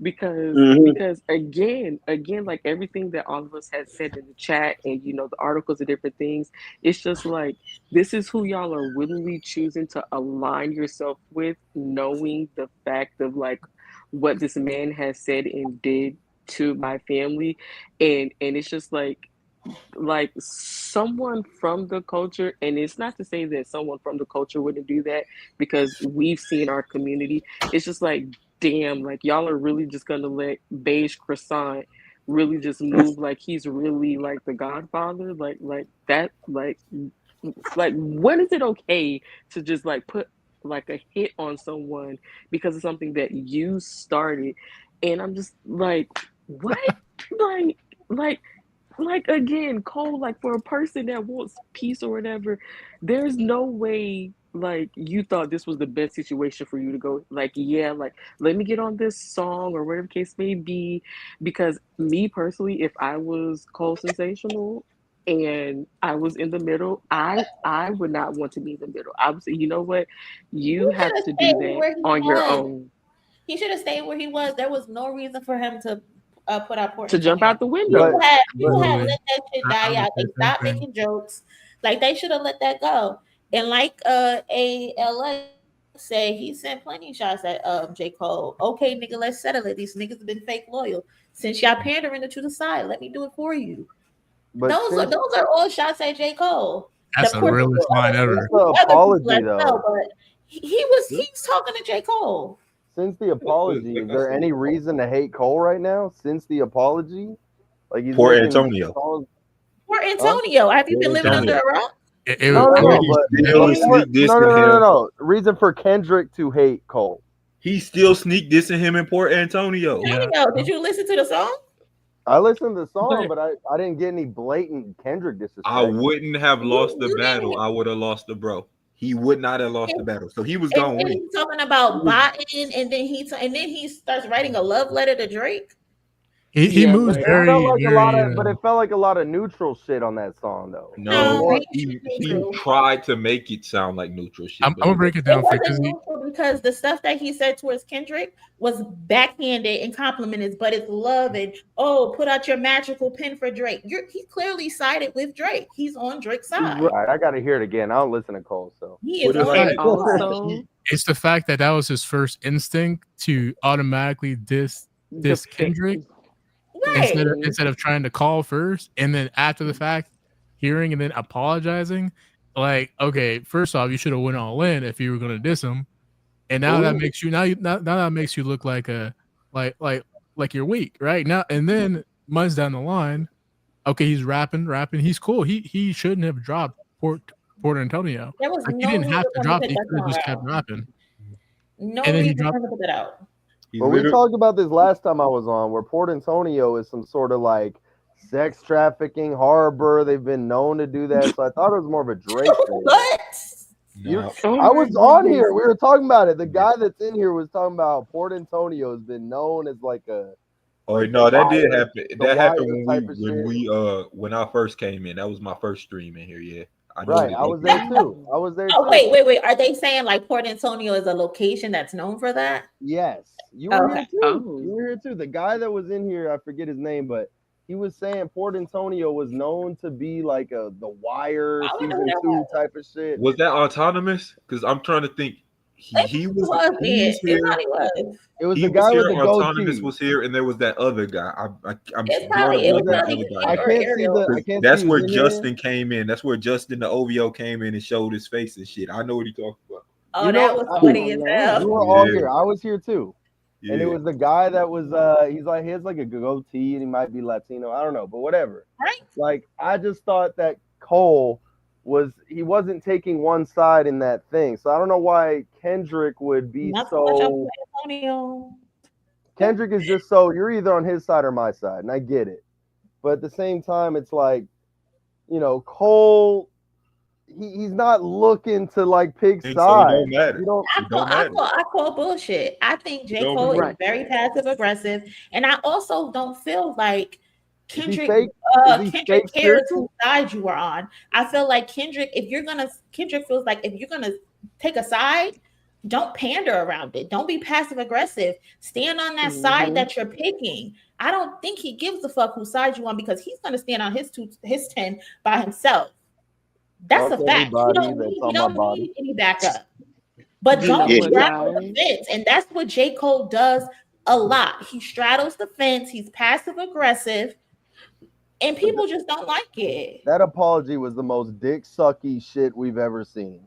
Because again, like everything that all of us had said in the chat and you know the articles and different things, it's just like this is who y'all are willingly choosing to align yourself with, knowing the fact of like what this man has said and did to my family, and it's just like someone from the culture, and it's not to say that someone from the culture wouldn't do that because we've seen our community. It's just like, damn, like y'all are really just gonna let beige croissant really just move like he's really like the godfather, like that, like when is it okay to just like put like a hit on someone because of something that you started? And I'm just like, what? like like again, Cole, like for a person that wants peace or whatever, there's no way like you thought this was the best situation for you to go like, yeah, like let me get on this song or whatever the case may be. Because me personally, if I was Cole sensational and I was in the middle, I would not want to be in the middle. I would say, you know what, you He have should have to do stayed that where he on your was. own. He should have stayed where he was. There was no reason for him to put out Port To jump Antonio. out the window. People had let that shit die out. They stopped making jokes. Like they should have let that go. And like ALX said, he sent plenty of shots at J. Cole. Okay, nigga, let's settle it. These niggas have been fake loyal. Since y'all pandering to the side, let me do it for you. But Those are all shots at J. Cole. That's the realest line ever. the apology though. But he's talking to J. Cole. Since the apology, is there any reason to hate Cole right now? Since the apology, like he's Poor making Antonio. songs. Poor Antonio. Have you been living under a rock? No. Reason for Kendrick to hate Cole. He still sneak dissing him in Port Antonio. Antonio, did you listen to the song? I listened to the song, but I didn't get any blatant Kendrick disrespect. I wouldn't have lost the battle. I would have lost the bro. He would not have lost the battle. So he was going to win. He's talking about botting, and then he starts writing a love letter to Drake. He moves very, but it felt like a lot of neutral shit on that song, though. No, he tried to make it sound like neutral shit. I'm gonna break it down for you because the stuff that he said towards Kendrick was backhanded and complimented, but it's love and put out your magical pen for Drake. He clearly sided with Drake. He's on Drake's side. Right, I got to hear it again. I don't listen to Cole, so he is on also. It's the fact that was his first instinct to automatically diss Kendrick. Right. Instead of trying to call first and then after the fact hearing and then apologizing, like, okay, first off, you should have went all in if you were going to diss him, and now that makes you that makes you look like a like you're weak right now. And then months down the line, okay, he's rapping, he's cool. He shouldn't have dropped Port Antonio. There was like, no he didn't have to drop it. He that could have just kept rapping. No and then reason for him to put it out. But we talked about this last time I was on, where Port Antonio is some sort of like sex trafficking harbor. They've been known to do that, so I thought it was more of a Drake thing. What? I was on here. We were talking about it. The guy that's in here was talking about Port Antonio has been known as like a. Oh no, that did happen. That happened when I first came in. That was my first stream in here. Yeah. I was there too. Oh, wait. Are they saying like Port Antonio is a location that's known for that? Yes. You were here too. You were here too. The guy that was in here, I forget his name, but he was saying Port Antonio was known to be like The Wire season 2 type of shit. Was that autonomous? Because I'm trying to think. He was here. It was the guy with the Autonomous goatee. was here, and there was that other guy. I can't see the. That's where Justin came in. That's where Justin the OVO came in and showed his face and shit. I know what he talking about. Oh, that was funny as hell. You were all here. I was here too. Yeah. And it was the guy that was he's like, he has like a goatee and he might be Latino. I don't know, but whatever. Right. Like, I just thought that Cole wasn't taking one side in that thing. So I don't know why Kendrick would be Antonio. Kendrick is just so you're either on his side or my side, and I get it. But at the same time, it's like, you know, Cole, he's not looking to like pick So it sides. don't matter. You don't. It don't matter. I call bullshit. I think J. Don't Cole is matter. very passive aggressive, and I also don't feel like Kendrick fake? Kendrick fake cares spiritual? whose side you are on. I feel like Kendrick feels like if you're gonna take a side, don't pander around it. Don't be passive aggressive. Stand on that side that you're picking. I don't think he gives a fuck whose side you on because he's gonna stand on his 10 by himself. That's a fact. You don't need any backup. But don't straddle the fence. And that's what J. Cole does a lot. He straddles the fence. He's passive aggressive. And people just don't like it. That apology was the most dick sucky shit we've ever seen.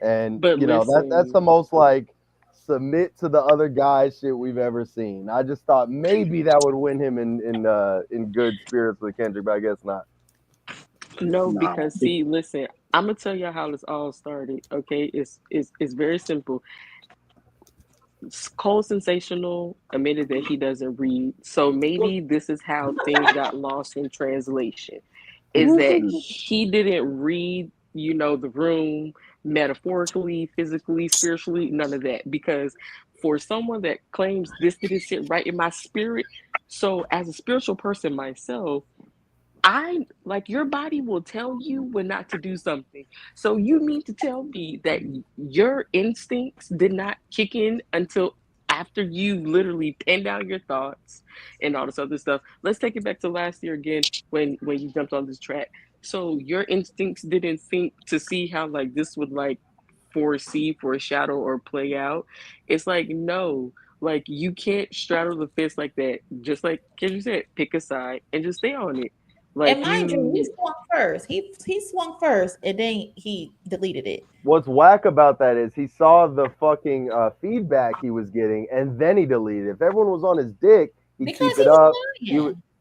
And But you know, listen. that's the most like submit to the other guy shit we've ever seen. I just thought maybe that would win him in good spirits with Kendrick, but I guess not. No, because see, listen, I'm gonna tell you how this all started. Okay, it's very simple. Cole Sensational admitted that he doesn't read, so maybe this is how things got lost in translation. Is that he didn't read, you know, the room metaphorically, physically, spiritually, none of that. Because for someone that claims this didn't sit right in my spirit, so as a spiritual person myself, I like your body will tell you when not to do something. So you mean to tell me that your instincts did not kick in until after you literally penned out your thoughts and all this other stuff? Let's take it back to last year again when you jumped on this track. So your instincts didn't think to see how like this would like foreshadow or play out. It's like no. Like you can't straddle the fence like that. Just like Kendrick said, pick a side and just stay on it. Like and mind you, he swung first. He swung first, and then he deleted it. What's whack about that is he saw the fucking feedback he was getting, and then he deleted it. If everyone was on his dick, he'd keep it up.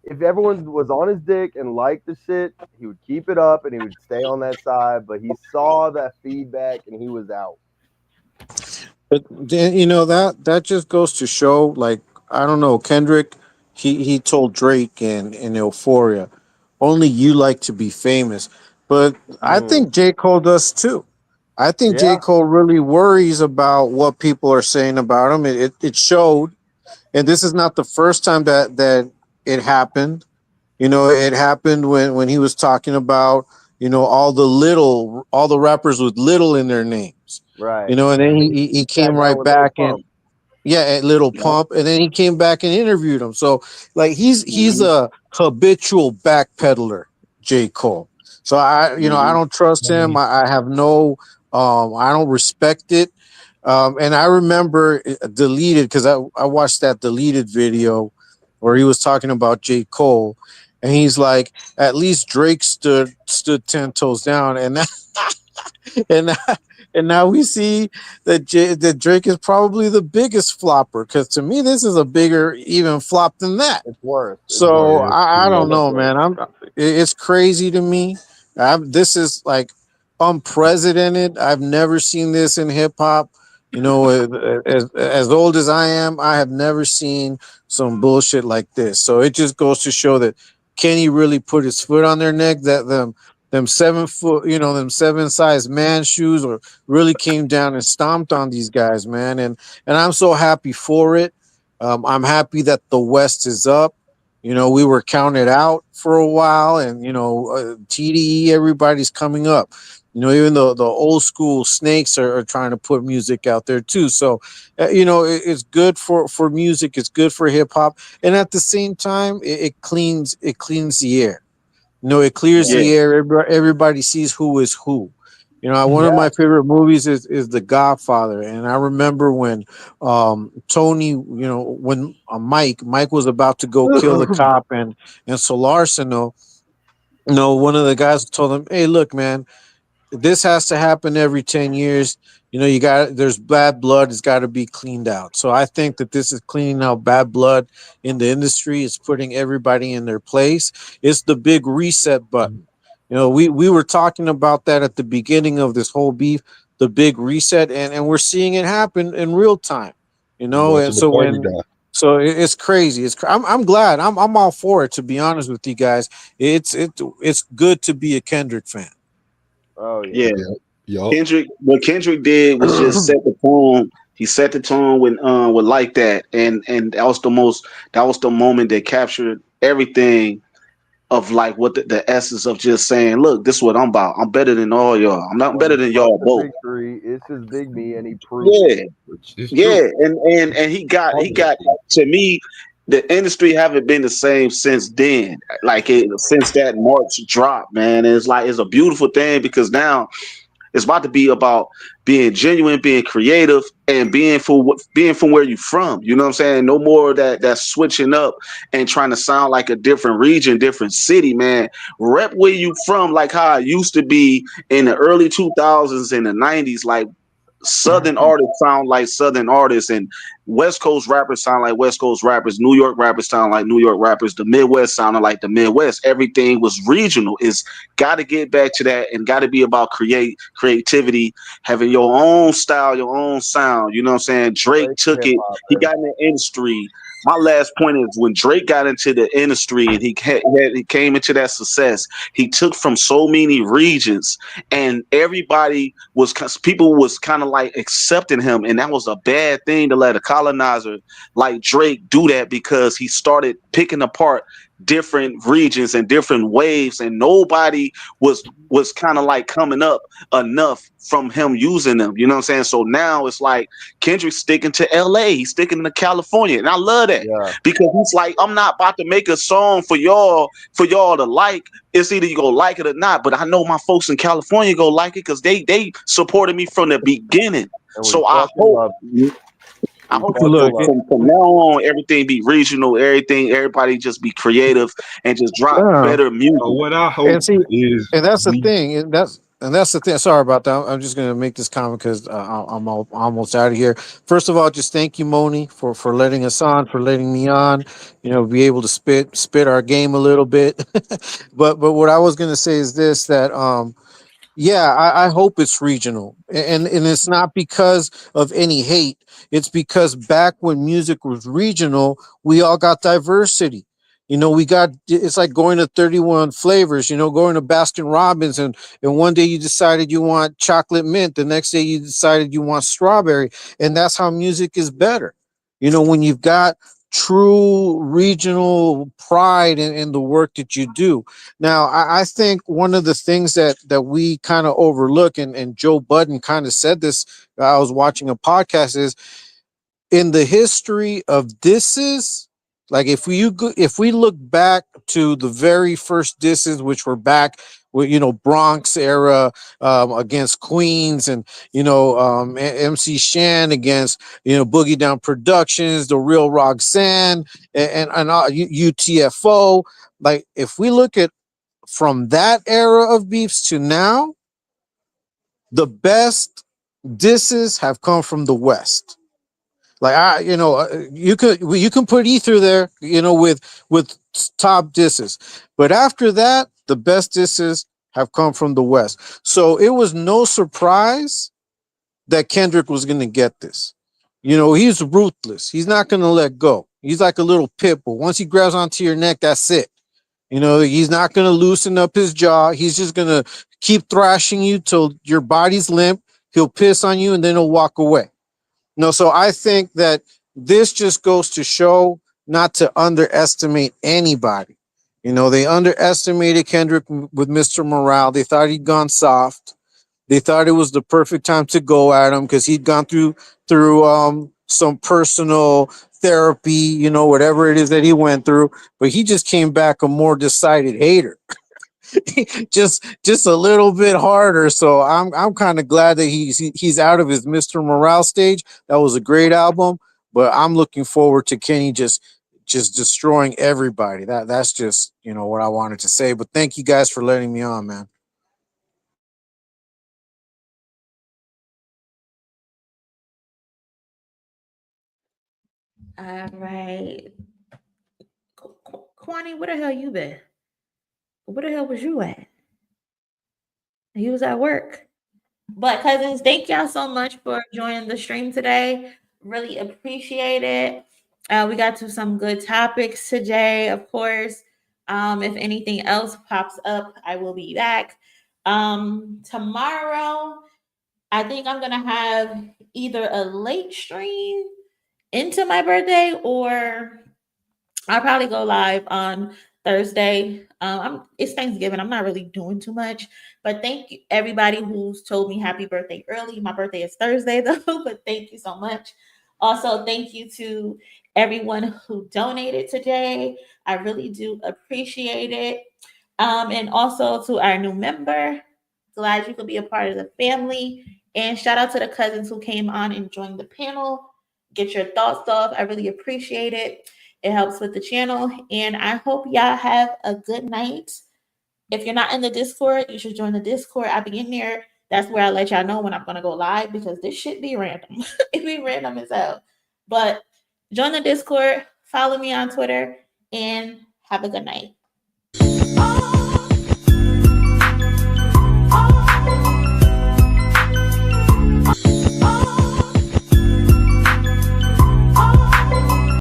If everyone was on his dick and liked the shit, he would keep it up and he would stay on that side. But he saw that feedback and he was out. But then you know that just goes to show, like, I don't know, Kendrick, he told Drake in Euphoria, only you like to be famous. But I think J. Cole does too. I think J. Cole really worries about what people are saying about him. It showed, and this is not the first time that it happened. You know, it happened when he was talking about, you know, all the rappers with little in their names. Right. You know, and then he came right back and at Little Pump, and then he came back and interviewed him. So like he's a habitual backpedaler, J. Cole. So I don't trust him. I have no I don't respect it. And I remember deleted, because I watched that deleted video where he was talking about J. Cole, and he's like, at least Drake stood 10 toes down, and that, and now we see that Drake is probably the biggest flopper, because to me this is a bigger even flop than that. It's worse. So I don't know, man. It's crazy to me. This is like unprecedented. I've never seen this in hip hop. You know, as old as I am, I have never seen some bullshit like this. So it just goes to show that Kenny really put his foot on their neck. That them 7 foot, you know, them 7 size man shoes, or really came down and stomped on these guys, man. And I'm so happy for it. I'm happy that the West is up. You know, we were counted out for a while, and you know, TDE, everybody's coming up. You know, even the old school snakes are trying to put music out there too. So, you know, it's good for music. It's good for hip hop, and at the same time, it cleans the air. You know, it clears the air. Everybody sees who is who. You know, one of my favorite movies is The Godfather, and I remember when Tony, you know, when Mike was about to go kill the cop and Solarsino, you know, one of the guys told him, "Hey, look, man, this has to happen every 10 years. You know, there's bad blood. It's got to be cleaned out." So I think that this is cleaning out bad blood in the industry. It's putting everybody in their place. It's the big reset button. You know, we were talking about that at the beginning of this whole beef, the big reset, and we're seeing it happen in real time. you know. And so it's crazy. I'm glad. I'm all for it. To be honest with you guys, it's good to be a Kendrick fan. Oh yeah. What Kendrick did was just set the tone. He set the tone with Like That, and that was the moment that captured everything of like what the essence of just saying, look, this is what I'm about. I'm better than all y'all. I'm not better than y'all both. Victory. It's just Big Me, and he proved it. And he got to me. The industry haven't been the same since then. Since that March drop, man. It's a beautiful thing because now it's about to be about being genuine, being creative, and being from where you're from. You know what I'm saying? No more of that switching up and trying to sound like a different region, different city, man. Rep where you from, like how I used to be in the early 2000s and the 90s, like Southern artists sound like Southern artists, and West Coast rappers sound like West Coast rappers. New York rappers sound like New York rappers. The Midwest sounded like the Midwest. Everything was regional. It's got to get back to that, and got to be about creativity, having your own style, your own sound. You know what I'm saying? Drake took it. He got in the industry. My last point is when Drake got into the industry and he came into that success, he took from so many regions, and people was kind of like accepting him, and that was a bad thing to let a colonizer like Drake do that, because he started picking apart different regions and different waves, and nobody was kind of like coming up enough from him using them. You know what I'm saying? So now it's like Kendrick sticking to LA, he's sticking to California, and I love that because he's like, I'm not about to make a song for y'all to like. It's either you go like it or not, but I know my folks in California go like it because they supported me from the beginning. So I hope from now on everything be regional, everybody just be creative and just drop better music. What I hope is, and that's the thing, and that's the thing. Sorry about that. I'm just gonna make this comment because I'm almost out of here. First of all, just thank you, Monie, for letting us on, for letting me on. You know, be able to spit our game a little bit. but what I was gonna say is this: that yeah, I hope it's regional, and it's not because of any hate. It's because back when music was regional, we all got diversity. You know, it's like going to 31 flavors, you know, going to Baskin Robbins, and one day you decided you want chocolate mint, the next day you decided you want strawberry, and that's how music is better. You know, when you've got true regional pride in the work that you do. Now, I think one of the things that we kind of overlook, and Joe Budden kind of said this, I was watching a podcast, is in the history of disses, like if we look back to the very first disses, which were back with, you know, Bronx era against Queens, and, you know, MC Shan against, you know, Boogie Down Productions, The Real Roxanne, and UTFO. Like if we look at from that era of beefs to now, the best disses have come from the West. Like you can put Ether there, you know, with top disses, but after that, the best disses have come from the West. So it was no surprise that Kendrick was going to get this. You know, he's ruthless. He's not going to let go. He's like a little pit bull. Once he grabs onto your neck, that's it. You know, he's not going to loosen up his jaw. He's just going to keep thrashing you till your body's limp. He'll piss on you and then he'll walk away. No, so I think that this just goes to show not to underestimate anybody. You know, they underestimated Kendrick with Mr. Morale. They thought he'd gone soft. They thought it was the perfect time to go at him because he'd gone through some personal therapy, you know, whatever it is that he went through. But he just came back a more decided hater. just a little bit harder. So I'm kind of glad that he's out of his Mr. Morale stage. That was a great album, but I'm looking forward to Kenny just destroying everybody. That's just, you know, what I wanted to say. But thank you guys for letting me on, man. All right. Kwani, where the hell you been? Where the hell was you at? He was at work. But cousins, thank y'all so much for joining the stream today. Really appreciate it. We got to some good topics today, of course. If anything else pops up, I will be back. Tomorrow, I think I'm gonna have either a late stream into my birthday, or I'll probably go live on Thursday. It's Thanksgiving. I'm not really doing too much, but thank you everybody who's told me happy birthday early. My birthday is Thursday though, but thank you so much. Also, thank you to everyone who donated today. I really do appreciate it. And also to our new member, glad you could be a part of the family. And shout out to the cousins who came on and joined the panel. Get your thoughts off. I really appreciate it. It helps with the channel. And I hope y'all have a good night. If you're not in the Discord, you should join the Discord. I'll be in there. That's where I let y'all know when I'm gonna go live, because this shit be random. It be random as hell. But join the Discord, follow me on Twitter, and have a good night.